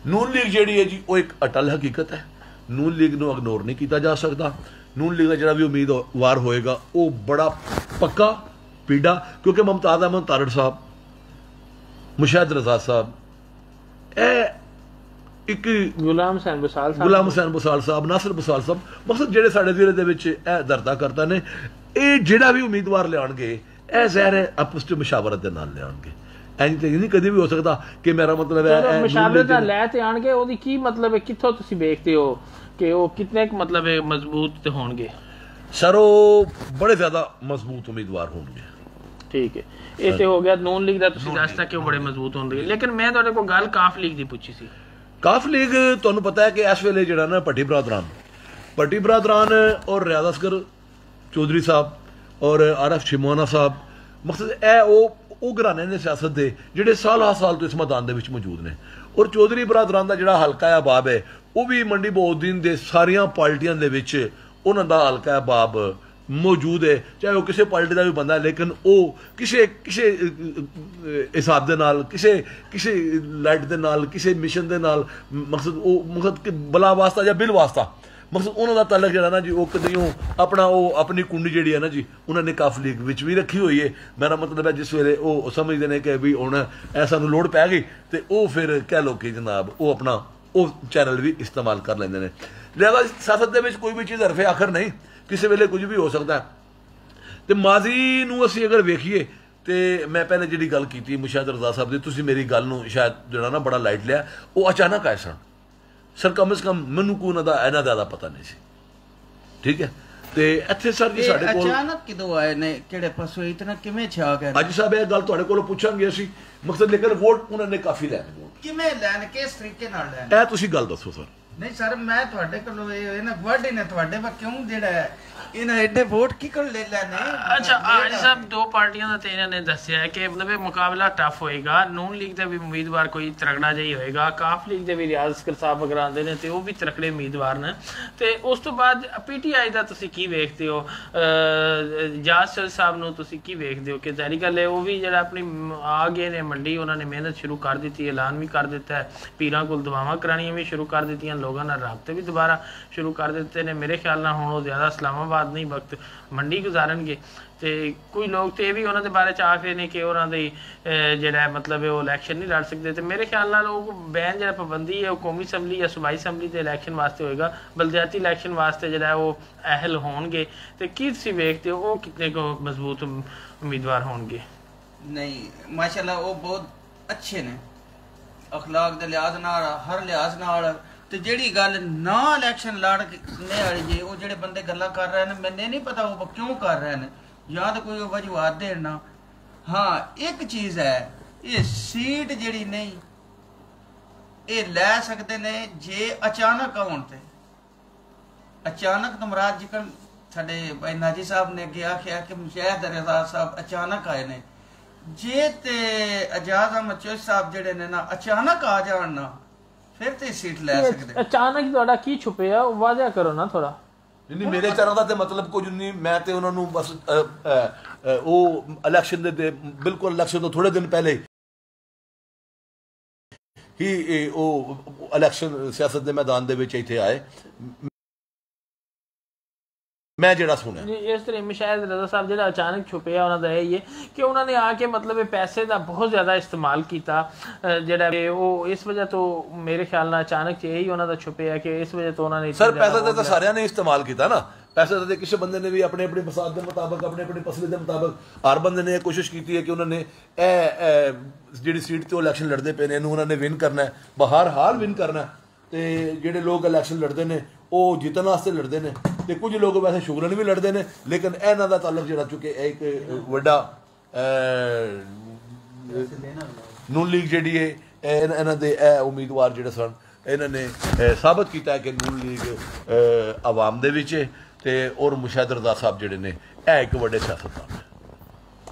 ਨੂਨ ਲੀਗ ਜਿਹੜੀ ਹੈ ਜੀ ਉਹ ਇੱਕ ਅਟਲ ਹਕੀਕਤ ਹੈ ਨੂਨ ਲੀਗ ਨੂੰ ਇਗਨੋਰ ਨਹੀਂ ਕੀਤਾ ਜਾ ਸਕਦਾ। ਨੂਨ ਲੀਗ ਦਾ ਜਿਹੜਾ ਵੀ ਉਮੀਦਵਾਰ ਹੋਏਗਾ ਉਹ ਬੜਾ ਪੱਕਾ ਪੀੜਾ ਕਿਉਂਕਿ ਮੁਮਤਾਜ਼ ਅਹਿਮਦ ਤਾਰੜ ਸਾਹਿਬ ਮੁਸ਼ਾਹਿਦ ਰਜ਼ਾ ਸਾਹਿਬ ਇਹ ਇੱਕ ਗੁਲਾਮ ਹੁਸੈਨ ਬਸਾਲ ਸਾਹਿਬ ਨਾਸਰ ਬਸਾਲ ਸਾਹਿਬ ਮਕਸਦ ਜਿਹੜੇ ਸਾਡੇ ਜ਼ਿਲ੍ਹੇ ਦੇ ਵਿੱਚ ਇਹ ਦਰਦਾ ਕਰਤਾ ਨੇ ਇਹ ਜਿਹੜਾ ਵੀ ਉਮੀਦਵਾਰ ਲਿਆਉਣਗੇ ਇਹ ਜ਼ਾਹਿਰ ਹੈ ਆਪਸ ਚ ਮੁਸ਼ਾਵਰਤ ਦੇ ਨਾਲ ਲਿਆਉਣਗੇ। ਇੰਜ ਤੇ ਨਹੀਂ ਕਦੇ ਵੀ ਹੋ ਸਕਦਾ ਕਿ ਮੇਰਾ ਮਤਲਬ ਹੈ ਮੁਸ਼ਾਵਰਤ ਨਾਲ ਲੈ ਤੇ ਆਣਗੇ ਉਹਦੀ ਕੀ ਮਤਲਬ ਹੈ ਕਿੱਥੋਂ ਤੁਸੀਂ ਵੇਖਦੇ ਹੋ ਕਿ ਉਹ ਕਿਤਨੇ ਮਤਲਬ ਹੈ ਮਜ਼ਬੂਤ ਹੋਣਗੇ? ਸਰ ਉਹ ਬੜੇ ਜ਼ਿਆਦਾ ਮਜ਼ਬੂਤ ਉਮੀਦਵਾਰ ਹੋਣਗੇ। ਠੀਕ ਹੈ ਇਹ ਤੇ ਹੋ ਗਿਆ ਨੂਨ ਲੀਗ ਦਾ ਤੁਸੀਂ ਦੱਸਤਾ ਕਿ ਉਹ ਬੜੇ ਮਜ਼ਬੂਤ ਹੋਣਗੇ ਲੇਕਿਨ ਮੈਂ ਤੁਹਾਡੇ ਕੋਲ ਗੱਲ ਕਾਫ ਲੀਗ ਦੀ ਪੁੱਛੀ ਸੀ। ਕਾਫ ਲੀਗ ਤੁਹਾਨੂੰ ਪਤਾ ਹੈ ਕਿ ਇਸ ਵੇਲੇ ਜਿਹੜਾ ਨਾ ਭੱਟੀ ਬਰਾਦਰਾਨ ਔਰ ਰਿਆਜ਼ ਅਸਗਰ ਚੌਧਰੀ ਸਾਹਿਬ ਔਰ ਆਰਫ ਸ਼ਿਮੋਆਣਾ ਸਾਹਿਬ ਮਕਸਦ ਇਹ ਉਹ ਉਹ ਘਰਾਣੇ ਨੇ ਸਿਆਸਤ ਦੇ ਜਿਹੜੇ ਸਾਲ ਤੋਂ ਇਸ ਮੈਦਾਨ ਦੇ ਵਿੱਚ ਮੌਜੂਦ ਨੇ। ਔਰ ਚੌਧਰੀ ਬਰਾਦਰਾਂ ਦਾ ਜਿਹੜਾ ਹਲਕਾ ਅਹਿਬਾਬ ਹੈ ਉਹ ਵੀ ਮੰਡੀ ਬਹਾਉਦੀਨ ਦੇ ਸਾਰੀਆਂ ਪਾਰਟੀਆਂ ਦੇ ਵਿੱਚ ਉਹਨਾਂ ਦਾ ਹਲਕਾ ਅਹਿਬਾਬ ਮੌਜੂਦ ਹੈ, ਚਾਹੇ ਉਹ ਕਿਸੇ ਪਾਰਟੀ ਦਾ ਵੀ ਬੰਦਾ, ਲੇਕਿਨ ਉਹ ਕਿਸੇ ਹਿਸਾਬ ਦੇ ਨਾਲ, ਕਿਸੇ ਲਾਈਟ ਦੇ ਨਾਲ, ਕਿਸੇ ਮਿਸ਼ਨ ਦੇ ਨਾਲ, ਮਕਸਦ ਬਲਾ ਵਾਸਤਾ ਜਾਂ ਬਿਲ ਵਾਸਤਾ, ਮਕਸਦ ਉਹਨਾਂ ਦਾ ਤਾਲਕ ਜਿਹੜਾ ਨਾ ਜੀ ਉਹ ਕਦੇ ਆਪਣੀ ਕੁੰਡੀ ਜਿਹੜੀ ਹੈ ਨਾ ਜੀ ਉਹਨਾਂ ਨੇ ਕਾਫ ਲੀਗ ਵਿੱਚ ਵੀ ਰੱਖੀ ਹੋਈ ਹੈ। ਮੇਰਾ ਮਤਲਬ ਹੈ ਜਿਸ ਵੇਲੇ ਉਹ ਸਮਝਦੇ ਨੇ ਕਿ ਵੀ ਹੁਣ ਐਸਾ ਨੂੰ ਲੋੜ ਪੈ ਗਈ ਤੇ ਉਹ ਫਿਰ ਕਹਿ ਲਓ ਕਿ ਜਨਾਬ ਉਹ ਆਪਣਾ ਉਹ ਚੈਨਲ ਵੀ ਇਸਤੇਮਾਲ ਕਰ ਲੈਂਦੇ ਨੇ। ਲਿਹਾਜ਼ਾ ਸਿਆਸਤ ਦੇ ਵਿੱਚ ਕੋਈ ਵੀ ਚੀਜ਼ ਹਰਫੇ ਆਖਰ ਨਹੀਂ, ਕਿਸੇ ਵੇਲੇ ਕੁਝ ਵੀ ਹੋ ਸਕਦਾ ਹੈ। ਤੇ ਮਾਜ਼ੀ ਨੂੰ ਅਸੀਂ ਅਗਰ ਵੇਖੀਏ ਤੇ ਮੈਂ ਪਹਿਲੇ ਜਿਹੜੀ ਗੱਲ ਕੀਤੀ ਮੁਸ਼ਾਹਦ ਰਜ਼ਾ ਸਾਹਿਬ ਦੀ, ਤੁਸੀਂ ਮੇਰੀ ਗੱਲ ਨੂੰ ਸ਼ਾਇਦ ਜਿਹੜਾ ਨਾ ਬੜਾ ਲਾਈਟ ਲਿਆ, ਉਹ ਅਚਾਨਕ ਆਏ ਸਨ ਸਰ, ਕਮ ਸੇ ਕਮ ਮੈਨੂੰ ਕੋਈ ਉਹਨਾਂ ਦਾ ਇਹਨਾਂ ਜ਼ਿਆਦਾ ਪਤਾ ਨਹੀਂ ਸੀ, ਠੀਕ ਹੈ। ਤੇ ਇੱਥੇ ਸਰ ਜੀ ਸਾਡੇ ਕੋਲ ਅਚਾਨਕ ਕਿਦੋਂ ਆਏ ਨੇ, ਕਿਹੜੇ ਪਾਸੋਂ, ਇਤਨਾ ਕਿਵੇਂ ਛਾ ਗਏ? ਅੱਜ ਸਾਹਿਬ ਇਹ ਗੱਲ ਤੁਹਾਡੇ ਕੋਲੋਂ ਪੁੱਛਾਂਗੇ ਅਸੀਂ, ਮਕਸਦ ਲੇਕਿਨ ਵੋਟ ਉਹਨਾਂ ਨੇ ਕਾਫੀ ਲੈਣੇ, ਕਿਵੇਂ ਲੈਣ, ਕਿਸ ਤਰੀਕੇ ਨਾਲ ਲੈਣ, ਇਹ ਤੁਸੀਂ ਗੱਲ ਦੱਸੋ ਸਰ। ਨਹੀਂ ਸਰ, ਮੈਂ ਤੁਹਾਡੇ ਕੋਲੋਂ ਇਹਨਾਂ ਵਰਡ ਨੇ ਤੁਹਾਡੇ ਵਾ ਕਿਉਂ ਜਿਹੜਾ ਇਹਨਾਂ ਐਡੇ ਵੋਟ ਕੀ ਕਰ ਲੈ ਲੈਣੇ? ਅੱਛਾ ਅੱਜ ਸਾਹਿਬ ਦੋ ਪਾਰਟੀਆਂ ਦਾ ਤੇ ਇਹਨਾਂ ਨੇ ਦੱਸਿਆ ਹੈ ਕਿ ਮਤਲਬ ਇਹ ਮੁਕਾਬਲਾ ਟਫ ਹੋਏਗਾ। ਨੂਨ ਲੀਗ ਦਾ ਵੀ ਉਮੀਦਵਾਰ ਕੋਈ ਤਰਕੜਾ ਜਿਹਾ ਹੀ ਹੋਏਗਾ, ਕਾਫ ਲੀਗ ਦੇ ਵੀ ਰਿਆਜ਼ ਅਸਕਰ ਸਾਹਿਬ ਅਗਰ ਆਉਂਦੇ ਨੇ ਤੇ ਉਹ ਵੀ ਤਰਕੜੇ ਉਮੀਦਵਾਰ ਨੇ। ਤੇ ਉਸ ਤੋਂ ਬਾਅਦ PTI ਦਾ ਤੁਸੀਂ ਕੀ ਵੇਖਦੇ ਹੋ, ਜਾਜ ਸਾਹਿਬ ਨੂੰ ਤੁਸੀਂ ਕੀ ਵੇਖਦੇ ਹੋ? ਕਿ ਜ਼ਾਹਿਰ ਗੱਲ ਹੈ ਉਹ ਵੀ ਜਿਹੜਾ ਆਪਣੀ ਆ ਗਏ ਨੇ ਮੰਡੀ, ਉਹਨਾਂ ਨੇ ਮਿਹਨਤ ਸ਼ੁਰੂ ਕਰ ਦਿੱਤੀ, ਐਲਾਨ ਵੀ ਕਰ ਦਿੱਤਾ ਹੈ, ਪੀਰਾਂ ਕੋਲ ਦੁਆਵਾਂ ਕਰਾਉਣੀਆਂ ਵੀ ਸ਼ੁਰੂ ਕਰ ਦਿੱਤੀਆਂ, ਲੋਕਾਂ ਨਾਲ ਰਾਬਤੇ ਵੀ ਦੁਬਾਰਾ ਸ਼ੁਰੂ ਕਰ ਦਿੱਤੇ ਨੇ। ਮੇਰੇ ਖਿਆਲ ਨਾਲ ਹੁਣ ਉਹ ਜ਼ਿਆਦਾ ਇਸਲਾਮਾਬਾਦ ਨਹੀਂ ਵਕਤ ਮੰਡੀ ਗੁਜ਼ਾਰਨਗੇ। ਤੇ ਕੋਈ ਲੋਕ ਤੇ ਇਹ ਵੀ ਉਹਨਾਂ ਦੇ ਬਾਰੇ ਚ ਆਖ ਰਹੇ ਨੇ ਕਿ ਉਹਨਾਂ ਦੀ ਜਿਹੜਾ ਮਤਲਬ ਉਹ ਇਲੈਕਸ਼ਨ ਨਹੀਂ ਲੜ ਸਕਦੇ। ਤੇ ਮੇਰੇ ਖਿਆਲ ਨਾਲ ਉਹ ਬੈਨ ਜਿਹੜਾ ਪਾਬੰਦੀ ਹੈ ਉਹ ਕੌਮੀ ਅਸੈਂਬਲੀ ਜਾਂ ਸੂਬਾਈ ਅਸੈਂਬਲੀ ਦੇ ਇਲੈਕਸ਼ਨ ਵਾਸਤੇ ਹੋਏਗਾ, ਬਲਦਿਆਤੀ ਇਲੈਕਸ਼ਨ ਵਾਸਤੇ ਜਿਹੜਾ ਉਹ ਅਹਿਲ ਹੋਣਗੇ। ਤੇ ਕੀ ਤੁਸੀਂ ਵੇਖਦੇ ਹੋ ਉਹ ਕਿਤਨੇ ਕੋ ਮਜ਼ਬੂਤ ਉਮੀਦਵਾਰ ਹੋਣਗੇ? ਨਹੀਂ ਮਾਸ਼ਾਅੱਲਾ ਉਹ ਬਹੁਤ ਅੱਛੇ ਨੇ ਅਖਲਾਕ ਦੇ ਲਿਹਾਜ਼ ਨਾਲ, ਹਰ ਲਿਹਾਜ਼ ਨਾਲ। ਤੇ ਜਿਹੜੀ ਗੱਲ ਨਾ ਇਲੈਕਸ਼ਨ ਲੜਨੇ ਵਾਲੀ ਜੇ ਉਹ ਜਿਹੜੇ ਬੰਦੇ ਗੱਲਾਂ ਕਰ ਰਹੇ ਨੇ, ਮੈਨੂੰ ਨਹੀਂ ਪਤਾ ਉਹ ਕਿਉਂ ਕਰ ਰਹੇ ਨੇ, ਜਾਂ ਤਾਂ ਕੋਈ ਵਜੂਹਾਤ ਦੇਣ ਨਾ। ਹਾਂ ਇੱਕ ਚੀਜ਼ ਹੈ, ਇਹ ਸੀਟ ਜਿਹੜੀ ਨਹੀਂ ਇਹ ਲੈ ਸਕਦੇ ਨੇ ਜੇ ਅਚਾਨਕ ਆਉਣ ਤੇ। ਅਚਾਨਕ ਤੋਂ ਮੁਰਾਦ ਜਿਕਰ ਸਾਡੇ ਭਾਈ ਨਾਜੀ ਸਾਹਿਬ ਨੇ ਅੱਗੇ ਆਖਿਆ ਕਿ ਮੁਸ਼ਾਹਦ ਰਜ਼ਾ ਸਾਹਿਬ ਅਚਾਨਕ ਆਏ ਨੇ, ਜੇ ਤੇ ਅਜਾਜ਼ ਅਹਿਮਦ ਚੋਸ਼ ਸਾਹਿਬ ਜਿਹੜੇ ਨੇ ਨਾ ਅਚਾਨਕ ਆ ਜਾਣ ਨਾ ਫਿਰ ਤੇ ਸੀਟ ਲੈ ਸਕਦੇ। ਅਚਾਨਕ ਤੁਹਾਡਾ ਕੀ ਛੁਪਿਆ ਉਹ ਵਾਜ਼ਿਆ ਕਰੋ ਨਾ ਥੋੜਾ। ਨਹੀਂ ਮੇਰੇ ਚਾਰਾਂ ਦਾ ਤੇ ਮਤਲਬ ਕੁਝ ਨਹੀਂ, ਮੈਂ ਤੇ ਉਹਨਾਂ ਨੂੰ ਬਸ ਉਹ ਇਲੈਕਸ਼ਨ ਦੇ ਬਿਲਕੁਲ ਇਲੈਕਸ਼ਨ ਤੋਂ ਥੋੜੇ ਦਿਨ ਪਹਿਲੇ ਹੀ ਉਹ ਇਲੈਕਸ਼ਨ ਸਿਆਸਤ ਦੇ ਮੈਦਾਨ ਦੇ ਵਿੱਚ ਇੱਥੇ ਆਏ, ਮੈਂ ਜਿਹੜਾ ਸੁਣਿਆ ਇਸ ਤਰ੍ਹਾਂ ਮੁਸ਼ਾਹਦ ਰਜ਼ਾ ਸਾਹਿਬ ਜਿਹੜਾ ਅਚਾਨਕ ਛੁਪਿਆ ਉਹਨਾਂ ਦਾ ਇਹ ਹੈ ਕਿ ਉਹਨਾਂ ਨੇ ਆ ਕੇ ਮਤਲਬ ਪੈਸੇ ਦਾ ਬਹੁਤ ਜ਼ਿਆਦਾ ਇਸਤੇਮਾਲ ਕੀਤਾ, ਜਿਹੜਾ ਉਹ ਇਸ ਵਜ੍ਹਾ ਤੋਂ ਮੇਰੇ ਖਿਆਲ ਨਾਲ ਅਚਾਨਕ ਇਹੀ ਉਹਨਾਂ ਦਾ ਛੁਪਿਆ ਕਿ ਇਸ ਵਜ੍ਹਾ ਤੋਂ ਉਹਨਾਂ ਨੇ ਸਰ ਪੈਸਾ ਤਾਂ ਸਾਰਿਆਂ ਨੇ ਇਸਤੇਮਾਲ ਕੀਤਾ ਨਾ, ਪੈਸੇ ਤਾਂ ਕਿਸੇ ਬੰਦੇ ਨੇ ਵੀ ਆਪਣੇ ਆਪਣੇ ਮਸਾਦ ਦੇ ਮੁਤਾਬਕ, ਆਪਣੇ ਆਪਣੇ ਪਸਲੇ ਦੇ ਮੁਤਾਬਕ ਹਰ ਬੰਦੇ ਨੇ ਇਹ ਕੋਸ਼ਿਸ਼ ਕੀਤੀ ਹੈ ਕਿ ਉਹਨਾਂ ਨੇ ਇਹ ਜਿਹੜੀ ਸੀਟ ਤੇ ਉਹ ਇਲੈਕਸ਼ਨ ਲੜਦੇ ਪਏ ਨੇ ਇਹਨੂੰ ਉਹਨਾਂ ਨੇ ਵਿਨ ਕਰਨਾ ਹੈ, ਬਹਰ ਹਾਲ ਵਿਨ ਕਰਨਾ। ਤੇ ਜਿਹੜੇ ਲੋਕ ਇਲੈਕਸ਼ਨ ਲੜਦੇ ਨੇ ਉਹ ਜਿੱਤਣ ਵਾਸਤੇ ਲੜਦੇ ਨੇ, ਤੇ ਕੁਝ ਲੋਕ ਵੈਸੇ ਸ਼ੁਗਰਨ ਵੀ ਲੜਦੇ ਨੇ, ਲੇਕਿਨ ਇਹਨਾਂ ਦਾ ਤਾਲੁਕ ਜਿਹੜਾ ਚੁੱਕੇ ਇੱਕ ਵੱਡਾ ਨੂਨ ਲੀਗ ਜਿਹੜੀ ਹੈ ਇਹਨਾਂ ਦੇ ਇਹ ਉਮੀਦਵਾਰ ਜਿਹੜੇ ਸਨ ਇਹਨਾਂ ਨੇ ਸਾਬਤ ਕੀਤਾ ਕਿ ਨੂਨ ਲੀਗ ਆਵਾਮ ਦੇ ਵਿੱਚ ਤੇ ਔਰ ਮੁਸ਼ਾਹਦ ਰਜ਼ਾ ਸਾਹਿਬ ਜਿਹੜੇ ਨੇ ਇਹ ਇੱਕ ਵੱਡੇ ਸਿਆਸਤਦਾਨ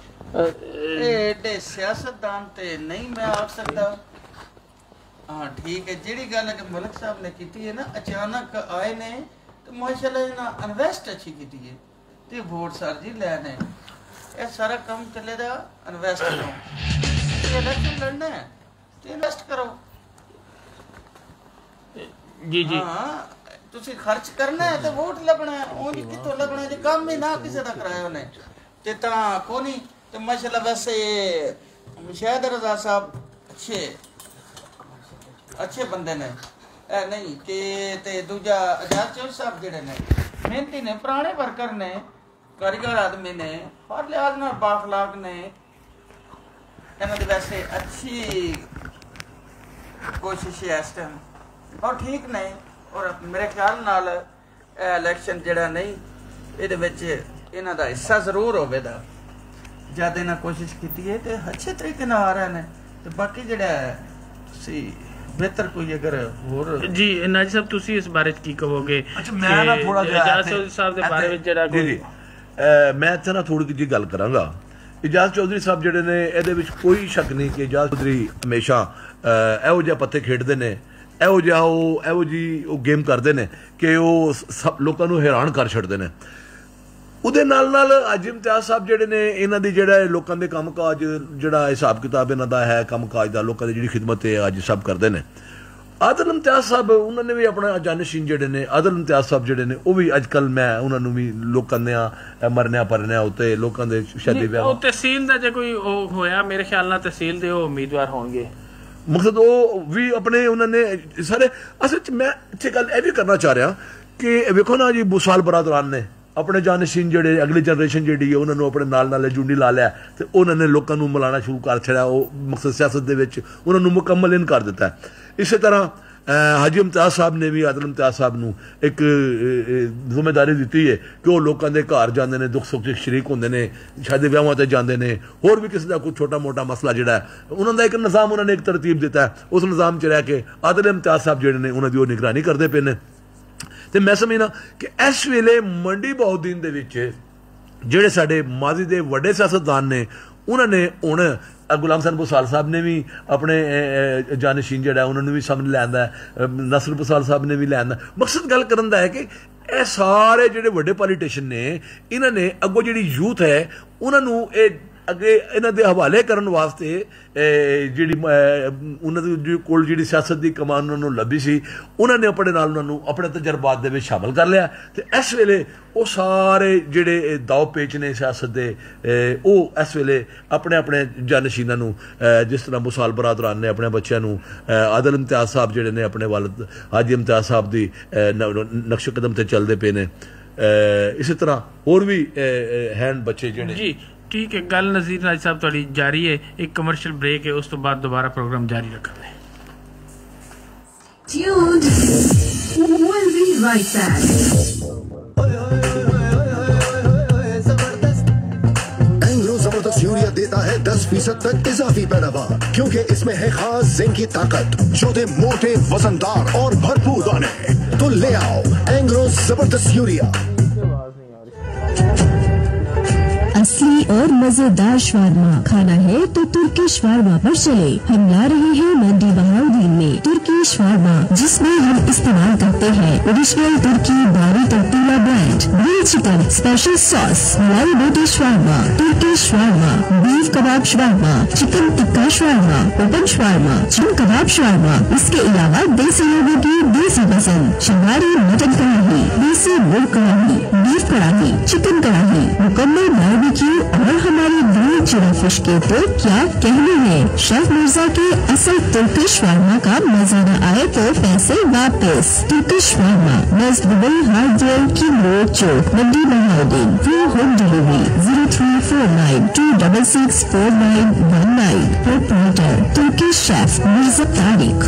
ਐਡੇ ਸਿਆਸਤਦਾਨ ਤੇ ਨਹੀਂ ਮੈਂ ਆਖ ਸਕਦਾ। ਹਾਂ ਠੀਕ ਹੈ, ਜਿਹੜੀ ਗੱਲ ਕਿ ਮਲਕ ਸਾਹਿਬ ਨੇ ਕੀਤੀ ਹੈ ਨਾ ਅਚਾਨਕ ਆਏ ਨੇ ਤੇ ਮਾਸ਼ਾਅੱਲਾ ਇਹਨਾਂ ਇਨਵੈਸਟ ਅੱਛੀ ਕੀਤੀ ਹੈ ਤੇ ਵੋਟ ਸਰ ਜੀ ਲੈਣੇ, ਇਹ ਸਾਰਾ ਕੰਮ ਚੱਲੇਗਾ ਇਨਵੈਸਟ ਕਰੋ, ਇਲੈਕਸ਼ਨ ਲੜਨਾ ਹੈ ਤੇ ਇਨਵੈਸਟ ਕਰੋ। ਜੀ ਜੀ ਹਾਂ ਤੁਸੀਂ ਖਰਚ ਕਰਨਾ ਹੈ ਤੇ ਵੋਟ ਲੱਭਣਾ ਹੈ, ਉਹ ਨਹੀਂ ਕਿਤੋਂ ਲੱਭਣਾ ਜੇ ਕੰਮ ਹੀ ਨਾ ਕਿਸੇ ਦਾ ਕਰਾਇਆ ਉਹਨੇ ਤੇ ਤਾਂ ਕੋ ਨਹੀਂ। ਤੇ ਮਾਸ਼ਾਅੱਲਾ ਵੈਸੇ ਮੁਸ਼ਾਹਦ ਰਜ਼ਾ ਸਾਹਿਬ ਅੱਛੇ ਬੰਦੇ ਨੇ, ਇਹ ਨਹੀਂ ਕਿ ਤੇ ਦੂਜਾ ਅਜਾਜ਼ ਚੋਸ਼ ਸਾਹਿਬ ਜਿਹੜੇ ਨੇ ਮਿਹਨਤੀ ਨੇ, ਪੁਰਾਣੇ ਵਰਕਰ ਨੇ, ਕਾਰੀਗਰ ਆਦਮੀ ਨੇ, ਹਰ ਲਿਹਾਜ਼ ਨਾਲ ਬਾਖਲਾਕ ਨੇ, ਇਹਨਾਂ ਦੀ ਵੈਸੇ ਅੱਛੀ ਕੋਸ਼ਿਸ਼ ਹੈ ਇਸ ਟਾਈਮ ਔਰ ਠੀਕ ਨੇ। ਔਰ ਮੇਰੇ ਖਿਆਲ ਨਾਲ ਇਲੈਕਸ਼ਨ ਜਿਹੜਾ ਨਹੀਂ ਇਹਦੇ ਵਿੱਚ ਇਹਨਾਂ ਦਾ ਹਿੱਸਾ ਜ਼ਰੂਰ ਹੋਵੇਗਾ, ਜਦ ਇਹਨਾਂ ਕੋਸ਼ਿਸ਼ ਕੀਤੀ ਹੈ ਤੇ ਅੱਛੇ ਤਰੀਕੇ ਨਾਲ ਆ ਰਹੇ ਨੇ। ਤੇ ਬਾਕੀ ਜਿਹੜਾ ਤੁਸੀਂ ਬਿਹਤਰ ਕੋਈ ਅਗਰ ਹੋਰ ਜੀ ਨਾਜੀ ਸਾਹਿਬ ਤੁਸੀਂ ਇਸ ਬਾਰੇ ਕੀ ਕਹੋਗੇ? ਅੱਛਾ ਮੈਂ ਨਾ ਥੋੜਾ ਜਿਹਾ ਸਾਹਿਬ ਦੇ ਬਾਰੇ ਵਿੱਚ ਜਿਹੜਾ ਜੀ ਮੈਂ ਇੱਥੇ ਨਾ ਥੋੜੀ ਜਿਹੀ ਗੱਲ ਕਰਾਂਗਾ اجاز چودھری صاحب جڑے نے ਇਹਦੇ ਵਿੱਚ ਕੋਈ ਸ਼ੱਕ ਨਹੀਂ ਕਿ ਇਜਾਜ਼ ਚੌਧਰੀ ਹਮੇਸ਼ਾ ਇਹੋ ਜਿਹਾ ਪੱਤੇ ਖੇਡਦੇ ਨੇ, ਇਹੋ ਜੀ ਉਹ ਗੇਮ ਕਰਦੇ ਨੇ ਕਿ ਉਹ ਸਭ ਲੋਕਾਂ ਨੂੰ ਹੈਰਾਨ ਕਰ ਛੱਡਦੇ ਨੇ। ਉਹਦੇ ਨਾਲ ਅੱਜ ਇਮਤਿਆਜ਼ ਸਾਹਿਬ ਜਿਹੜੇ ਨੇ ਇਹਨਾਂ ਦੀ ਜਿਹੜਾ ਲੋਕਾਂ ਦੇ ਕੰਮਕਾਜ ਜਿਹੜਾ ਹਿਸਾਬ ਕਿਤਾਬ ਇਹਨਾਂ ਦਾ ਹੈ ਕੰਮਕਾਜ ਦਾ, ਲੋਕਾਂ ਦੀ ਜਿਹੜੀ ਖਿਦਮਤ ਹੈ ਅੱਜ ਸਭ ਕਰਦੇ ਨੇ। ਆਦਲ ਇਮਤਿਆਜ਼ ਸਾਹਿਬ ਉਹਨਾਂ ਨੇ ਵੀ ਆਪਣਾ ਜਾਨਸ਼ੀਨ ਜਿਹੜੇ ਨੇ ਆਦਲ ਇਮਤਿਆਜ਼ ਸਾਹਿਬ ਜਿਹੜੇ ਨੇ ਉਹ ਵੀ ਅੱਜ ਕੱਲ੍ਹ ਮੈਂ ਉਹਨਾਂ ਨੂੰ ਵੀ ਲੋਕਾਂ ਦੇ ਮਰਨਿਆਂ ਪਰਨਿਆਂ ਉੱਤੇ ਲੋਕਾਂ ਦੇ ਸ਼ਾਦੀ ਵਿਆਹ ਉਹ ਤਹਿਸੀਲ ਦਾ ਜੇ ਕੋਈ ਉਹ ਹੋਇਆ ਮੇਰੇ ਖਿਆਲ ਨਾਲ ਤਹਿਸੀਲ ਦੇ ਉਹ ਉਮੀਦਵਾਰ ਹੋਣਗੇ। ਮਕਸਦ ਉਹ ਵੀ ਆਪਣੇ ਉਹਨਾਂ ਨੇ ਸਾਰੇ ਅਸਲ 'ਚ ਮੈਂ ਇੱਥੇ ਗੱਲ ਇਹ ਵੀ ਕਰਨਾ ਚਾਹ ਰਿਹਾ ਕਿ ਵੇਖੋ ਨਾ ਜੀ ਬੁਸਾਲ ਬਰਾਦਰਾਨ ਨੇ ਆਪਣੇ ਜਾਨਸ਼ੀਨ ਜਿਹੜੇ ਅਗਲੀ ਜਨਰੇਸ਼ਨ ਜਿਹੜੀ ਹੈ ਉਹਨਾਂ ਨੂੰ ਆਪਣੇ ਨਾਲ ਜੁੰਡੀ ਲਾ ਲਿਆ ਤੇ ਉਹਨਾਂ ਨੇ ਲੋਕਾਂ ਨੂੰ ਮਿਲਾਉਣਾ ਸ਼ੁਰੂ ਕਰ ਛੱਡਿਆ। ਉਹ ਮਕਸਦ ਸਿਆਸਤ ਦੇ ਵਿੱਚ ਉਹਨਾਂ ਨੂੰ ਮੁਕੰਮਲ ਇਨ ਕਰ ਦਿੱਤਾ। ਇਸੇ ਤਰ੍ਹਾਂ ਹਾਜੀ ਇਮਤਿਆਜ਼ ਸਾਹਿਬ ਨੇ ਵੀ ਆਦਲ ਇਮਤਿਆਜ਼ ਸਾਹਿਬ ਨੂੰ ਇੱਕ ਜ਼ਿੰਮੇਦਾਰੀ ਦਿੱਤੀ ਹੈ ਕਿ ਉਹ ਲੋਕਾਂ ਦੇ ਘਰ ਜਾਂਦੇ ਨੇ, ਦੁੱਖ ਸੁੱਖ 'ਚ ਸ਼ਰੀਕ ਹੁੰਦੇ ਨੇ, ਸ਼ਾਦੀ ਵਿਆਹਾਂ 'ਤੇ ਜਾਂਦੇ ਨੇ, ਹੋਰ ਵੀ ਕਿਸੇ ਦਾ ਕੋਈ ਛੋਟਾ ਮੋਟਾ ਮਸਲਾ ਜਿਹੜਾ ਉਹਨਾਂ ਦਾ ਇੱਕ ਨਿਜ਼ਾਮ ਉਹਨਾਂ ਨੇ ਇੱਕ ਤਰਤੀਬ ਦਿੱਤਾ ਹੈ। ਉਸ ਨਿਜ਼ਾਮ 'ਚ ਰਹਿ ਕੇ ਆਦਲ ਇਮਤਿਆਜ਼ ਸਾਹਿਬ ਜਿਹੜੇ ਨੇ ਉਹਨਾਂ ਦੀ ਉਹ ਨਿਗਰਾਨੀ ਕਰਦੇ ਪਏ ਨੇ। ਤੇ ਮੈਂ ਸਮਝਣਾ ਕਿ ਇਸ ਵੇਲੇ ਮੰਡੀ ਬਹਾਉਦੀਨ ਦੇ ਵਿੱਚ ਜਿਹੜੇ ਸਾਡੇ ਮਾਜ਼ੀ ਦੇ ਵੱਡੇ ਸਿਆਸਤਦਾਨ ਨੇ ਉਹਨਾਂ ਨੇ ਹੁਣ ਗੁਲਾਮ ਹਸਨ ਬੁਸਾਲ ਸਾਹਿਬ ਨੇ ਵੀ ਆਪਣੇ ਜਾਨਸ਼ੀਨ ਜਿਹੜਾ ਉਹਨਾਂ ਨੂੰ ਵੀ ਸਾਹਮਣੇ ਲੈ ਆਂਦਾ, ਨਸਰ ਬੁਸਾਲ ਸਾਹਿਬ ਨੇ ਵੀ ਲੈ ਆਂਦਾ। ਮਕਸਦ ਗੱਲ ਕਰਨ ਦਾ ਹੈ ਕਿ ਇਹ ਸਾਰੇ ਜਿਹੜੇ ਵੱਡੇ ਪੋਲੀਟੀਸ਼ੀਅਨ ਨੇ ਇਹਨਾਂ ਨੇ ਅੱਗੋਂ ਜਿਹੜੀ ਯੂਥ ਹੈ ਉਹਨਾਂ ਨੂੰ ਇਹ ਅੱਗੇ ਇਹਨਾਂ ਦੇ ਹਵਾਲੇ ਕਰਨ ਵਾਸਤੇ ਜਿਹੜੀ ਉਹਨਾਂ ਦੇ ਕੋਲ ਜਿਹੜੀ ਸਿਆਸਤ ਦੀ ਕਮਾਨ ਉਹਨਾਂ ਨੂੰ ਲੱਭੀ ਸੀ ਉਹਨਾਂ ਨੇ ਆਪਣੇ ਨਾਲ ਉਹਨਾਂ ਨੂੰ ਆਪਣੇ ਤਜਰਬਾਤ ਦੇ ਵਿੱਚ ਸ਼ਾਮਲ ਕਰ ਲਿਆ। ਤੇ ਇਸ ਵੇਲੇ ਉਹ ਸਾਰੇ ਜਿਹੜੇ ਦਾਅ ਪੇਚ ਨੇ ਸਿਆਸਤ ਦੇ ਉਹ ਇਸ ਵੇਲੇ ਆਪਣੇ ਜਾਨਸ਼ੀਨਾਂ ਨੂੰ ਜਿਸ ਤਰ੍ਹਾਂ ਬੁਸਾਲ ਬਰਾਦਰਾਨ ਨੇ ਆਪਣੇ ਬੱਚਿਆਂ ਨੂੰ ਆਦਲ ਇਮਤਿਆਜ਼ ਸਾਹਿਬ ਜਿਹੜੇ ਨੇ ਆਪਣੇ ਵਾਲਦ ਹਾਜੀ ਇਮਤਿਆਜ਼ ਸਾਹਿਬ ਦੀ ਨਕਸ਼ ਕਦਮ ਤੇ ਚੱਲਦੇ ਪਏ ਨੇ, ਇਸੇ ਤਰ੍ਹਾਂ ਹੋਰ ਵੀ ਹੈਨ ਬੱਚੇ ਜਿਹੜੇ ਜੀ। ਠੀਕ ਹੈ, ਗੱਲ ਨਜ਼ੀਰ ਨਾਜ ਸਾਹਿਬ ਤੁਹਾਡੀ ਜਾਰੀ ਹੈ। ਇੱਕ ਕਮਰਸ਼ੀਅਲ ਬ੍ਰੇਕ ਹੈ, ਉਸ ਤੋਂ ਬਾਅਦ ਦੁਬਾਰਾ ਪ੍ਰੋਗਰਾਮ ਜਾਰੀ ਰੱਖਾਂਗੇ। जबरदस्त यूरिया देता है 10% तक इजाफी पैदावार, क्योंकि इसमें है खास जिंक की ताकत जो दे मोटे वजनदार और भरपूर दाने। तो ले आओ एंग्रो जबरदस्त यूरिया। असली और मजेदार शवारमा खाना है तो तुर्की शवारमा पर चले। हम ला रहे हैं मंडी बहाउद्दीन में तुर्की शवारमा, जिसमें हम इस्तेमाल करते हैं ओरिजिनल तुर्की बारी tortilla brand, grill chicken, special sauce, malai boti shawarma, तुर्की shawarma, beef kebab shawarma, chicken tikka shawarma, open shawarma, chicken kebab shawarma. इसके अलावा देसी लोगों की देसी पसंद शवारी मटन कढ़ाई, देसी मुर्ग कढ़ाई, बीफ कढ़ाई, चिकन कढ़ाई, मुकम्मल और हमारी ग्रिल चिरा फिश के तो क्या कहने हैं। शेफ मिर्जा के असल तुर्की शवारमा का मजा न आए तो पैसे वापस। तुर्की shawarma west Dubai hard road की road Chowk, Mandi Bahauddin. Free home delivery 0349266419। Proprietor तुर्की chef Mirza Tariq.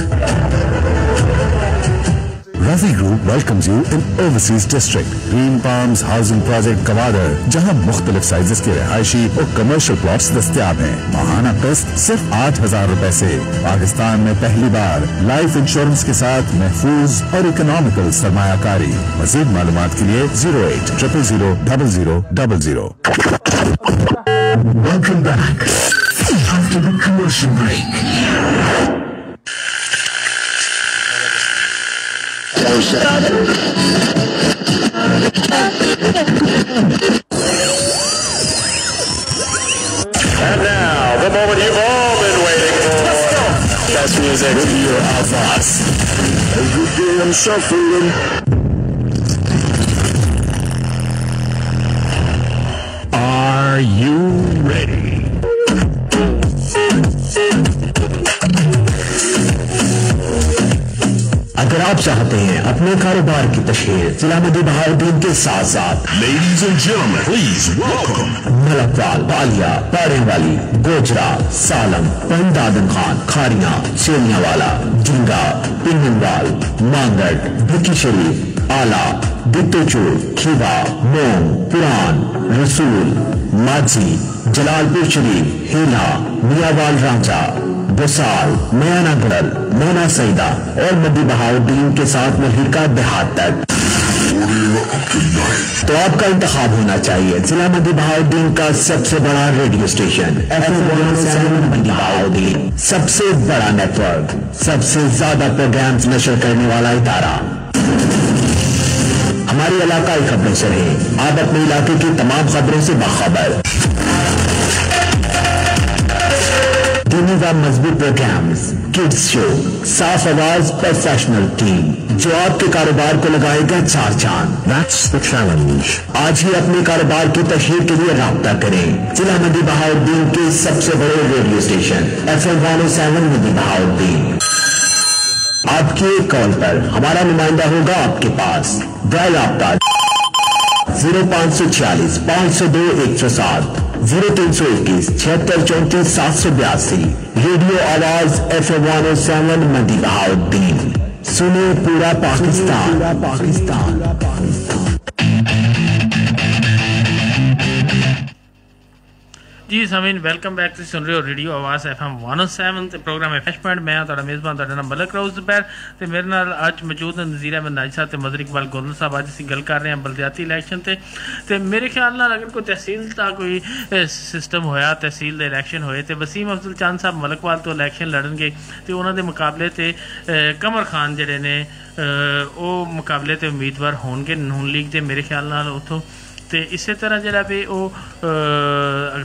Rafi Group welcomes you in Overseas District, Green Palms Housing Project Kawada, जहां मुख्तलिफ साइजेस के रिहायशी और कमर्शियल प्लॉट्स दस्तयाब हैं। माहाना किस्त सिर्फ 8,000 रुपए से। पाकिस्तान में पहली बार लाइफ इंश्योरेंस के साथ महफूज और इकोनॉमिकल सरमायाकारी। मजीद मालूमात के लिए 0800000000। Welcome back after the commercial break. And now, the moment you've all been waiting for. Best music with your Alphas. Every day I'm shuffling. Are you ready? अगर आप चाहते हैं अपने कारोबार की तशहीर जिला मंडी बहाउद्दीन के साथ साथ, Ladies and gentlemen, please welcome Malakwal, Ballia, पाड़ेवाली, Gojra, Salam, पंदादन Khan, Khariyan, चेनियावाला, जिंगा, पिंगनवाल, मांगट, भिकी शरीफ, आला, बिट्टोचूर, खीवा, मोम, पुरान, रसूल, माझी, जलालपुर शरीफ, हेला, मियावाल रांचा, बुसाल, मैना गढ़ल, मैना सईदा और मंडी बहाउद्दीन के साथ मलिका देहात तक। तो आपका इंतखाब होना चाहिए जिला मंडी बहाउद्दीन का सबसे बड़ा रेडियो स्टेशन FM 107 मंडी बहाउद्दीन, सबसे बड़ा नेटवर्क, सबसे ज्यादा प्रोग्राम्स नशर करने वाला इदारा। हमारी इलाकाई खबरों से रहे आप अपने इलाके की तमाम खबरों से बाखबर। दीनी व मजबूत प्रोग्राम्स, किड्स शो, साफ आवाज, प्रोफेशनल टीम जो आपके कारोबार को लगाएगा चार चांद। That's the challenge। आज ही अपने कारोबार की तशहीर के लिए राब्ता करें जिला मंडी बहाउद्दीन के सबसे बड़े रेडियो स्टेशन FM 107 मंडी बहाउद्दीन। आपकी एक कॉल पर हमारा नुमाइंदा होगा आपके पास। ब्राय राब्ता 0546 502 107 0321 76 34 782। रेडियो आवाज FM 107 मंडी बहाउद्दीन, सुने पूरा पाकिस्तान। जी समीन वेलकम बैक। तुसीं सुन रहे हो रेडियो आवाज़ FM 107 ਤੇ ਪ੍ਰੋਗਰਾਮ ਰਿਫਰੈਸ਼ਮੈਂਟ। ਮੈਂ ਤੁਹਾਡਾ ਮੇਜ਼ਬਾਨ ਤੁਹਾਡਾ ਨਾਮ ਮਲਕ ਰੋਜ਼ ਦੁਪਹਿਰ ਤੇ ਮੇਰੇ ਨਾਲ ਅੱਜ ਮੌਜੂਦ ਨੇ ਨਜ਼ੀਰ ਅਹਿਮਦ ਨਾਜੀ ਸਾਹਿਬ ਤੇ ਮਜ਼ਰ ਇਕਬਾਲ ਗੋਲਨ ਸਾਹਿਬ। ਅੱਜ ਅਸੀਂ ਗੱਲ ਕਰ ਰਹੇ ਹਾਂ ਬਲਦਿਆਤੀ ਇਲੈਕਸ਼ਨ ਤੇ ਮੇਰੇ ਖਿਆਲ ਨਾਲ ਅਗਰ ਕੋਈ ਤਹਿਸੀਲ ਦਾ ਕੋਈ ਸਿਸਟਮ ਹੋਇਆ, ਤਹਿਸੀਲ ਦੇ ਇਲੈਕਸ਼ਨ ਹੋਏ ਤੇ ਵਸੀਮ ਅਫਜ਼ਲ ਚੰਦ ਸਾਹਿਬ ਮਲਕਵਾਲ ਤੋਂ ਇਲੈਕਸ਼ਨ ਲੜਨਗੇ ਤੇ ਉਹਨਾਂ ਦੇ ਮੁਕਾਬਲੇ ਤੇ ਕਮਰ ਖਾਨ ਜਿਹੜੇ ਨੇ ਉਹ ਮੁਕਾਬਲੇ ਤੇ ਉਮੀਦਵਾਰ ਹੋਣਗੇ ਨੂਨ ਲੀਗ ਦੇ ਮੇਰੇ ਖਿਆਲ ਨਾਲ ਉੱਥੋਂ। ਤੇ ਇਸੇ ਤਰ੍ਹਾਂ ਜਿਹੜਾ ਵੀ ਉਹ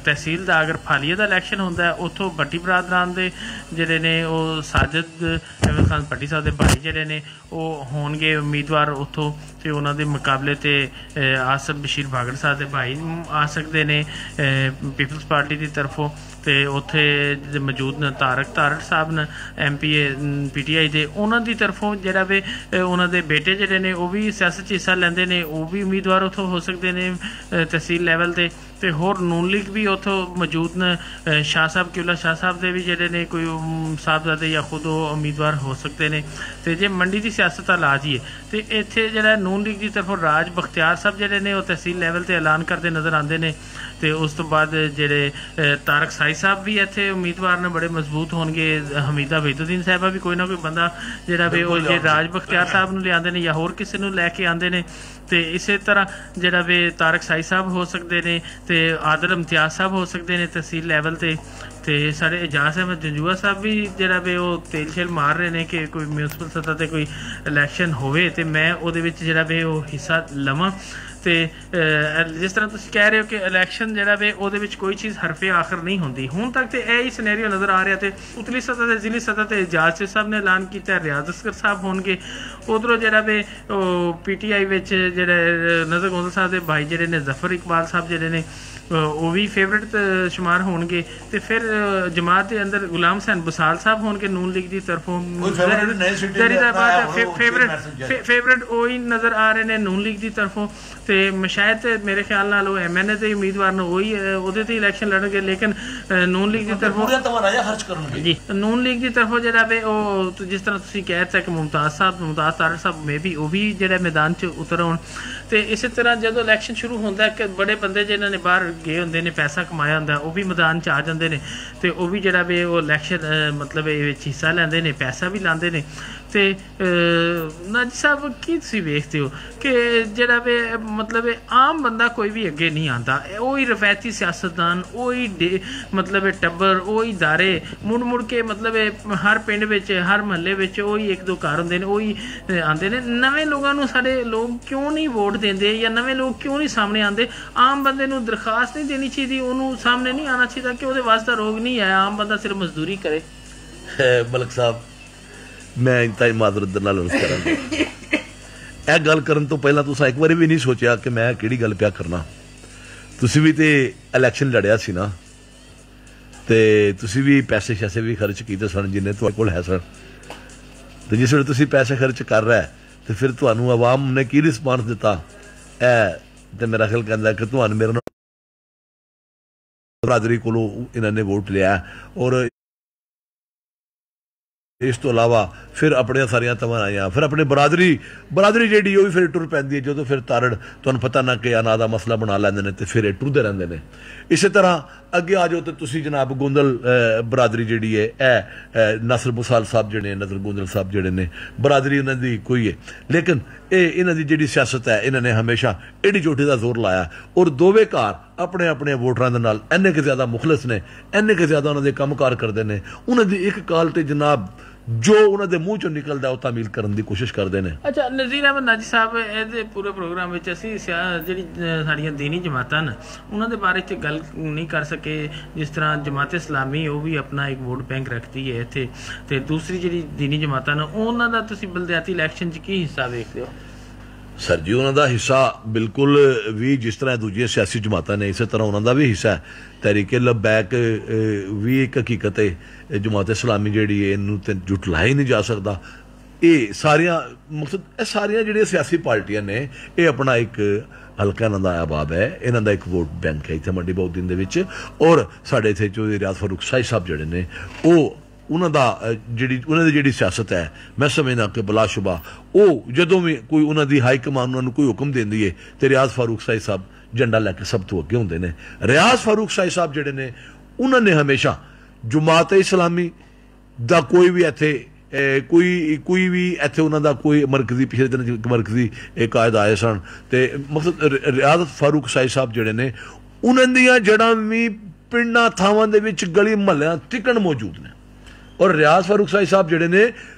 ਤਹਿਸੀਲ ਦਾ ਅਗਰ ਫਾਲੀਆ ਦਾ ਇਲੈਕਸ਼ਨ ਹੁੰਦਾ ਉੱਥੋਂ ਭੱਟੀ ਬਰਾਦਰਾਨ ਦੇ ਜਿਹੜੇ ਨੇ ਉਹ ਸਾਜਦ ਅਹਿਮਦ ਖਾਨ ਭੱਟੀ ਸਾਹਿਬ ਦੇ ਭਾਈ ਜਿਹੜੇ ਨੇ ਉਹ ਹੋਣਗੇ ਉਮੀਦਵਾਰ ਉੱਥੋਂ ਤੇ ਉਹਨਾਂ ਦੇ ਮੁਕਾਬਲੇ ਤੇ ਆਸਫ ਬਸ਼ੀਰ ਭਾਗੜ ਸਾਹਿਬ ਦੇ ਭਾਈ ਆ ਸਕਦੇ ਨੇ ਪੀਪਲਸ ਪਾਰਟੀ ਦੀ ਤਰਫੋਂ। ਤੇ ਉੱਥੇ ਜਿਹੜੇ ਮੌਜੂਦ ਨੇ ਤਾਰਕ ਸਾਹਿਬ ਨੇ MPA PTI ਦੇ, ਉਹਨਾਂ ਦੀ ਤਰਫੋਂ ਜਿਹੜਾ ਵੀ ਉਹਨਾਂ ਦੇ ਬੇਟੇ ਜਿਹੜੇ ਨੇ ਉਹ ਵੀ ਸਿਆਸਤ 'ਚ ਹਿੱਸਾ ਲੈਂਦੇ ਨੇ, ਉਹ ਵੀ ਉਮੀਦਵਾਰ ਉੱਥੋਂ ਹੋ ਸਕਦੇ ਨੇ ਤਹਿਸੀਲ ਲੈਵਲ 'ਤੇ। ਤੇ ਹੋਰ ਨੂਨ ਲੀਗ ਵੀ ਉੱਥੋਂ ਮੌਜੂਦ ਨੇ ਸ਼ਾਹ ਸਾਹਿਬ ਕਿਬਲਾ ਸ਼ਾਹ ਸਾਹਿਬ ਦੇ ਵੀ ਜਿਹੜੇ ਨੇ ਕੋਈ ਸਾਹਿਬਜ਼ਾਦੇ ਜਾਂ ਖੁਦ ਉਹ ਉਮੀਦਵਾਰ ਹੋ ਸਕਦੇ ਨੇ। ਤੇ ਜੇ ਮੰਡੀ ਦੀ ਸਿਆਸਤ ਆ ਲਾ ਜੀਏ ਤੇ ਇੱਥੇ ਜਿਹੜਾ ਨੂਨ ਲੀਗ ਦੀ ਤਰਫੋਂ ਰਾਜ ਬਖਤਿਆਰ ਸਾਹਿਬ ਜਿਹੜੇ ਨੇ ਉਹ ਤਹਿਸੀਲ ਲੈਵਲ 'ਤੇ ਐਲਾਨ ਕਰਦੇ ਨਜ਼ਰ ਆਉਂਦੇ ਨੇ। ਤੇ ਉਸ ਤੋਂ ਬਾਅਦ ਜਿਹੜੇ ਤਾਰਕ ਸਾਈ ਸਾਹਿਬ ਵੀ ਇੱਥੇ ਉਮੀਦਵਾਰ ਨੇ ਬੜੇ ਮਜ਼ਬੂਤ ਹੋਣਗੇ। ਹਮੀਦਾ ਵਹੀਦੁੱਦੀਨ ਸਾਹਿਬਾ ਵੀ ਕੋਈ ਨਾ ਕੋਈ ਬੰਦਾ ਜਿਹੜਾ ਵੀ ਉਹ ਜੇ ਰਾਜ ਬਖਤਿਆਰ ਸਾਹਿਬ ਨੂੰ ਲਿਆਉਂਦੇ ਨੇ ਜਾਂ ਹੋਰ ਕਿਸੇ ਨੂੰ ਲੈ ਕੇ ਆਉਂਦੇ ਨੇ। ਤੇ ਇਸੇ ਤਰ੍ਹਾਂ ਜਿਹੜਾ ਵੀ ਤਾਰਕ ਸਾਈ ਸਾਹਿਬ ਹੋ ਸਕਦੇ ਨੇ ਤੇ ਆਦਲ ਇਮਤਿਆਜ਼ ਸਾਹਿਬ ਹੋ ਸਕਦੇ ਨੇ ਤਹਿਸੀਲ ਲੈਵਲ 'ਤੇ। ਤੇ ਸਾਡੇ ਇਜਾਜ਼ ਅਹਿਮਦ ਜੰਜੂਆ ਸਾਹਿਬ ਵੀ ਜਿਹੜਾ ਵੀ ਉਹ ਤੇਲ ਛੇਲ ਮਾਰ ਰਹੇ ਨੇ ਕਿ ਕੋਈ ਮਿਊਨਸਿਪਲ ਸਤਹ 'ਤੇ ਕੋਈ ਇਲੈਕਸ਼ਨ ਹੋਵੇ ਤੇ ਮੈਂ ਉਹਦੇ ਵਿੱਚ ਜਿਹੜਾ ਵੀ ਉਹ ਹਿੱਸਾ ਲਵਾਂ। ਤੇ ਜਿਸ ਤਰ੍ਹਾਂ ਤੁਸੀਂ ਕਹਿ ਰਹੇ ਹੋ ਕਿ ਇਲੈਕਸ਼ਨ ਜਿਹੜਾ ਵੇ ਉਹਦੇ ਵਿੱਚ ਕੋਈ ਚੀਜ਼ ਹਰਫੇ ਆਖਰ ਨਹੀਂ ਹੁੰਦੀ, ਹੁਣ ਤੱਕ ਤੇ ਇਹ ਹੀ ਸਿਨੈਰੀਓ ਨਜ਼ਰ ਆ ਰਿਹਾ। ਤੇ ਉਤਲੀ ਸਤਹ ਤੇ ਜ਼ਿਲ੍ਹੀ ਸਤਹ ਤੇ ਇਜਾਜ਼ ਸਾਹਿਬ ਨੇ ਐਲਾਨ ਕੀਤਾ ਰਿਆਜ਼ ਅਸਗਰ ਸਾਹਿਬ ਹੋਣਗੇ। ਉਧਰੋਂ ਜਿਹੜਾ ਵੇ ਉਹ PTI ਵਿੱਚ ਜਿਹੜੇ ਨਜ਼ਰ ਗੋਂਦਲ ਸਾਹਿਬ ਦੇ ਭਾਈ ਜਿਹੜੇ ਨੇ ਜ਼ਫਰ ਇਕਬਾਲ ਸਾਹਿਬ ਜਿਹੜੇ ਨੇ ਉਹ ਵੀ ਫੇਵਰੇਟ ਸ਼ੁਮਾਰ ਹੋਣਗੇ। ਤੇ ਫਿਰ ਜਮਾਤ ਦੇ ਅੰਦਰ ਗੁਲਾਮ ਹੁਸੈਨ ਬਸਾਲ ਸਾਹਿਬ ਹੋਣਗੇ ਨੂਨ ਲੀਗ ਦੀ ਤਰਫੋਂ ਫੇਵਰੇਟ ਉਹੀ ਨਜ਼ਰ ਆ ਰਹੇ ਨੇ ਨੂਨ ਲੀਗ ਦੀ ਤਰਫੋਂ। ਤੇ ਸ਼ਾਇਦ ਮੇਰੇ ਖਿਆਲ ਨਾਲ ਉਹ MNA ਦੇ ਉਮੀਦਵਾਰ ਨੇ ਉਹੀ ਉਹਦੇ ਤੇ ਇਲੈਕਸ਼ਨ ਲੜਨਗੇ। ਲੇਕਿਨ ਨੂਨ ਲੀਗ ਦੀ ਤਰਫੋਂ ਜੀ ਨੂਨ ਲੀਗ ਦੀ ਤਰਫੋਂ ਜਿਹੜਾ ਵੇ ਉਹ ਜਿਸ ਤਰ੍ਹਾਂ ਤੁਸੀਂ ਕਹਿ ਦਿੱਤਾ ਕਿ ਮੁਮਤਾਜ਼ ਤਾਰਕ ਸਾਹਿਬ ਮੇ ਵੀ ਉਹ ਵੀ ਜਿਹੜੇ ਮੈਦਾਨ 'ਚ ਉਤਰ ਆਉਣ। ਤੇ ਇਸੇ ਤਰ੍ਹਾਂ ਜਦੋਂ ਇਲੈਕਸ਼ਨ ਸ਼ੁਰੂ ਹੁੰਦਾ ਕਿ ਬੜੇ ਬੰਦੇ ਜਿਨ੍ਹਾਂ ਨੇ ਬਾਹਰ ਗਏ ਹੁੰਦੇ ਨੇ ਪੈਸਾ ਕਮਾਇਆ ਹੁੰਦਾ ਉਹ ਵੀ ਮੈਦਾਨ 'ਚ ਆ ਜਾਂਦੇ ਨੇ ਤੇ ਉਹ ਵੀ ਜਿਹੜਾ ਵੇ ਉਹ ਇਲੈਕਸ਼ਨ ਮਤਲਬ ਇਹ ਵਿੱਚ ਹਿੱਸਾ ਲੈਂਦੇ ਨੇ, ਪੈਸਾ ਵੀ ਲਾਉਂਦੇ ਨੇ। ਤੇ ਨਾਜੀ ਸਾਹਿਬ ਕੀ ਤੁਸੀਂ ਵੇਖਦੇ ਹੋ ਕਿ ਜਿਹੜਾ ਵੇ ਮਤਲਬ ਆਮ ਬੰਦਾ ਕੋਈ ਵੀ ਅੱਗੇ ਨਹੀਂ ਆਉਂਦਾ, ਉਹੀ ਰਵਾਇਤੀ ਸਿਆਸਤਦਾਨ ਉਹੀ ਮਤਲਬ ਟੱਬਰ ਉਹੀ ਦਾਰੇ ਮੁੜ ਕੇ ਮਤਲਬ ਹਰ ਪਿੰਡ ਵਿੱਚ ਹਰ ਮਹੱਲੇ ਵਿੱਚ ਉਹੀ ਇੱਕ ਦੋ ਘਰ ਹੁੰਦੇ ਨੇ ਉਹੀ ਆਉਂਦੇ ਨੇ। ਨਵੇਂ ਲੋਕਾਂ ਨੂੰ ਸਾਡੇ ਲੋਕ ਕਿਉਂ ਨਹੀਂ ਵੋਟ ਦਿੰਦੇ ਜਾਂ ਨਵੇਂ ਲੋਕ ਕਿਉਂ ਨਹੀਂ ਸਾਹਮਣੇ ਆਉਂਦੇ? ਆਮ ਬੰਦੇ ਨੂੰ ਦਰਖਾਸਤ ਨਹੀਂ ਦੇਣੀ ਚਾਹੀਦੀ, ਉਹਨੂੰ ਸਾਹਮਣੇ ਨਹੀਂ ਆਉਣਾ ਚਾਹੀਦਾ ਕਿ ਉਹਦੇ ਵਾਸਤੇ ਰੋਗ ਨਹੀਂ ਹੈ, ਆਮ ਬੰਦਾ ਸਿਰਫ ਮਜ਼ਦੂਰੀ ਕਰੇ। ਮਲਕ ਸਾਹਿਬ ਮੈਂ ਇੰਤਾ ਹੀ ਮਾਜ਼ਰਤ ਦੇ ਨਾਲ अर्ज ਕਰਾਂਗਾ। ਇਹ ਗੱਲ ਕਰਨ ਤੋਂ ਪਹਿਲਾਂ ਤੁਸੀਂ ਇੱਕ ਵਾਰੀ ਵੀ ਨਹੀਂ ਸੋਚਿਆ ਕਿ ਮੈਂ ਕਿਹੜੀ ਗੱਲ ਪਿਆ ਕਰਨਾ। ਤੁਸੀਂ ਵੀ ਤੇ ਇਲੈਕਸ਼ਨ ਲੜਿਆ ਸੀ ਨਾ ਤੇ ਤੁਸੀਂ ਵੀ ਪੈਸੇ ਸ਼ੈਸੇ ਵੀ ਖਰਚ ਕੀਤੇ ਸਨ ਜਿੰਨੇ ਤੁਹਾਡੇ ਕੋਲ ਹੈ ਸਨ। ਤੇ ਜਿਸ ਵੇਲੇ ਤੁਸੀਂ ਪੈਸੇ ਖਰਚ ਕਰ ਰਹੇ ਤੇ ਫਿਰ ਤੁਹਾਨੂੰ ਆਵਾਮ ਨੇ ਕੀ ਰਿਸਪਾਂਸ ਦਿੱਤਾ? ਇਹ ਤੇ ਮੇਰਾ ਖਿਆਲ ਕਹਿੰਦਾ ਕਿ ਤੁਹਾਨੂੰ ਮੇਰੇ ਨਾਲ ਬਰਾਦਰੀ ਕੋਲੋਂ ਇਹਨਾਂ ਨੇ ਵੋਟ ਲਿਆ ਔਰ ਇਸ ਤੋਂ ਇਲਾਵਾ ਫਿਰ ਆਪਣੀਆਂ ਸਾਰੀਆਂ ਤਮੰਨਾਵਾਂ, ਫਿਰ ਆਪਣੀ ਬਰਾਦਰੀ ਜਿਹੜੀ ਉਹ ਵੀ ਫਿਰ ਟੁਰ ਪੈਂਦੀ ਹੈ। ਜਦੋਂ ਫਿਰ ਤਾਰੜ ਤੁਹਾਨੂੰ ਪਤਾ ਨਾ ਕਿ ਅਨਾ ਦਾ ਮਸਲਾ ਬਣਾ ਲੈਂਦੇ ਨੇ ਤੇ ਫਿਰ ਇਹ ਟੁਰਦੇ ਰਹਿੰਦੇ ਨੇ। ਇਸੇ ਤਰ੍ਹਾਂ ਅੱਗੇ ਆ ਜਾਓ ਤੇ ਤੁਸੀਂ ਜਨਾਬ ਗੋਂਦਲ ਬਰਾਦਰੀ ਜਿਹੜੀ ਹੈ, ਇਹ ਨਸਰ ਮੁਸਾਲ ਸਾਹਿਬ ਜਿਹੜੇ ਨਸਰ ਗੋਂਦਲ ਸਾਹਿਬ ਜਿਹੜੇ ਨੇ, ਬਰਾਦਰੀ ਉਹਨਾਂ ਦੀ ਕੋਈ ਹੈ, ਲੇਕਿਨ ਇਹਨਾਂ ਦੀ ਜਿਹੜੀ ਸਿਆਸਤ ਹੈ ਇਹਨਾਂ ਨੇ ਹਮੇਸ਼ਾ ਏਡੀ ਚੋਟੀ ਦਾ ਜ਼ੋਰ ਲਾਇਆ। ਔਰ ਦੋਵੇਂ ਘਰ ਆਪਣੇ ਆਪਣੇ ਵੋਟਰਾਂ ਦੇ ਨਾਲ ਇੰਨੇ ਕੁ ਜ਼ਿਆਦਾ ਮੁਖਲਿਸ ਨੇ, ਇੰਨੇ ਕੁ ਜ਼ਿਆਦਾ ਉਹਨਾਂ ਦੇ ਕੰਮਕਾਰ ਕਰਦੇ ਨੇ। ਉਹਨਾਂ ਦੀ ਇੱਕ ਕਾਲ ਤੇ ਜਨਾਬ ਜੋ ਉਹਨਾਂ ਦੇ ਮੂੰਹ ਚੋਂ ਨਿਕਲਦਾ ਉਹ ਤਾਮੀਲ ਕਰਨ ਦੀ ਕੋਸ਼ਿਸ਼ ਕਰਦੇ ਨੇ। ਅੱਛਾ ਨਜ਼ੀਰ ਅਹਿਮਦ ਨਾਜੀ ਸਾਹਿਬ, ਇਹਦੇ ਪੂਰੇ ਪ੍ਰੋਗਰਾਮ ਵਿੱਚ ਅਸੀਂ ਜਿਹੜੀ ਸਾਡੀਆਂ ਦੀਨੀ ਜਮਾਤਾਂ ਨੇ ਉਹਨਾਂ ਦੇ ਬਾਰੇ 'ਚ ਗੱਲ ਨਹੀਂ ਕਰ ਸਕੇ। ਜਿਸ ਤਰ੍ਹਾਂ ਜਮਾਤ ਇਸਲਾਮੀ ਉਹ ਵੀ ਆਪਣਾ ਇੱਕ ਵੋਟ ਬੈਂਕ ਰੱਖਦੀ ਹੈ ਇੱਥੇ, ਤੇ ਦੂਸਰੀ ਜਿਹੜੀ ਦੀਨੀ ਜਮਾਤਾਂ ਨੇ ਉਹਨਾਂ ਦਾ ਤੁਸੀਂ ਬਲਦਿਆਤੀ ਇਲੈਕਸ਼ਨ 'ਚ ਕੀ ਹਿੱਸਾ ਵੇਖਦੇ ਹੋ? ਸਰ ਜੀ ਉਹਨਾਂ ਦਾ ਹਿੱਸਾ ਬਿਲਕੁਲ ਵੀ ਜਿਸ ਤਰ੍ਹਾਂ ਦੂਜੀਆਂ ਸਿਆਸੀ ਜਮਾਤਾਂ ਨੇ ਇਸੇ ਤਰ੍ਹਾਂ ਉਹਨਾਂ ਦਾ ਵੀ ਹਿੱਸਾ ਹੈ। ਤਹਿਰੀਕੇ ਲਬੈਕ ਵੀ ਇੱਕ ਹਕੀਕਤ ਹੈ, ਜਮਾਤ ਇਸਲਾਮੀ ਜਿਹੜੀ ਹੈ ਇਹਨੂੰ ਤੇ ਜੁਟਲਾਇਆ ਹੀ ਨਹੀਂ ਜਾ ਸਕਦਾ। ਇਹ ਸਾਰੀਆਂ ਮਕਸਦ ਇਹ ਸਾਰੀਆਂ ਜਿਹੜੀਆਂ ਸਿਆਸੀ ਪਾਰਟੀਆਂ ਨੇ ਇਹ ਆਪਣਾ ਇੱਕ ਹਲਕਾ ਇਹਨਾਂ ਦਾ ਅਹਿਬਾਬ ਹੈ, ਇਹਨਾਂ ਦਾ ਇੱਕ ਵੋਟ ਬੈਂਕ ਹੈ ਇੱਥੇ ਮੰਡੀ ਬਹੁਦੀਨ ਦੇ ਵਿੱਚ। ਔਰ ਸਾਡੇ ਇੱਥੇ ਚੌਧਰੀ ਰਿਆਜ਼ ਫਾਰੂਕ ਸ਼ਾਹੀ ਸਾਹਿਬ ਜਿਹੜੇ ਨੇ ਉਹ ਉਹਨਾਂ ਦੀ ਜਿਹੜੀ ਸਿਆਸਤ ਹੈ ਮੈਂ ਸਮਝਦਾ ਕਿ ਬਲਾਸ਼ੁਬਾ ਉਹ ਜਦੋਂ ਵੀ ਕੋਈ ਉਹਨਾਂ ਦੀ ਹਾਈ ਕਮਾਨ ਉਹਨਾਂ ਨੂੰ ਕੋਈ ਹੁਕਮ ਦਿੰਦੀ ਹੈ ਤੇ ਰਿਆਜ਼ ਫਾਰੂਕ ਸ਼ਾਹੀ ਸਾਹਿਬ ਝੰਡਾ ਲੈ ਕੇ ਸਭ ਤੋਂ ਅੱਗੇ ਹੁੰਦੇ ਨੇ। ਰਿਆਜ਼ ਫਾਰੂਕ ਸ਼ਾਹੀ ਸਾਹਿਬ ਜਿਹੜੇ ਨੇ ਉਹਨਾਂ ਨੇ ਹਮੇਸ਼ਾ ਜਮਾਤ ਇਸਲਾਮੀ ਦਾ ਕੋਈ ਵੀ ਇੱਥੇ ਕੋਈ ਵੀ ਇੱਥੇ ਉਹਨਾਂ ਦਾ ਕੋਈ ਮਰਕਜ਼ੀ ਪਿਛਲੇ ਦਿਨ ਮਰਕਜ਼ੀ ਕਾਇਦ ਆਏ ਸਨ ਤੇ ਮਕਸਦ ਰਿਆਜ਼ ਫਾਰੂਕ ਸ਼ਾਹੀ ਸਾਹਿਬ ਜਿਹੜੇ ਨੇ ਉਹਨਾਂ ਦੀਆਂ ਜੜ੍ਹਾਂ ਵੀ ਪਿੰਡਾਂ ਥਾਵਾਂ ਦੇ ਵਿੱਚ ਗਲੀ ਮਹੱਲਿਆਂ ਤਿਕਣ ਮੌਜੂਦ ਨੇ। ਔਰ ਰਿਆਜ਼ ਫਾਰੂਕ ਸ਼ਾਹੀ ਸਾਹਿਬ ਜਿਹੜੇ ਨੇ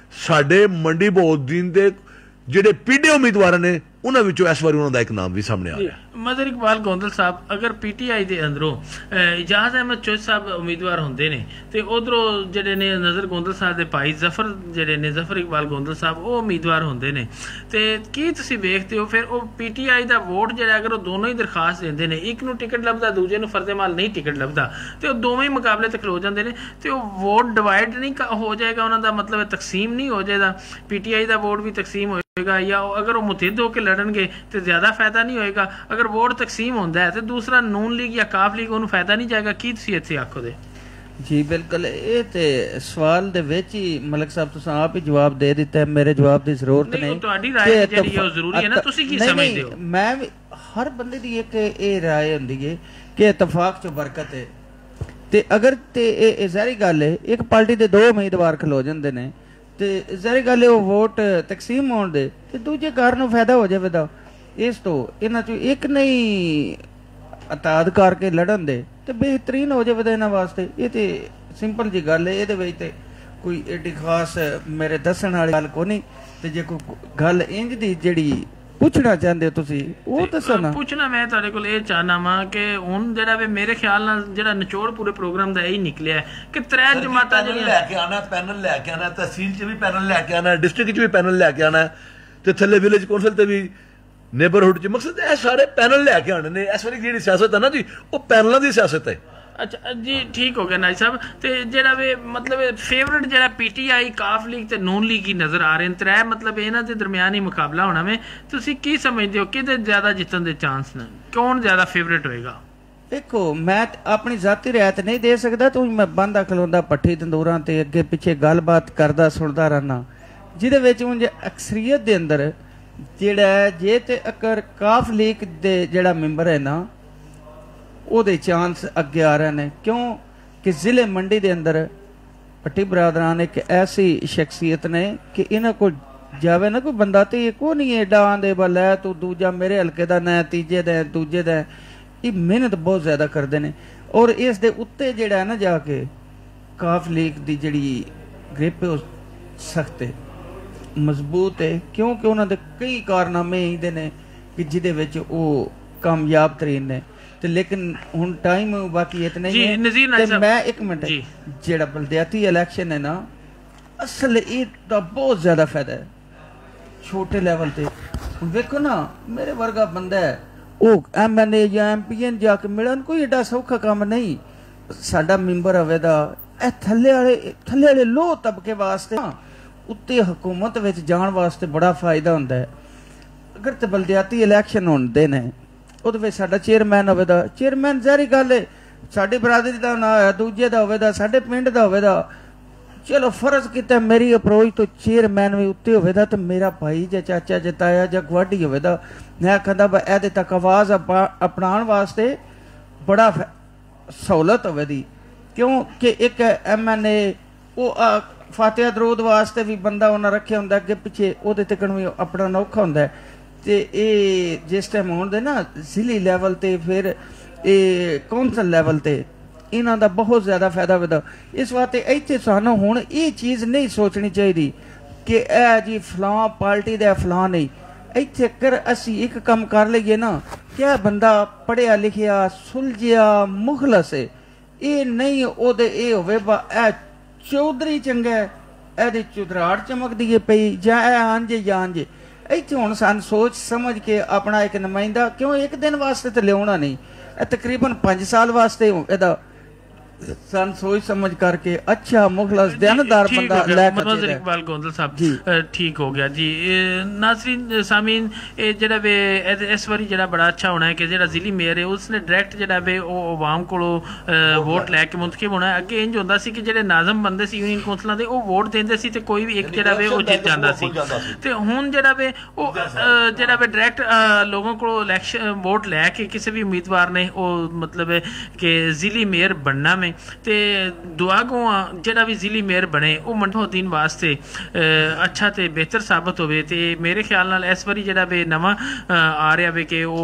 ਸਾਡੇ ਮੰਡੀ ਬਹੁਦੀਨ ਦੇ ਜਿਹੜੇ ਪੀਡੇ ਉਮੀਦਵਾਰ ਨੇ ਉਹਨਾਂ ਵਿੱਚੋਂ ਇਸ ਵਾਰੀ ਉਹਨਾਂ ਦਾ ਇੱਕ ਨਾਮ ਵੀ ਸਾਹਮਣੇ ਆ ਰਿਹਾ। ਮਦਰ ਇਕਬਾਲ ਗੋਂਦਲ ਸਾਹਿਬ, ਅਗਰ ਪੀਟੀਆਈ ਦੇ ਅੰਦਰੋਂ ਇਜਾਜ਼ ਅਹਿਮਦ ਚੋਇਸ ਸਾਹਿਬ ਉਮੀਦਵਾਰ ਹੁੰਦੇ ਨੇ ਤੇ ਉਧਰੋਂ ਜਿਹੜੇ ਨੇ ਨਜ਼ਰ ਗੋਂਦਲ ਸਾਹਿਬ ਦੇ ਭਾਈ ਜ਼ਫਰ ਜਿਹੜੇ ਨੇ ਜ਼ਫਰ ਇਕਬਾਲ ਗੋਂਦਲ ਸਾਹਿਬ ਉਹ ਉਮੀਦਵਾਰ ਹੁੰਦੇ ਨੇ, ਤੇ ਕੀ ਤੁਸੀਂ ਵੇਖਦੇ ਹੋ ਫਿਰ ਉਹ ਪੀਟੀਆਈ ਦਾ ਵੋਟ ਜਿਹੜਾ ਅਗਰ ਉਹ ਦੋਨੋਂ ਹੀ ਦਰਖਾਸਤ ਦਿੰਦੇ ਨੇ, ਇੱਕ ਨੂੰ ਟਿਕਟ ਲੱਭਦਾ ਦੂਜੇ ਨੂੰ ਫਰਜ਼ੇਮਾਲ ਨਹੀਂ ਟਿਕਟ ਲੱਭਦਾ ਤੇ ਉਹ ਦੋਵੇਂ ਹੀ ਮੁਕਾਬਲੇ ਤੇ ਖਲੋ ਜਾਂਦੇ ਨੇ ਤੇ ਉਹ ਵੋਟ ਡਿਵਾਈਡ ਨਹੀਂ ਹੋ ਜਾਏਗਾ, ਉਹਨਾਂ ਦਾ ਮਤਲਬ ਤਕਸੀਮ ਨਹੀਂ ਹੋ ਜਾਏਗਾ, ਪੀਟੀਆਈ ਦਾ ਵੋਟ ਵੀ ਤਕਸੀਮ ਹੋਏਗਾ ਜਾਂ ਅਗਰ ਉਹ ਮੁਤਹਿਦ ਹੋ ਕੇ ਲੜਨਗੇ ਤੇ ਜ਼ਿਆਦਾ ਫਾਇਦਾ ਨਹੀਂ ਹੋਏਗਾ। ਅਗਰ ਵੋਟ ਤਕਸੀਮ ਹੁੰਦਾ ਹੈ ਤੇ ਦੂਸਰਾ ਨੂਨ ਲੀਗ ਜਾਂ ਕਾਫ ਲੀਗ ਉਹਨੂੰ ਫਾਇਦਾ ਨਹੀਂ ਜਾਏਗਾ। ਕੀ ਤੁਸੀਂ ਇੱਥੇ ਆਖੋਗੇ? ਜੀ ਬਿਲਕੁਲ, ਇਹ ਤੇ ਸਵਾਲ ਦੇ ਵਿੱਚ ਹੀ ਮਲਕ ਸਾਹਿਬ ਤੁਸੀਂ ਆਪ ਹੀ ਜਵਾਬ ਦੇ ਦਿੱਤਾ, ਮੇਰੇ ਜਵਾਬ ਦੀ ਜ਼ਰੂਰਤ ਨਹੀਂ। ਤੁਹਾਡੀ ਰਾਏ ਜਿਹੜੀ ਹੈ ਉਹ ਜ਼ਰੂਰੀ ਹੈ ਨਾ, ਤੁਸੀਂ ਕੀ ਸਮਝਦੇ ਹੋ? ਮੈਂ ਹਰ ਬੰਦੇ ਦੀ ਇੱਕ ਇਹ ਰਾਏ ਹੁੰਦੀ ਹੈ ਕਿ ਇਤਫਾਕ 'ਚ ਬਰਕਤ ਹੈ ਤੇ ਅਗਰ ਤੇ ਇਹ ਜ਼ਾਹਰੀ ਗੱਲ ਹੈ ਇੱਕ ਪਾਰਟੀ ਦੇ ਦੋ ਉਮੀਦਵਾਰ ਖਲੋ ਜਾਂਦੇ ਨੇ ਤੇ ਜ਼ਾਹਰੀ ਗੱਲ ਹੈ ਉਹ ਵੋਟ ਤਕਸੀਮ ਹੋਣ ਦੇ ਤੇ ਦੂਜੇ ਘਰ ਨੂੰ ਫਾਇਦਾ ਹੋ ਜਾਵੇਗਾ। ਇਸ ਤੋਂ ਇਹਨਾਂ 'ਚੋਂ ਇੱਕ ਨਹੀਂ ਅਤਾਦ ਕਰਕੇ ਲੜਨ ਦੇ ਤੇ ਬਿਹਤਰੀਨ ਹੋ ਜਾਵੇਗਾ ਇਹਨਾਂ ਵਾਸਤੇ। ਇਹ ਤੇ ਸਿੰਪਲ ਜੀ ਗੱਲ ਹੈ, ਇਹਦੇ ਵਿੱਚ ਤੇ ਕੋਈ ਏਡੀ ਖਾਸ ਮੇਰੇ ਦੱਸਣ ਵਾਲੀ ਗੱਲ ਕੋਈ ਨਹੀਂ। ਤੇ ਜੇ ਕੋਈ ਗੱਲ ਇੰਜ ਦੀ ਜਿਹੜੀ ਪੁੱਛਣਾ ਚਾਹੁੰਦੇ ਹੋ ਤੁਸੀਂ ਉਹ ਦੱਸੋ ਨਾ। ਪੁੱਛਣਾ ਮੈਂ ਤੁਹਾਡੇ ਕੋਲ ਇਹ ਚਾਹਨਾ ਵਾਂ ਕਿ ਹੁਣ ਜਿਹੜਾ ਵੀ ਮੇਰੇ ਖਿਆਲ ਨਾਲ ਜਿਹੜਾ ਨਿਚੋੜ ਪੂਰੇ ਪ੍ਰੋਗਰਾਮ ਦਾ ਇਹੀ ਨਿਕਲਿਆ ਕਿ ਤਰੇ ਜਮਾਤਾਂ ਜਿਹੜੀਆਂ ਲੈ ਕੇ ਆਣਾ, ਪੈਨਲ ਲੈ ਕੇ ਆਣਾ, ਤਹਿਸੀਲ 'ਚ ਵੀ ਪੈਨਲ ਲੈ ਕੇ ਆਣਾ, ਡਿਸਟ੍ਰਿਕਟ 'ਚ ਵੀ ਪੈਨਲ ਲੈ ਕੇ ਆਣਾ ਤੇ ਥੱਲੇ ਵਿਲੇਜ ਕੌਂਸਲ ਤੇ ਵੀ ਨੇਬਰਹੁੱਡ 'ਚ, ਮਕਸਦ ਇਹ ਸਾਰੇ ਪੈਨਲ ਲੈ ਕੇ ਆਣੇ ਨੇ। ਇਸ ਵਾਰੀ ਜਿਹੜੀ ਸਿਆਸਤ ਹੈ ਨਾ ਜੀ ਉਹ ਪੈਨਲਾਂ ਦੀ ਸਿਆਸਤ ਹੈ। ਅੱਛਾ ਜੀ, ਠੀਕ ਹੋ ਗਿਆ ਨਾਜੀ ਸਾਹਿਬ। ਤੇ ਜਿਹੜਾ ਵੀ ਮਤਲਬ ਫੇਵਰਟ ਜਿਹੜਾ ਪੀਟੀਆਈ ਕਾਫ ਲੀਗ ਤੇ ਨੂਨ ਲੀਗ ਹੀ ਨਜ਼ਰ ਆ ਰਹੇ ਨੇ ਤਰੇ, ਮਤਲਬ ਇਹਨਾਂ ਦੇ ਦਰਮਿਆਨ ਹੀ ਮੁਕਾਬਲਾ ਹੋਣਾ ਵੇ। ਤੁਸੀਂ ਕੀ ਸਮਝਦੇ ਹੋ ਕਿਹਦੇ ਜ਼ਿਆਦਾ ਜਿੱਤਣ ਦੇ ਚਾਂਸ ਨੇ, ਕੌਣ ਜ਼ਿਆਦਾ ਫੇਵਰਟ ਹੋਏਗਾ? ਦੇਖੋ ਮੈਂ ਆਪਣੀ ਜ਼ਾਤੀ ਰਿਆਇਤ ਨਹੀਂ ਦੇ ਸਕਦਾ, ਤੂੰ ਮੈਂ ਬੰਦਾ ਖਲੋਂਦਾ ਪੱਠੀ ਤੰਦੂਰਾਂ ਤੇ ਅੱਗੇ ਪਿੱਛੇ ਗੱਲਬਾਤ ਕਰਦਾ ਸੁਣਦਾ ਰਹਿਣਾ, ਜਿਹਦੇ ਵਿੱਚ ਉਂਝ ਅਕਸਰੀਅਤ ਦੇ ਅੰਦਰ ਜਿਹੜਾ ਜੇ ਤੇ ਅਕਰ ਕਾਫ ਲੀਗ ਦੇ ਜਿਹੜਾ ਮੈਂਬਰ ਹੈ ਨਾ ਉਹਦੇ ਚਾਂਸ ਅੱਗੇ ਆ ਰਹੇ ਨੇ। ਕਿਉਂ ਕਿ ਜ਼ਿਲ੍ਹੇ ਮੰਡੀ ਦੇ ਅੰਦਰ ਪੱਟੀ ਬਰਾਦਰਾਨ ਇੱਕ ਐਸੀ ਸ਼ਖਸੀਅਤ ਨੇ ਕਿ ਇਹਨਾਂ ਕੋਲ ਜਾਵੇ ਨਾ ਕੋਈ ਬੰਦਾ ਤੇ ਇੱਕੋ ਨਹੀਂ ਏਡਾ ਆਂਦੇ ਲੈ ਤੂੰ ਦੂਜਾ ਮੇਰੇ ਹਲਕੇ ਦਾ ਨਾ ਤੀਜੇ ਦਾ ਦੂਜੇ ਦਾ, ਇਹ ਮਿਹਨਤ ਬਹੁਤ ਜ਼ਿਆਦਾ ਕਰਦੇ ਨੇ। ਔਰ ਇਸ ਦੇ ਉੱਤੇ ਜਿਹੜਾ ਨਾ ਜਾ ਕੇ ਕਾਫ ਲੀਗ ਦੀ ਜਿਹੜੀ ਗ੍ਰਿਪ ਹੈ ਉਹ ਸਖਤ ਹੈ, ਮਜ਼ਬੂਤ ਹੈ, ਕਿਉਂਕਿ ਉਹਨਾਂ ਦੇ ਕਈ ਕਾਰਨਾਮੇ ਇਹਦੇ ਨੇ ਕਿ ਜਿਹਦੇ ਵਿੱਚ ਉਹ ਕਾਮਯਾਬ ਤਰੀਨ ਨੇ। ਤੇ ਲੇਕਿਨ ਹੁਣ ਟਾਈਮ ਬਾਕੀ ਇਤਨਾ ਹੀ ਹੈ ਤੇ ਮੈਂ ਇੱਕ ਮਿੰਟ ਜਿਹੜਾ ਬਲਦਿਆਤੀ ਇਲੈਕਸ਼ਨ ਹੈ ਨਾ ਅਸਲ ਇਹ ਦਾ ਬਹੁਤ ਜ਼ਿਆਦਾ ਫਾਇਦਾ ਹੈ ਛੋਟੇ ਲੈਵਲ ਤੇ। ਹੁਣ ਵੇਖੋ ਨਾ ਮੇਰੇ ਵਰਗਾ ਬੰਦਾ ਹੈ ਉਹ MLA ਜਾਂ MPN ਜਾ ਕੇ ਮਿਲਣ ਕੋਈ ਏਡਾ ਸੌਖਾ ਕੰਮ ਨਹੀਂ। ਸਾਡਾ ਮੈਂਬਰ ਹੋਵੇਗਾ ਇਹ ਥੱਲੇ ਵਾਲੇ ਲੋ ਤਬਕੇ ਵਾਸਤੇ ਉੱਤੇ ਹਕੂਮਤ ਵਿੱਚ ਜਾਣ ਵਾਸਤੇ ਬੜਾ ਫਾਇਦਾ ਹੁੰਦਾ ਹੈ। ਅਗਰ ਤੇ ਬਲਦਿਆਤੀ ਇਲੈਕਸ਼ਨ ਹੁੰਦੇ ਨੇ ਉਹਦੇ ਵਿੱਚ ਸਾਡਾ ਚੇਅਰਮੈਨ ਹੋਵੇਗਾ, ਚੇਅਰਮੈਨ ਜ਼ਾਹਰੀ ਗੱਲ ਹੈ ਸਾਡੀ ਬਰਾਦਰੀ ਦਾ ਨਾ ਹੋਇਆ ਦੂਜੇ ਦਾ ਹੋਵੇਗਾ, ਸਾਡੇ ਪਿੰਡ ਦਾ ਹੋਵੇਗਾ, ਚਲੋ ਫਰਜ਼ ਕੀਤਾ ਮੇਰੀ ਅਪਰੋਚ ਤੋਂ ਚੇਅਰਮੈਨ ਵੀ ਉੱਤੇ ਹੋਵੇਗਾ ਤੇ ਮੇਰਾ ਭਾਈ ਜਾਂ ਚਾਚਾ ਜਾਂ ਤਾਇਆ ਜਾਂ ਗੁਆਢੀ ਹੋਵੇਗਾ, ਮੈਂ ਕਹਿੰਦਾ ਬਈ ਇਹਦੇ ਤੱਕ ਆਵਾਜ਼ ਅਪਣਾਉਣ ਵਾਸਤੇ ਬੜਾ ਸਹੂਲਤ ਹੋਵੇਗੀ। ਕਿਉਂਕਿ ਇੱਕ MNA ਉਹ ਫਾਤਿਹਾ ਦਰੂਦ ਵਾਸਤੇ ਵੀ ਬੰਦਾ ਉਹਨਾਂ ਰੱਖਿਆ ਹੁੰਦਾ ਅੱਗੇ ਪਿੱਛੇ, ਉਹਦੇ ਤੱਕ ਵੀ ਆਪਣਾ ਔਖਾ ਹੁੰਦਾ। ਤੇ ਇਹ ਜਿਸ ਟਾਈਮ ਹੋਣਦੇ ਨਾ ਜ਼ਿਲ੍ਹੀ ਲੈਵਲ ਤੇ ਫਿਰ ਇਹ ਕੌਂਸਲ ਲੈਵਲ ਤੇ ਇਹਨਾਂ ਦਾ ਬਹੁਤ ਜ਼ਿਆਦਾ ਫਾਇਦਾ ਹੋਵੇਗਾ। ਇਸ ਵਾਸਤੇ ਇੱਥੇ ਸਾਨੂੰ ਹੁਣ ਇਹ ਚੀਜ਼ ਨਹੀਂ ਸੋਚਣੀ ਚਾਹੀਦੀ ਕਿ ਇਹ ਜੀ ਫਲਾਂ ਪਾਰਟੀ ਦਾ ਫਲਾਂ ਨਹੀਂ। ਇੱਥੇ ਅਗਰ ਅਸੀਂ ਇੱਕ ਕੰਮ ਕਰ ਲਈਏ ਨਾ ਕਿ ਇਹ ਬੰਦਾ ਪੜ੍ਹਿਆ ਲਿਖਿਆ ਸੁਲਝਿਆ ਮੁਖਲਸ ਹੈ, ਇਹ ਨਹੀਂ ਉਹਦੇ ਇਹ ਹੋਵੇ ਬਾ ਇਹ ਚੌਧਰੀ ਚੰਗਾ ਇਹਦੀ ਚੁਦਰਾੜ ਚਮਕਦੀ ਹੈ ਪਈ ਜਾਂ ਇਹ ਆਂਜੇ ਜਾਂਜੇ। ਇੱਥੇ ਹੁਣ ਸਾਨੂੰ ਸੋਚ ਸਮਝ ਕੇ ਆਪਣਾ ਇੱਕ ਨੁਮਾਇੰਦਾ, ਕਿਉਂ ਇੱਕ ਦਿਨ ਵਾਸਤੇ ਤਾਂ ਲਿਆਉਣਾ ਨਹੀਂ, ਇਹ ਤਕਰੀਬਨ 5 ਸਾਲ ਵਾਸਤੇ ਇਹਦਾ ਸਾਨੂੰ ਸੋਚ ਸਮਝ ਕਰਕੇ ਅੱਛਾ ਮੁਖਲਸ ਦਿਆਨਦਾਰ ਬੰਦਾ ਲੈ ਕੇ ਮਨੋਜ ਇਕਬਾਲ ਗੋਂਦਲ ਸਾਹਿਬ ਠੀਕ ਹੋ ਗਿਆ ਜੀ। ਨਾਜ਼ਰੀਨ ਸਾਮੀਨ ਇਹ ਜਿਹੜਾ ਵੇ ਇਸ ਵਾਰੀ ਜਿਹੜਾ ਬੜਾ ਅੱਛਾ ਹੋਣਾ ਹੈ ਕਿ ਜਿਹੜਾ ਜ਼ਿਲ੍ਹੀ ਮੇਅਰ ਹੈ ਉਸਨੇ ਡਾਇਰੈਕਟ ਜਿਹੜਾ ਵੇ ਉਹ ਆਵਾਮ ਕੋਲੋਂ ਵੋਟ ਲੈ ਕੇ ਮੁੰਤਖਬ ਹੋਣਾ। ਅੱਗੇ ਇੰਜ ਹੁੰਦਾ ਸੀ ਕਿ ਜਿਹੜੇ ਨਾਜ਼ਮ ਬੰਦੇ ਸੀ ਯੂਨੀਅਨ ਕੌਂਸਲਾਂ ਦੇ ਉਹ ਵੋਟ ਦਿੰਦੇ ਸੀ ਤੇ ਕੋਈ ਵੀ ਇੱਕ ਜਿਹੜਾ ਵੇ ਉਹ ਜਿੱਤ ਜਾਂਦਾ ਸੀ। ਤੇ ਹੁਣ ਜਿਹੜਾ ਵੇ ਉਹ ਜਿਹੜਾ ਵੇ ਡਾਇਰੈਕਟ ਲੋਕਾਂ ਕੋਲੋਂ ਇਲੈਕਸ਼ਨ ਵੋਟ ਲੈ ਕੇ ਕਿਸੇ ਵੀ ਉਮੀਦਵਾਰ ਨੇ ਉਹ ਮਤਲਬ ਕਿ ਜ਼ਿਲ੍ਹੀ ਮੇਅਰ ਬਣਨਾ में ते दुआ गो जेड़ा भी जिली मेयर बने वो मंठोदीन वास्ते अच्छा ते बेहतर साबित होवे। ते मेरे ख्याल नाल इस बारी जेड़ा वे नवा आ रहा वे कि वो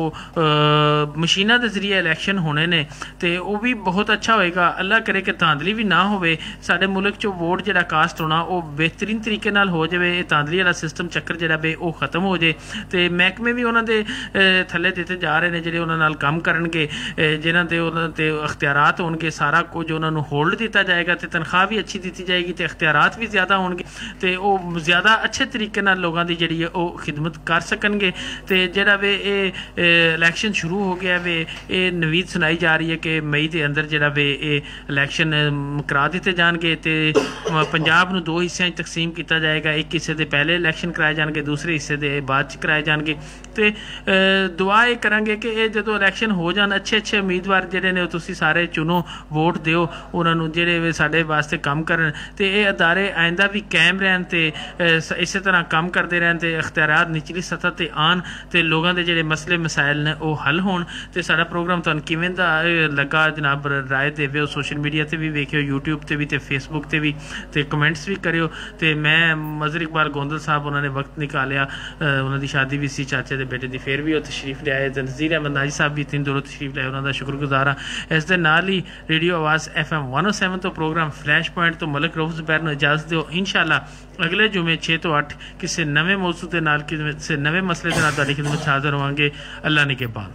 मशीनां दे जरिए इलैक्शन होने ने ते वो भी बहुत अच्छा होएगा। अल्लाह करे कि धांधली भी ना होवे, साडे मुल्क चो वोट जेड़ा कास्ट होना वो बेहतरीन तरीके नाल हो जाए, धांधली वाला सिस्टम चक्कर जेड़ा वे वो खत्म हो जाए। ते महकमे भी उन्हां दे थल्ले दिते जा रहे ने जेड़े उन्हां नाल काम करनगे, जिन्हां दे उन्हां ते इख्तियारात होणगे, सारा कुछ उन्हां नूं होल्ड दिता जाएगा ते तनख्वाह भी अच्छी दी जाएगी ते इख्तियारात भी ज़्यादा होणगे ते वो ज़्यादा अच्छे तरीके नाल लोगों की जिहड़ी है वो खिदमत कर सकणगे। ते जिहड़ा वे इलैक्शन शुरू हो गया वे ये नवीद सुनाई जा रही है कि मई के अंदर जिहड़ा वे इलैक्शन करा दिते जाणगे ते पंजाब नूं दो हिस्सों में तकसीम किया जाएगा। एक हिस्से दे पहले इलैक्शन कराए जाणगे, दूसरे हिस्से दे बाद च कराए जाणगे। ते दुआ ये करांगे कि ये जदों इलैक्शन हो जाण अच्छे अच्छे उम्मीदवार जिहड़े ने तुसीं सारे चुनो, वोट दिओ उन्हां नूं जिहड़े वे साडे वास्ते काम करन ते ये अदारे आइंदा भी कायम रहन ते इस तरह काम करते रहन ते इख्तियारात निचली सतह ते आन ते लोगों के जिहड़े मसले मसाइल ने वो हल होण। ते साडा प्रोग्राम तुहानूं किवें दा लगा जनाब राय देवो, सोशल मीडिया ते भी वेखिओ, यूट्यूब ते भी ते फेसबुक ते भी ते कमेंट्स भी करियो। ते मैं मज़हर इकबाल गोंदल साहब उन्होंने वक्त निकालिया, उन्हों की शादी भी सी, चाचे के बेटे की फिर भी वो तशरीफ ले आए, नज़ीर अहमद नाजी साहब भी इतनी दूरों तशरीफ लाए, उन्होंने शुक्रगुजार हाँ। इस दे नाल ही रेडियो आवाज़ FM 107 तो प्रोग्राम फ्लैश पॉइंट तो मलिक रऊफ ज़ुबैर नूं इजाज़त दिओ। इंशाअल्लाह अगले जुमे 6 तो 8 किसी नवे मौजू के नाल किसी नवे मसले के नाल तुहाडी खिदमत च हाज़र होवांगे। अल्लाह ने के बाद